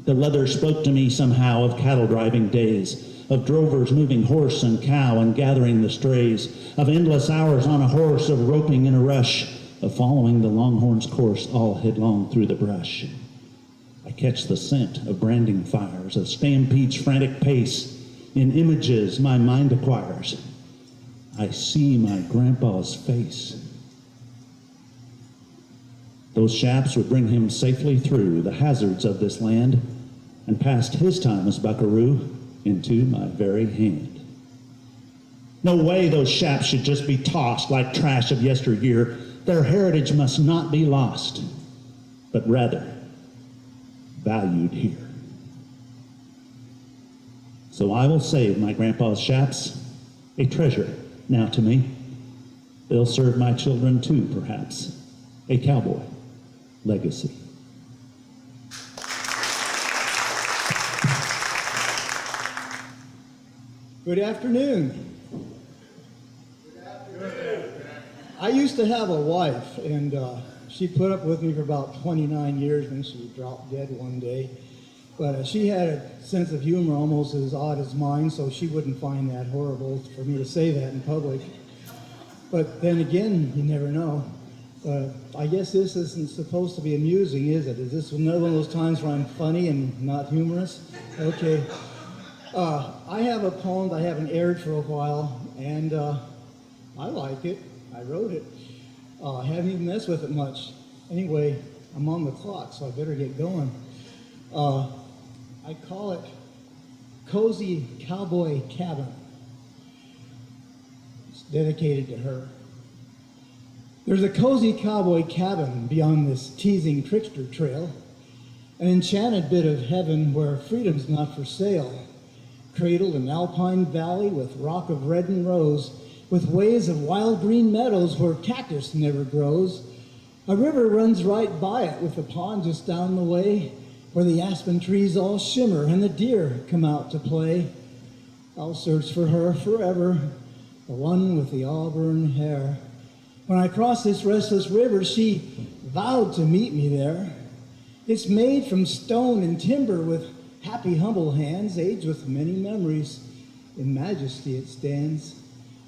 The leather spoke to me somehow of cattle driving days, of drovers moving horse and cow and gathering the strays, of endless hours on a horse, of roping in a rush, of following the longhorn's course all headlong through the brush. I catch the scent of branding fires, of stampede's frantic pace. In images my mind acquires, I see my grandpa's face. Those chaps would bring him safely through the hazards of this land and past his time as buckaroo into my very hand. No way those chaps should just be tossed like trash of yesteryear. Their heritage must not be lost, but rather valued here. So I will save my grandpa's chaps, a treasure now to me. They'll serve my children too, perhaps, a cowboy legacy. Good afternoon. I used to have a wife, and she put up with me for about 29 years, and she dropped dead one day. But she had a sense of humor almost as odd as mine, so she wouldn't find that horrible for me to say that in public. But then again, you never know. I guess this isn't supposed to be amusing, is it? Is this another one of those times where I'm funny and not humorous? Okay. I have a poem that I haven't aired for a while, and I like it. I wrote it. I haven't even messed with it much. Anyway, I'm on the clock, so I better get going. I call it Cozy Cowboy Cabin. It's dedicated to her. There's a cozy cowboy cabin beyond this teasing trickster trail, an enchanted bit of heaven where freedom's not for sale, cradled in alpine valley with rock of red and rose, with ways of wild green meadows where cactus never grows. A river runs right by it with a pond just down the way, where the aspen trees all shimmer and the deer come out to play. I'll search for her forever, the one with the auburn hair. When I crossed this restless river, she vowed to meet me there. It's made from stone and timber with happy, humble hands, aged with many memories. In majesty it stands.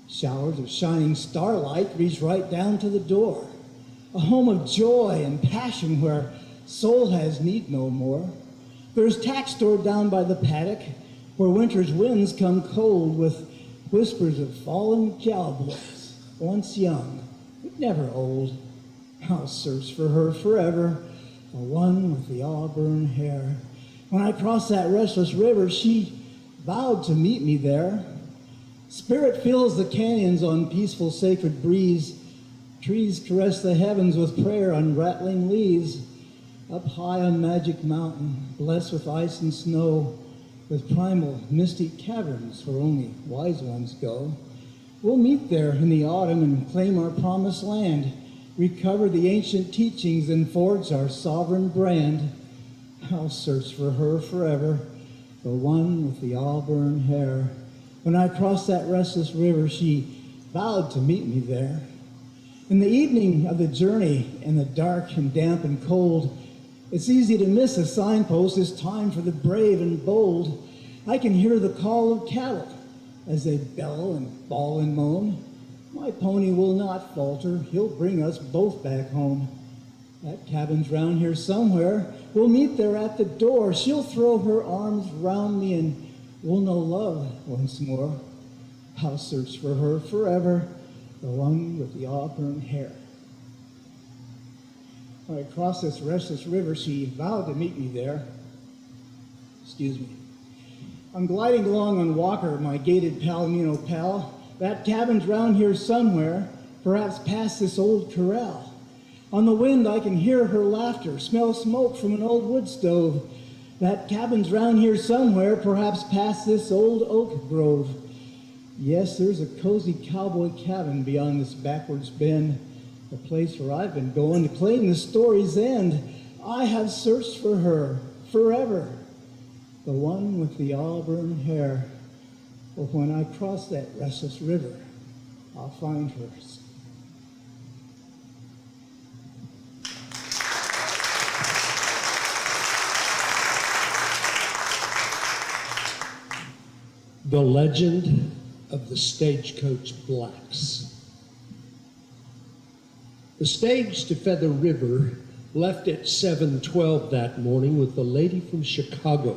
Showers of shining starlight reach right down to the door. A home of joy and passion where soul has need no more. There's tack stored down by the paddock where winter's winds come cold with whispers of fallen cowboys, once young, but never old. I'll search for her forever, the one with the auburn hair. When I crossed that restless river, she vowed to meet me there. Spirit fills the canyons on peaceful sacred breeze. Trees caress the heavens with prayer on rattling leaves. Up high on Magic Mountain, blessed with ice and snow, with primal mystic caverns where only wise ones go. We'll meet there in the autumn and claim our promised land, recover the ancient teachings and forge our sovereign brand. I'll search for her forever, the one with the auburn hair. When I crossed that restless river, she vowed to meet me there. In the evening of the journey, in the dark and damp and cold, it's easy to miss a signpost. It's time for the brave and bold. I can hear the call of cattle as they bellow and bawl and moan. My pony will not falter. He'll bring us both back home. That cabin's round here somewhere. We'll meet there at the door. She'll throw her arms round me and we'll know love once more. I'll search for her forever, the one with the auburn hair. When I crossed this restless river, she vowed to meet me there. Excuse me. I'm gliding along on Walker, my gated Palomino pal. That cabin's round here somewhere, perhaps past this old corral. On the wind, I can hear her laughter, smell smoke from an old wood stove. That cabin's round here somewhere, perhaps past this old oak grove. Yes, there's a cozy cowboy cabin beyond this backwards bend, the place where I've been going to claim the story's end. I have searched for her forever, the one with the auburn hair. But when I cross that restless river, I'll find her. The Legend of the Stagecoach Blacks. The stage to Feather River left at 7:12 that morning with the lady from Chicago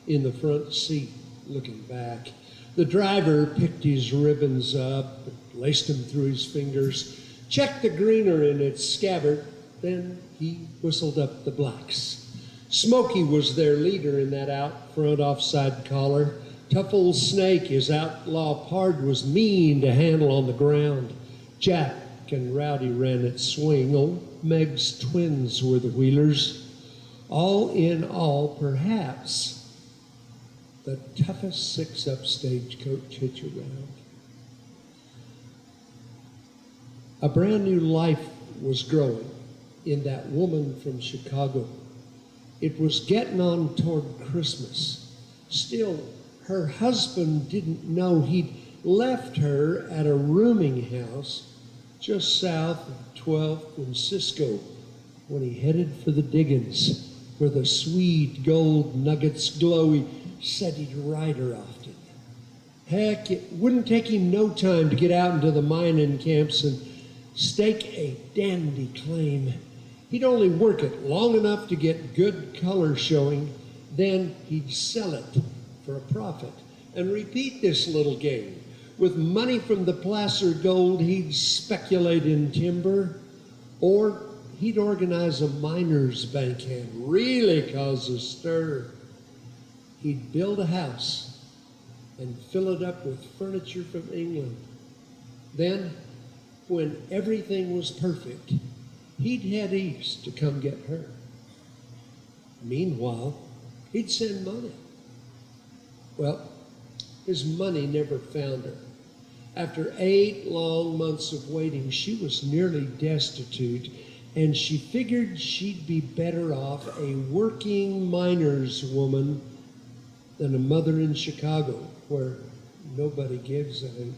in the front seat looking back. The driver picked his ribbons up, laced them through his fingers, checked the greener in its scabbard, then he whistled up the blacks. Smokey was their leader in that out front offside collar. Tough old Snake, his outlaw pard, was mean to handle on the ground. Jack and Rowdy ran its swing. Old Meg's twins were the wheelers. All in all, perhaps the toughest six-up stagecoach hitch around. A brand new life was growing in that woman from Chicago. It was getting on toward Christmas. Still, her husband didn't know he'd left her at a rooming house just south of 12th and Cisco, when he headed for the diggings where the sweet gold nuggets glow. He said he'd ride her often. Heck, it wouldn't take him no time to get out into the mining camps and stake a dandy claim. He'd only work it long enough to get good color showing, then he'd sell it for a profit and repeat this little game. With money from the placer gold, he'd speculate in timber, or he'd organize a miner's bank and really cause a stir. He'd build a house and fill it up with furniture from England. Then, when everything was perfect, he'd head east to come get her. Meanwhile, he'd send money. Well, his money never found her. After 8 long months of waiting, she was nearly destitute, and she figured she'd be better off a working miner's woman than a mother in Chicago, where nobody gives a hoot.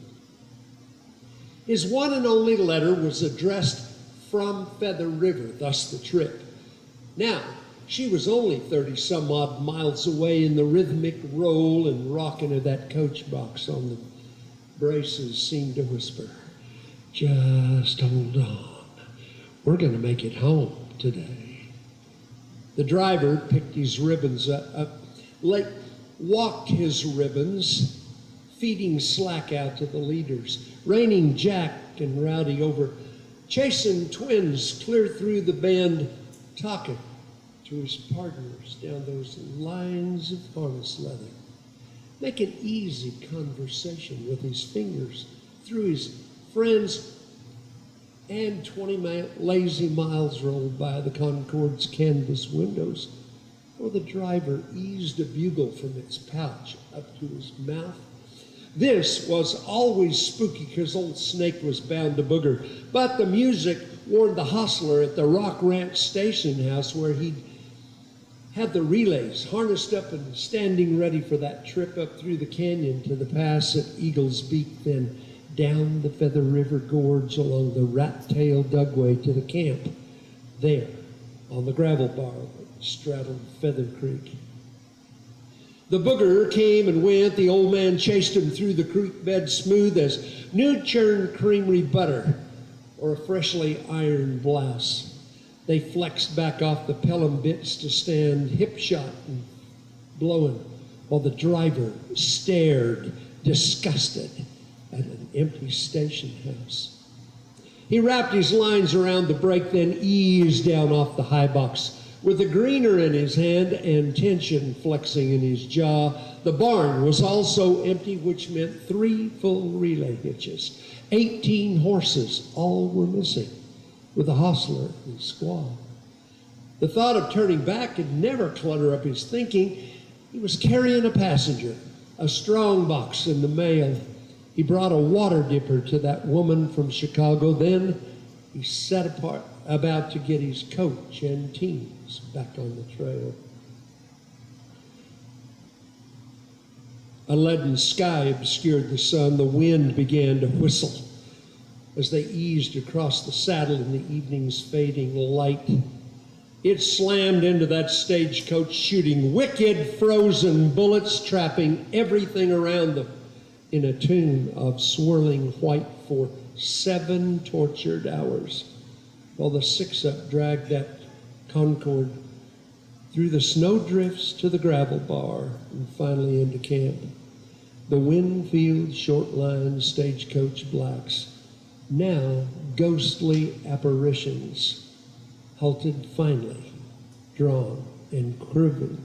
His one and only letter was addressed from Feather River, thus the trip. Now, she was only 30-some-odd miles away in the rhythmic roll and rocking of that coach box on the braces seemed to whisper, "Just hold on. We're going to make it home today." The driver picked his ribbons walked his ribbons, feeding slack out to the leaders, reining Jack and Rowdy over, chasing twins clear through the band, talking to his partners down those lines of harness leather, making easy conversation with his fingers through his friends, and 20 lazy miles rolled by the Concorde's canvas windows, or the driver eased a bugle from its pouch up to his mouth. This was always spooky because old Snake was bound to booger, but the music warned the hostler at the Rock Ranch station house, where he'd had the relays harnessed up and standing ready for that trip up through the canyon to the pass at Eagle's Beak, then down the Feather River Gorge along the rat-tailed dugway to the camp there on the gravel bar that straddled Feather Creek. The booger came and went. The old man chased him through the creek bed smooth as new-churned creamery butter or a freshly ironed blouse. They flexed back off the Pelham bits to stand hip-shot and blowing, while the driver stared, disgusted, at an empty station house. He wrapped his lines around the brake, then eased down off the high box with a greener in his hand and tension flexing in his jaw. The barn was also empty, which meant 3 full relay hitches. 18 horses, all were missing, with a hostler and squaw. The thought of turning back could never clutter up his thinking. He was carrying a passenger, a strong box in the mail. He brought a water dipper to that woman from Chicago. Then he set about to get his coach and teams back on the trail. A leaden sky obscured the sun. The wind began to whistle as they eased across the saddle in the evening's fading light. It slammed into that stagecoach, shooting wicked frozen bullets, trapping everything around them in a tune of swirling white for 7 tortured hours, while the six-up dragged that Concorde through the snowdrifts to the gravel bar and finally into camp. The Winfield short line stagecoach blacks, now ghostly apparitions, halted finally, drawn and quivering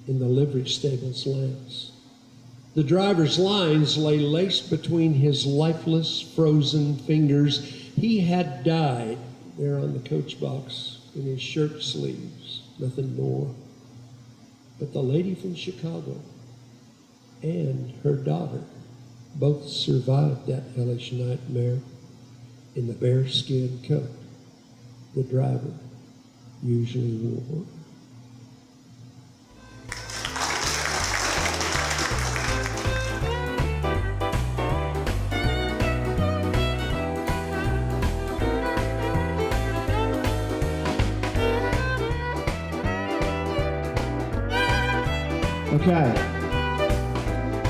in the livery stable's lamps. The driver's lines lay laced between his lifeless, frozen fingers. He had died there on the coach box in his shirt sleeves, nothing more. But the lady from Chicago and her daughter both survived that hellish nightmare in the bearskin coat the driver usually wore. Okay.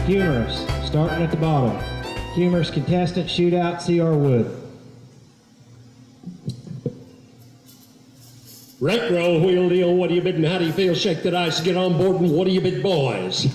Humorous, starting at the bottom. Humorous contestant shootout, C.R. Wood. Retro wheel deal, what do you bid and how do you feel? Shake that ice, get on board and what do you bid, boys?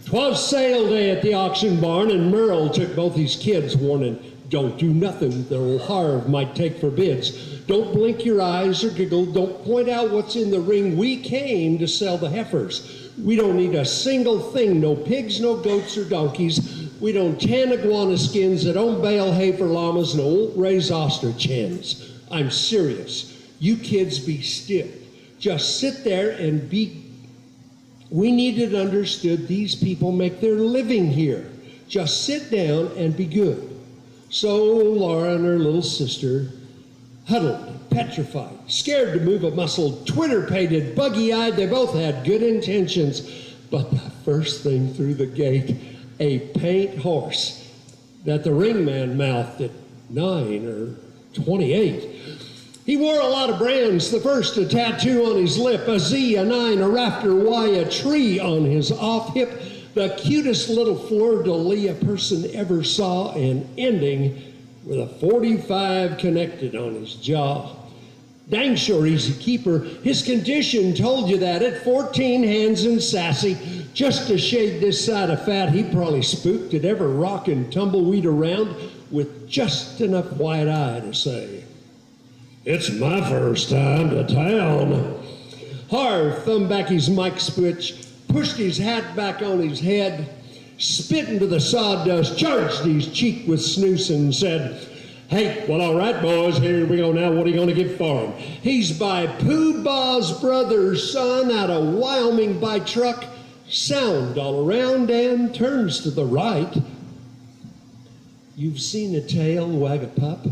'Twas sale day at the auction barn and Merle took both his kids, warning, don't do nothing that old Harv might take for bids. Don't blink your eyes or giggle, don't point out what's in the ring. We came to sell the heifers. We don't need a single thing, no pigs, no goats or donkeys. We don't tan iguana skins that don't bale hay for llamas, no won't raise ostrich hens. I'm serious. You kids be still. Just sit there and be. We need it understood these people make their living here. Just sit down and be good. So Laura and her little sister, huddled, petrified, scared to move a muscle, twitter-pated, buggy-eyed, they both had good intentions. But the first thing through the gate, a paint horse that the ringman mouthed at 9 or 28. He wore a lot of brands. The first, a tattoo on his lip, a Z, a 9, a rafter, Y, a tree on his off hip. The cutest little fleur-de-lis a person ever saw, and ending with a 45 connected on his jaw. Dang sure he's a keeper. His condition told you that at 14 hands and sassy. Just a shade this side of fat, he probably spooked at every rock and tumbleweed around with just enough white eye to say, it's my first time to town. Harv thumbed back his mic switch, pushed his hat back on his head, spit into the sawdust, charged his cheek with snooze and said, hey, well, all right, boys, here we go now. What are you going to give for him? He's by Pooh Bah's brother's son out of Wyoming by truck, sound all around and turns to the right. You've seen a tail wag a pup?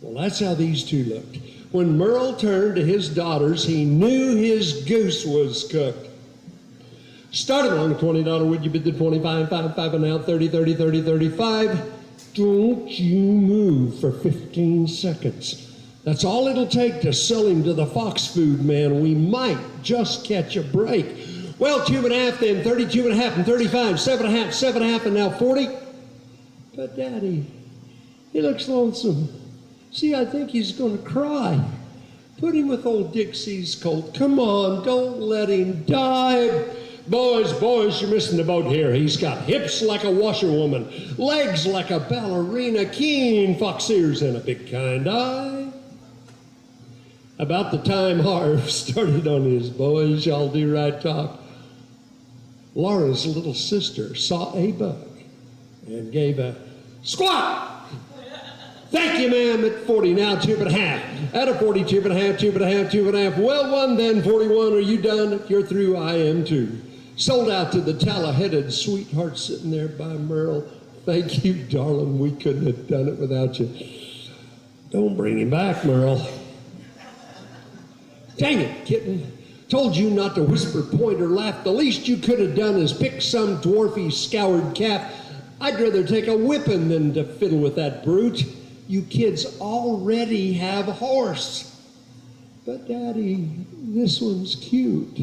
Well, that's how these two looked. When Merle turned to his daughters, he knew his goose was cooked. Started on the $20, would you bid the 25, 5, 5 and out, 30, 30, 30, 35. Don't you move for 15 seconds. That's all it'll take to sell him to the Fox Food man. We might just catch a break. Well, 2.5 then, 32.5 and 35, 7.5, 7.5 and now 40. But Daddy, he looks lonesome. See, I think he's going to cry. Put him with old Dixie's colt. Come on, don't let him die. Boys, you're missing the boat here. He's got hips like a washerwoman, legs like a ballerina, keen fox ears, and a big kind eye. About the time Harv started on his boys y'all do right talk, Laura's little sister saw a bug and gave a squawk. Thank you, ma'am, at 40, now 2.5. At a 40, 2.5, 2.5, 2.5. Well, 1 then, 41. Are you done? If you're through, I am too. Sold out to the tallow-headed sweetheart sitting there by Merle. Thank you, darling. We couldn't have done it without you. Don't bring him back, Merle. Dang it, kitten. Told you not to whisper, point, or laugh. The least you could have done is pick some dwarfy scoured calf. I'd rather take a whipping than to fiddle with that brute. You kids already have a horse. But Daddy, this one's cute.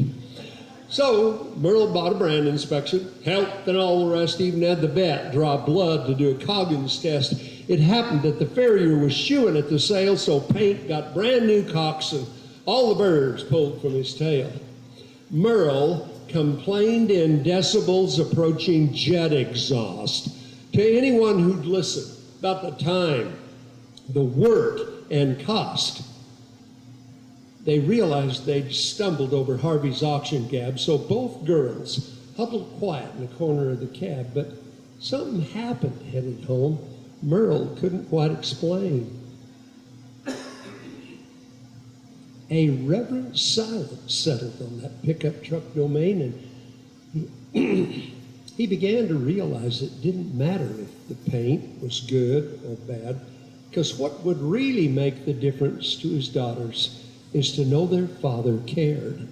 So Merle bought a brand inspection, helped and all the rest, even had the vet draw blood to do a Coggins test. It happened that the farrier was shoeing at the sale, so Paint got brand new cocks and all the birds pulled from his tail. Merle complained in decibels approaching jet exhaust to anyone who'd listen about the time, the work, and cost. They realized they'd stumbled over Harvey's auction cab, so both girls huddled quiet in the corner of the cab, but something happened headed home. Merle couldn't quite explain. A reverent silence settled on that pickup truck domain, and he began to realize it didn't matter if the paint was good or bad, because what would really make the difference to his daughters is to know their father cared.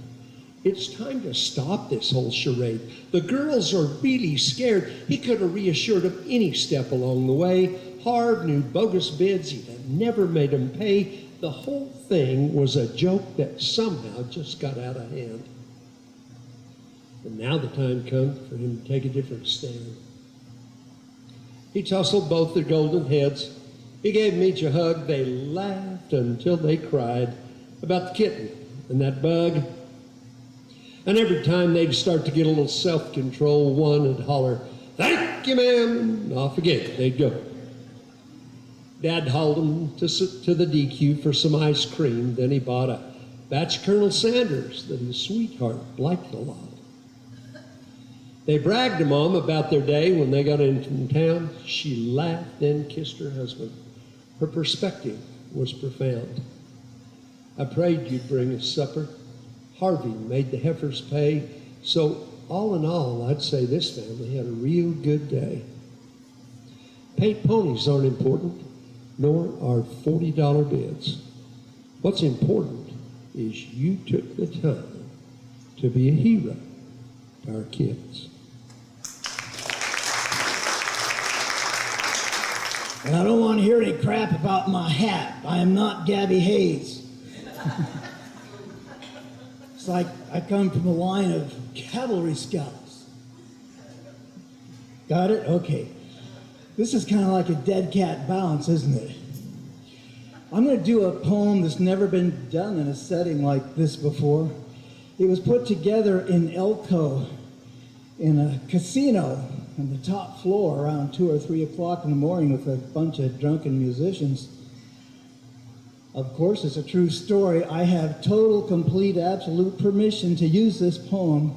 It's time to stop this whole charade. The girls are really scared. He could have reassured them any step along the way. Harv knew bogus bids. He'd have never made them pay. The whole thing was a joke that somehow just got out of hand. And now the time comes for him to take a different stand. He tousled both their golden heads. He gave them each a hug. They laughed until they cried about the kitten and that bug. And every time they'd start to get a little self-control, one would holler, "Thank you, ma'am," and off again they'd go. Dad hauled them to the DQ for some ice cream. Then he bought a batch of Colonel Sanders that his sweetheart liked a lot. They bragged to Mom about their day when they got into town. She laughed, then kissed her husband. Her perspective was profound. "I prayed you'd bring us supper. Harvey made the heifers pay. So all in all, I'd say this family had a real good day." Paint ponies aren't important, nor are $40 bids. What's important is you took the time to be a hero to our kids. And I don't want to hear any crap about my hat. I am not Gabby Hayes. It's like I come from a line of cavalry scouts. Got it? Okay. This is kind of like a dead cat bounce, isn't it? I'm going to do a poem that's never been done in a setting like this before. It was put together in Elko in a casino on the top floor around 2 or 3 o'clock in the morning with a bunch of drunken musicians. Of course, it's a true story. I have total, complete, absolute permission to use this poem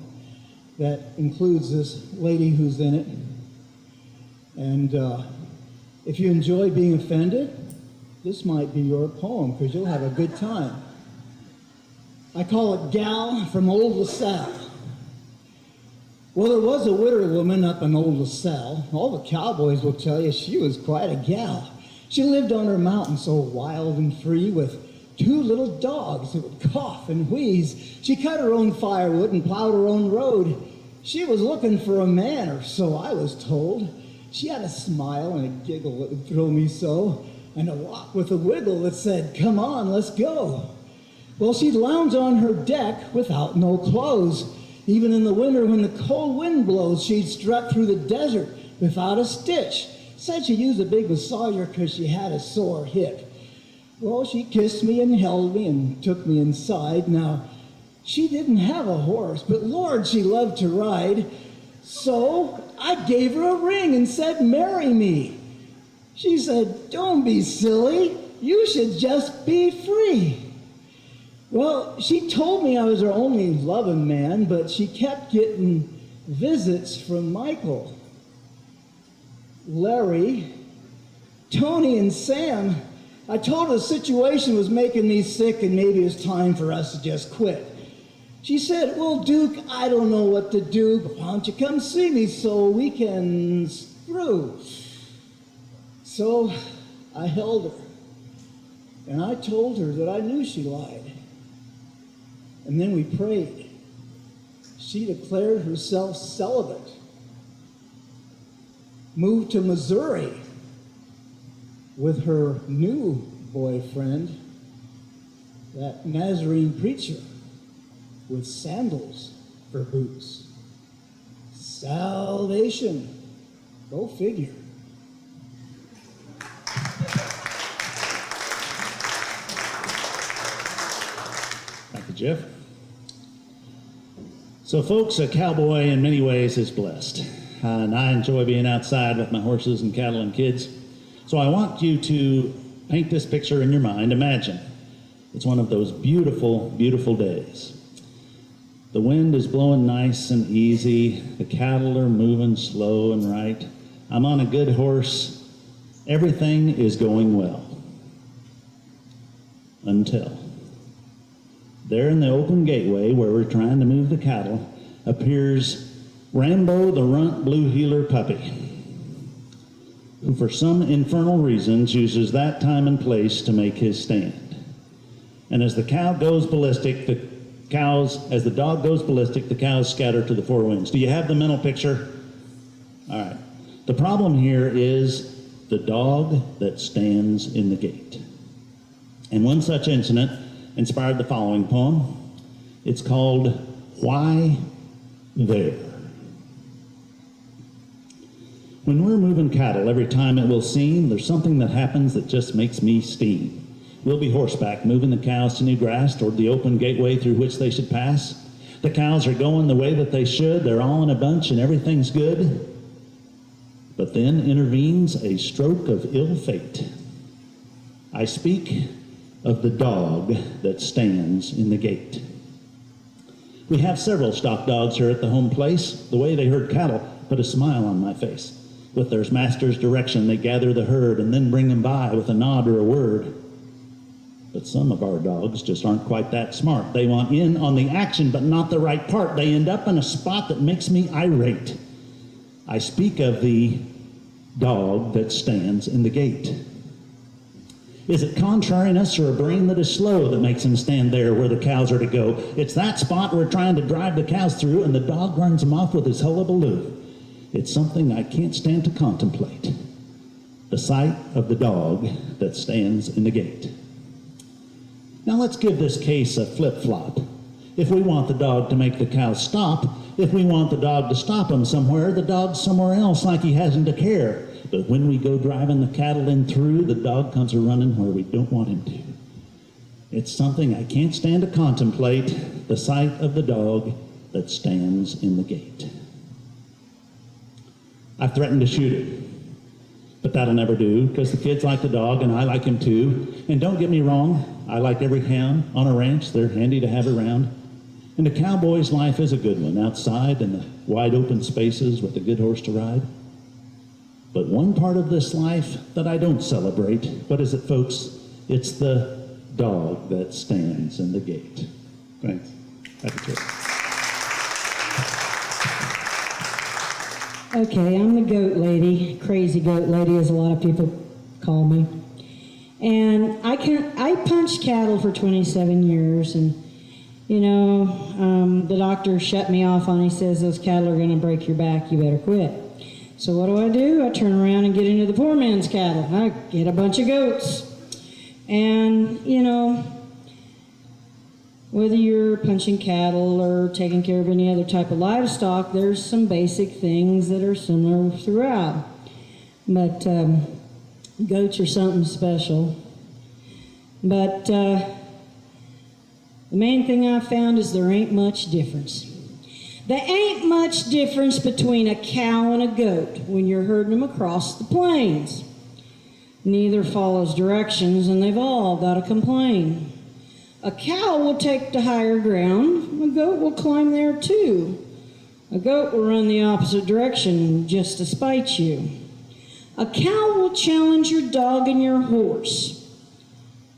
that includes this lady who's in it. And if you enjoy being offended, this might be your poem because you'll have a good time. I call it Gal from Old LaSalle. Well, there was a widow woman up in Old LaSalle. All the cowboys will tell you she was quite a gal. She lived on her mountain so wild and free with 2 little dogs that would cough and wheeze. She cut her own firewood and plowed her own road. She was looking for a man, or so I was told. She had a smile and a giggle that would thrill me so, and a walk with a wiggle that said, "Come on, let's go." Well, she'd lounge on her deck without no clothes. Even in the winter when the cold wind blows, she'd strut through the desert without a stitch. Said she used a big massager because she had a sore hip. Well, she kissed me and held me and took me inside. Now, she didn't have a horse, but Lord, she loved to ride. So I gave her a ring and said, "Marry me." She said, "Don't be silly. You should just be free." Well, she told me I was her only loving man, but she kept getting visits from Michael, Larry, Tony, and Sam. I told her the situation was making me sick and maybe it was time for us to just quit. She said, "Well, Duke, I don't know what to do, but why don't you come see me so we can screw?" So I held her, and I told her that I knew she lied. And then we prayed. She declared herself celibate, moved to Missouri with her new boyfriend, that Nazarene preacher with sandals for boots. Salvation. Go figure. Thank you, Jeff. So, folks, a cowboy in many ways is blessed. And I enjoy being outside with my horses and cattle and kids. So I want you to paint this picture in your mind. Imagine it's one of those beautiful, beautiful days. The wind is blowing nice and easy. The cattle are moving slow and right. I'm on a good horse. Everything is going well. Until there in the open gateway where we're trying to move the cattle appears Rambo the runt blue heeler puppy, who for some infernal reason chooses that time and place to make his stand. And as the dog goes ballistic, the cows scatter to the 4 winds. Do you have the mental picture? All right. The problem here is the dog that stands in the gate. And one such incident inspired the following poem. It's called Why there. When we're moving cattle, every time it will seem, there's something that happens that just makes me steam. We'll be horseback, moving the cows to new grass toward the open gateway through which they should pass. The cows are going the way that they should. They're all in a bunch and everything's good. But then intervenes a stroke of ill fate. I speak of the dog that stands in the gate. We have several stock dogs here at the home place. The way they herd cattle put a smile on my face. With their master's direction, they gather the herd and then bring them by with a nod or a word. But some of our dogs just aren't quite that smart. They want in on the action, but not the right part. They end up in a spot that makes me irate. I speak of the dog that stands in the gate. Is it contrariness or a brain that is slow that makes him stand there where the cows are to go? It's that spot we're trying to drive the cows through, and the dog runs him off with his hullabaloo. It's something I can't stand to contemplate. The sight of the dog that stands in the gate. Now let's give this case a flip-flop. If we want the dog to make the cows stop, if we want the dog to stop him somewhere, the dog's somewhere else like he hasn't a care. But when we go driving the cattle in through, the dog comes a-running where we don't want him to. It's something I can't stand to contemplate, the sight of the dog that stands in the gate. I've threatened to shoot it. But that'll never do, because the kids like the dog and I like him too. And don't get me wrong, I like every hound on a ranch. They're handy to have around. And a cowboy's life is a good one, outside in the wide open spaces with a good horse to ride. But one part of this life that I don't celebrate, what is it, folks? It's the dog that stands in the gate. Thanks. Happy to. Okay, I'm the goat lady, crazy goat lady, as a lot of people call me. And I punched cattle for 27 years, and the doctor shut me off on. He says those cattle are going to break your back. You better quit. So what do? I turn around and get into the poor man's cattle. I get a bunch of goats, and whether you're punching cattle or taking care of any other type of livestock, there's some basic things that are similar throughout. But goats are something special. But the main thing I've found is there ain't much difference. There ain't much difference between a cow and a goat when you're herding them across the plains. Neither follows directions, and they've all got to complain. A cow will take the higher ground. A goat will climb there too. A goat will run the opposite direction just to spite you. A cow will challenge your dog and your horse.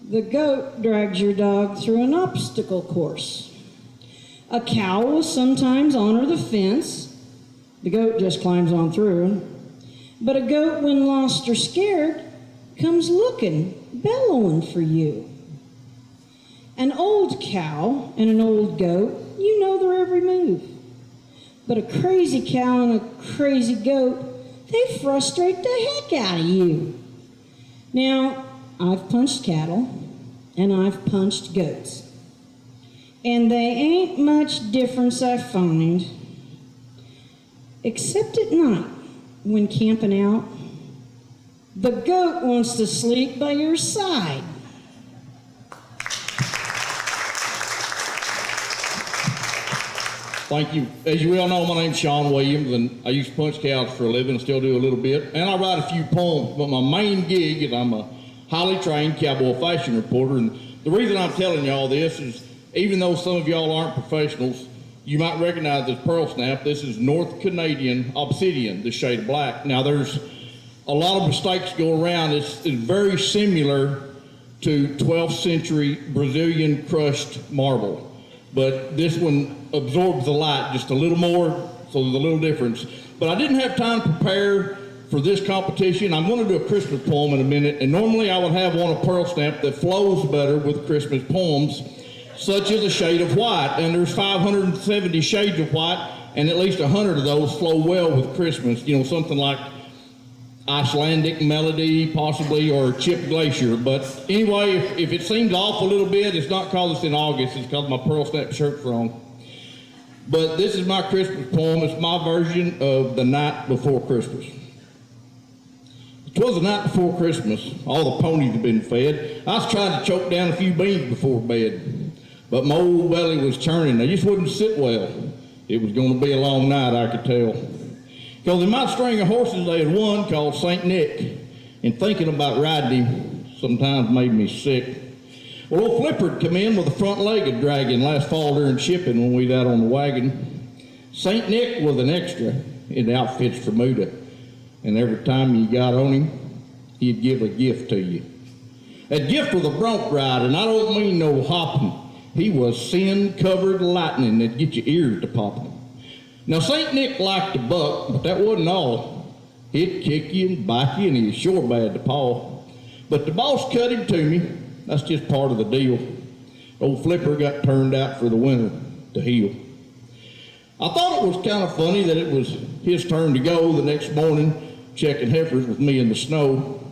The goat drags your dog through an obstacle course. A cow will sometimes honor the fence. The goat just climbs on through. But a goat, when lost or scared, comes looking, bellowing for you. An old cow and an old goat, you know their every move. But a crazy cow and a crazy goat, they frustrate the heck out of you. Now, I've punched cattle and I've punched goats. And they ain't much difference I find, except at night when camping out. The goat wants to sleep by your side. Thank you. As you well know, my name's Sean Williams, and I used to punch cows for a living and still do a little bit. And I write a few poems, but my main gig is I'm a highly trained cowboy fashion reporter. And the reason I'm telling y'all this is, even though some of y'all aren't professionals, you might recognize this pearl snap. This is North Canadian obsidian, the shade of black. Now, there's a lot of mistakes go around. It's very similar to 12th century Brazilian crushed marble. But this one absorbs the light just a little more, so there's a little difference. But I didn't have time to prepare for this competition. I'm going to do a Christmas poem in a minute, and normally I would have one, a pearl snap that flows better with Christmas poems, such as a shade of white. And there's 570 shades of white, and at least 100 of those flow well with Christmas. Something like Icelandic melody, possibly, or Chip Glacier. But anyway, if it seems off a little bit, it's not because it's in August, it's because my pearl snap shirt's wrong. But this is my Christmas poem. It's my version of The Night Before Christmas. "'Twas the night before Christmas. All the ponies had been fed. I was trying to choke down a few beans before bed. But my old belly was churning. They just wouldn't sit well. It was going to be a long night, I could tell. Because in my string of horses, they had one called St. Nick. And thinking about riding him sometimes made me sick. Well, old Flipper had come in with a front-legged dragon last fall during shipping when we'd out on the wagon. St. Nick was an extra in the outfits for Muda. And every time you got on him, he'd give a gift to you. That gift was a bronc ride, and I don't mean no hopping. He was sin-covered lightning that'd get your ears to popping. Now, St. Nick liked to buck, but that wasn't all. He'd kick you and bite you, and he was sure bad to paw. But the boss cut him to me. That's just part of the deal. Old Flipper got turned out for the winter to heal. I thought it was kind of funny that it was his turn to go the next morning, checking heifers with me in the snow.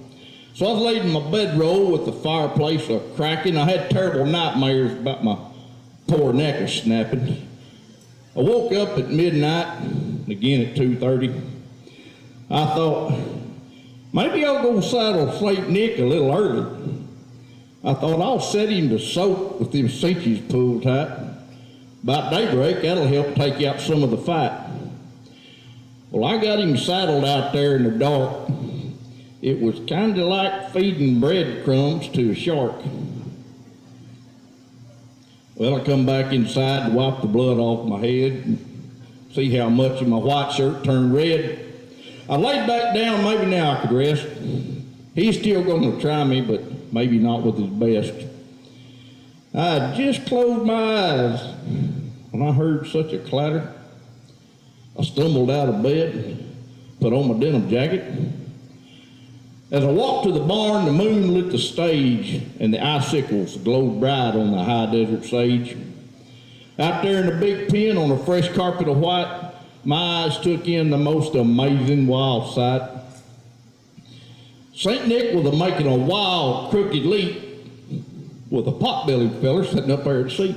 So I was laid in my bedroll with the fireplace cracking. I had terrible nightmares about my poor neck was snapping. I woke up at midnight, again at 2:30. I thought, maybe I'll go saddle St. Nick a little early. I thought I'll set him to soak with them cinches pulled tight. About daybreak, that'll help take out some of the fight. Well, I got him saddled out there in the dark. It was kind of like feeding breadcrumbs to a shark. Well, I come back inside to wipe the blood off my head and see how much of my white shirt turned red. I laid back down, maybe now I could rest. He's still going to try me, but maybe not with his best. I had just closed my eyes when I heard such a clatter. I stumbled out of bed, put on my denim jacket. As I walked to the barn, the moon lit the stage, and the icicles glowed bright on the high desert sage. Out there in the big pen on a fresh carpet of white, my eyes took in the most amazing wild sight. St. Nick was making a wild, crooked leap with a pot-bellied feller sitting up there at the seat.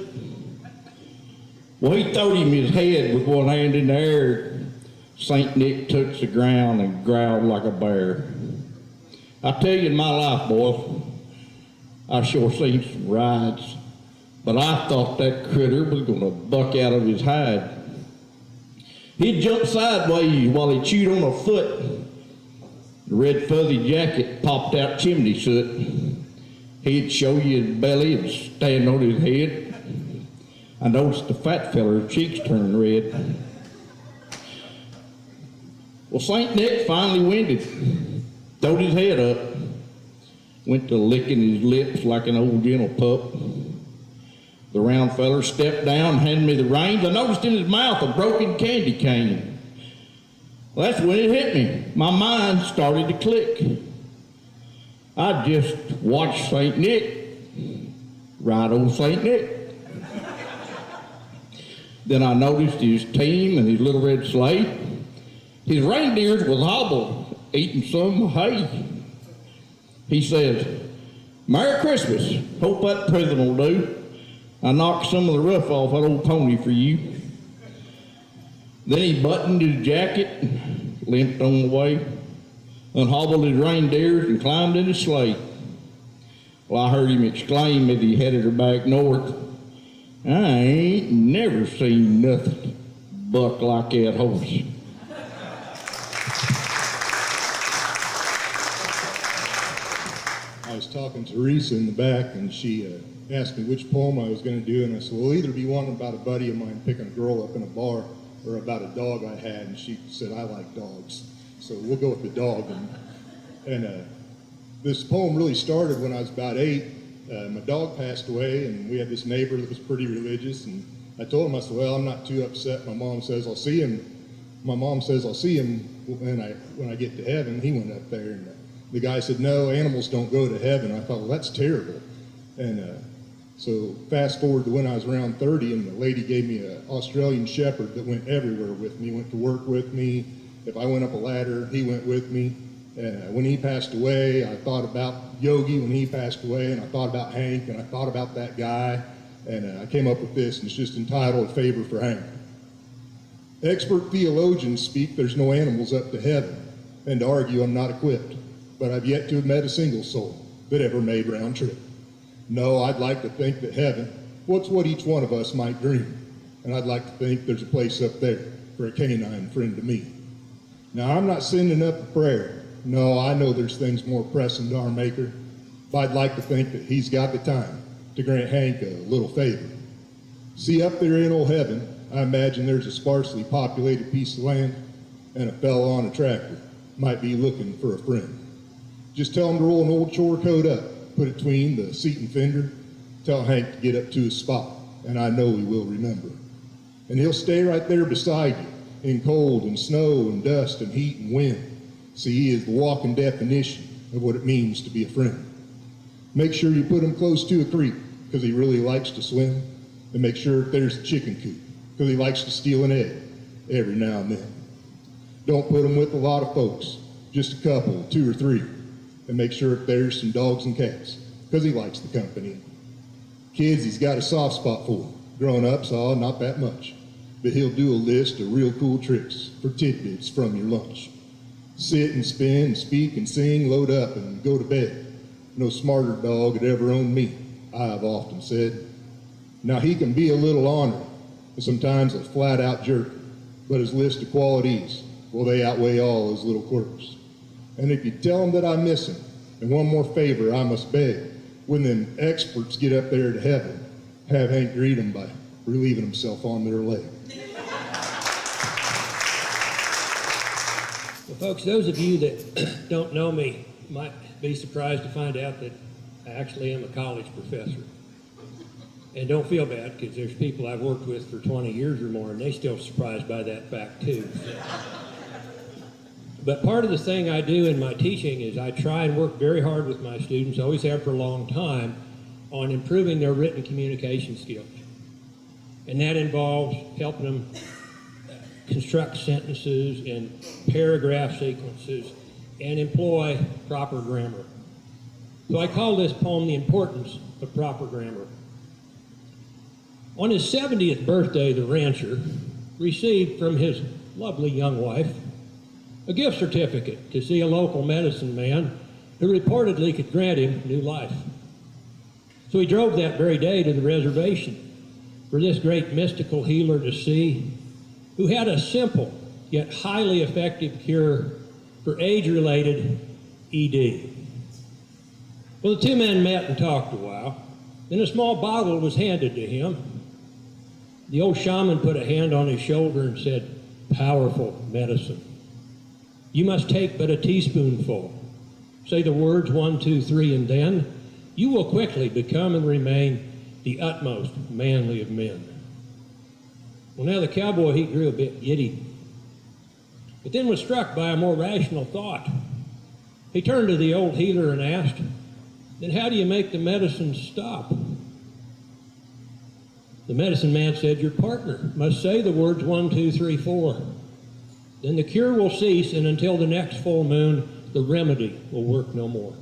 Well, he throwed him his head with one hand in the air. St. Nick touched the ground and growled like a bear. I tell you, in my life, boys, I sure seen some rides, but I thought that critter was going to buck out of his hide. He'd jump sideways while he chewed on a foot. The red fuzzy jacket popped out chimney soot. He'd show you his belly and stand on his head. I noticed the fat feller's cheeks turned red. Well, St. Nick finally winded, throwed his head up, went to licking his lips like an old gentle pup. The round feller stepped down and handed me the reins. I noticed in his mouth a broken candy cane. Well, that's when it hit me. My mind started to click. I just watched St. Nick ride old St. Nick. Then I noticed his team and his little red sleigh. His reindeers was hobbled, eating some hay. He says, "Merry Christmas. Hope that present will do. I knocked some of the rough off that old pony for you." Then he buttoned his jacket, limped on the way, unhobbled his reindeers, and climbed in his sleigh. Well, I heard him exclaim as he headed her back north, "I ain't never seen nothing buck like that horse." I was talking to Teresa in the back, and she asked me which poem I was going to do, and I said, well, either be one about a buddy of mine picking a girl up in a bar or about a dog I had, and she said, I like dogs. So we'll go with the dog. And this poem really started when I was about 8. My dog passed away, and we had this neighbor that was pretty religious, and I told him, I said, well, I'm not too upset. My mom says I'll see him. My mom says I'll see him when I get to heaven. He went up there, and the guy said, no, animals don't go to heaven. I thought, well, that's terrible. And so fast forward to when I was around 30, and the lady gave me an Australian Shepherd that went everywhere with me, went to work with me. If I went up a ladder, he went with me. And when he passed away, I thought about Yogi when he passed away, and I thought about Hank, and I thought about that guy. And I came up with this, and it's just entitled "A Favor for Hank." Expert theologians speak there's no animals up to heaven, and to argue I'm not equipped, but I've yet to have met a single soul that ever made round trip. No, I'd like to think that heaven, what's what each one of us might dream, and I'd like to think there's a place up there for a canine friend to me. Now, I'm not sending up a prayer. No, I know there's things more pressing to our Maker, but I'd like to think that he's got the time to grant Hank a little favor. See, up there in old heaven, I imagine there's a sparsely populated piece of land, and a fellow on a tractor might be looking for a friend. Just tell him to roll an old chore coat up, put it between the seat and fender, tell Hank to get up to his spot, and I know he will remember. And he'll stay right there beside you in cold and snow and dust and heat and wind. See, he is the walking definition of what it means to be a friend. Make sure you put him close to a creek, because he really likes to swim, and make sure there's a chicken coop, because he likes to steal an egg every now and then. Don't put him with a lot of folks, just a couple, 2 or 3, and make sure there's some dogs and cats, because he likes the company. Kids, he's got a soft spot for them. Grown-ups, not that much, but he'll do a list of real cool tricks for tidbits from your lunch. Sit and spin and speak and sing, load up and go to bed. No smarter dog had ever owned me, I've often said. Now, he can be a little ornery, and sometimes a flat-out jerk, but his list of qualities, well, they outweigh all his little quirks. And if you tell him that I miss him, and one more favor I must beg, when them experts get up there to heaven, have Hank greet him by relieving himself on their leg. Well, folks, those of you that don't know me might be surprised to find out that I actually am a college professor. And don't feel bad, because there's people I've worked with for 20 years or more, and they still surprised by that fact too. But part of the thing I do in my teaching is I try and work very hard with my students, always have for a long time, on improving their written communication skills. And that involves helping them construct sentences and paragraph sequences and employ proper grammar. So I call this poem The Importance of Proper Grammar. On his 70th birthday, the rancher received from his lovely young wife a gift certificate to see a local medicine man who reportedly could grant him new life. So he drove that very day to the reservation for this great mystical healer to see, who had a simple yet highly effective cure for age-related ED. Well, the two men met and talked a while. Then a small bottle was handed to him. The old shaman put a hand on his shoulder and said, "Powerful medicine. You must take but a teaspoonful. Say the words 1, 2, 3, and then you will quickly become and remain the utmost manly of men." Well, now the cowboy, he grew a bit giddy, but then was struck by a more rational thought. He turned to the old healer and asked, "Then how do you make the medicine stop?" The medicine man said, "Your partner must say the words 1, 2, 3, 4. Then the cure will cease, and until the next full moon, the remedy will work no more."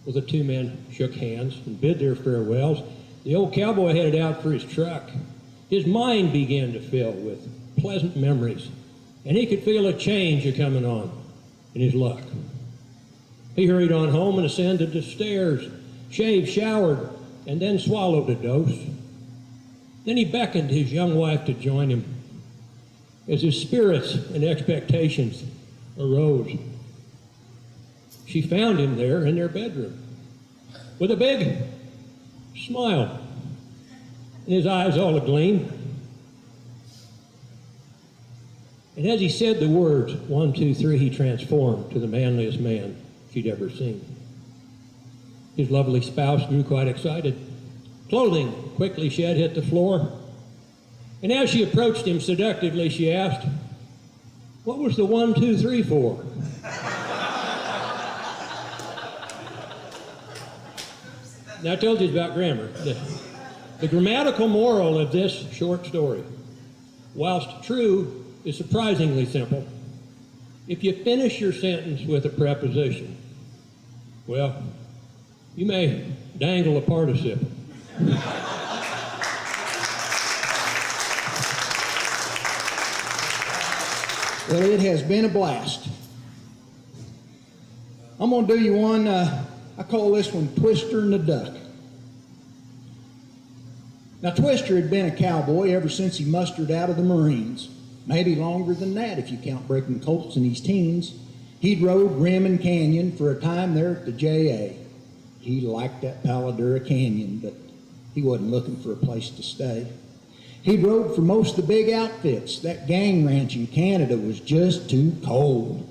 Well, the two men shook hands and bid their farewells. The old cowboy headed out for his truck. His mind began to fill with pleasant memories, and he could feel a change a-coming on in his luck. He hurried on home and ascended the stairs, shaved, showered, and then swallowed a dose. Then he beckoned his young wife to join him as his spirits and expectations arose. She found him there in their bedroom with a big smile and his eyes all agleam. And as he said the words 1, 2, 3, he transformed to the manliest man she'd ever seen. His lovely spouse grew quite excited. Clothing quickly shed hit the floor. And as she approached him seductively, she asked, "What was the 1, 2, 3 for?" Now, I told you about grammar. The grammatical moral of this short story, whilst true, is surprisingly simple. If you finish your sentence with a preposition, well, you may dangle a participle. Well, it has been a blast. I'm going to do you one, I call this one Twister and the Duck. Now, Twister had been a cowboy ever since he mustered out of the Marines. Maybe longer than that if you count breaking colts in his teens. He'd rode rim and canyon for a time there at the JA. He liked that Paladura Canyon, but he wasn't looking for a place to stay. He'd rode for most of the big outfits. That gang ranch in Canada was just too cold.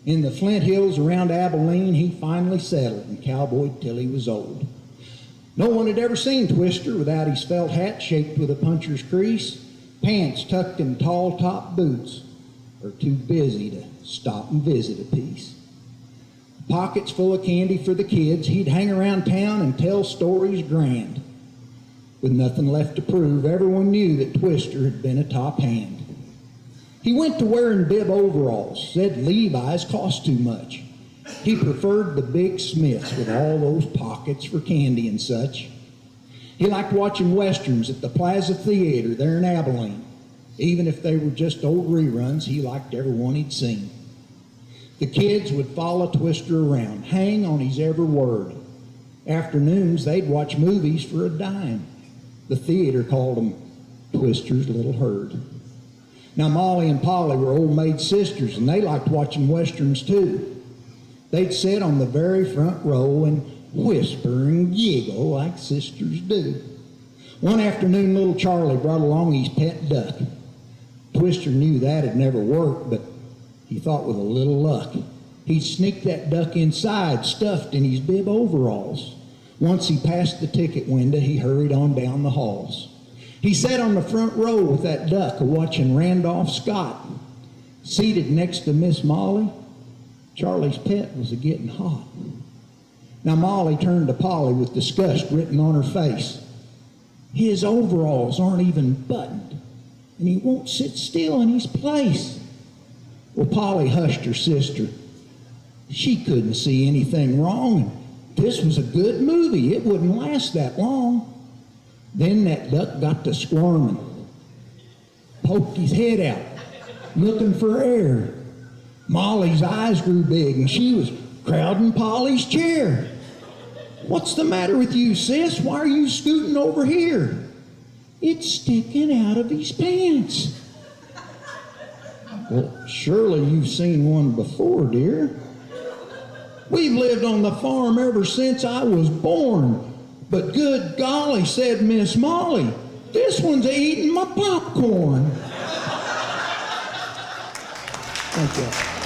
In the Flint Hills around Abilene, he finally settled and cowboyed till he was old. No one had ever seen Twister without his felt hat shaped with a puncher's crease, pants tucked in tall-top boots, or too busy to stop and visit a piece. Pockets full of candy for the kids, he'd hang around town and tell stories grand. With nothing left to prove, everyone knew that Twister had been a top hand. He went to wearing bib overalls, said Levi's cost too much. He preferred the big Smiths with all those pockets for candy and such. He liked watching westerns at the Plaza Theater there in Abilene. Even if they were just old reruns, he liked every one he'd seen. The kids would follow Twister around, hang on his every word. Afternoons, they'd watch movies for a dime. The theater called them Twister's Little Herd. Now, Molly and Polly were old maid sisters, and they liked watching westerns too. They'd sit on the very front row and whisper and giggle like sisters do. One afternoon, little Charlie brought along his pet duck. Twister knew that had never worked, but he thought with a little luck, he'd sneak that duck inside, stuffed in his bib overalls. Once he passed the ticket window, he hurried on down the halls. He sat on the front row with that duck, watching Randolph Scott. Seated next to Miss Molly, Charlie's pet was a-getting hot. Now Molly turned to Polly with disgust written on her face. His overalls aren't even buttoned, and he won't sit still in his place. Well, Polly hushed her sister. She couldn't see anything wrong. This was a good movie. It wouldn't last that long. Then that duck got to squirming, poked his head out, looking for air. Molly's eyes grew big, and she was crowding Polly's chair. What's the matter with you, sis? Why are you scooting over here? It's sticking out of his pants. Well, surely you've seen one before, dear. We've lived on the farm ever since I was born. But good golly, said Miss Molly, this one's eating my popcorn. Thank you.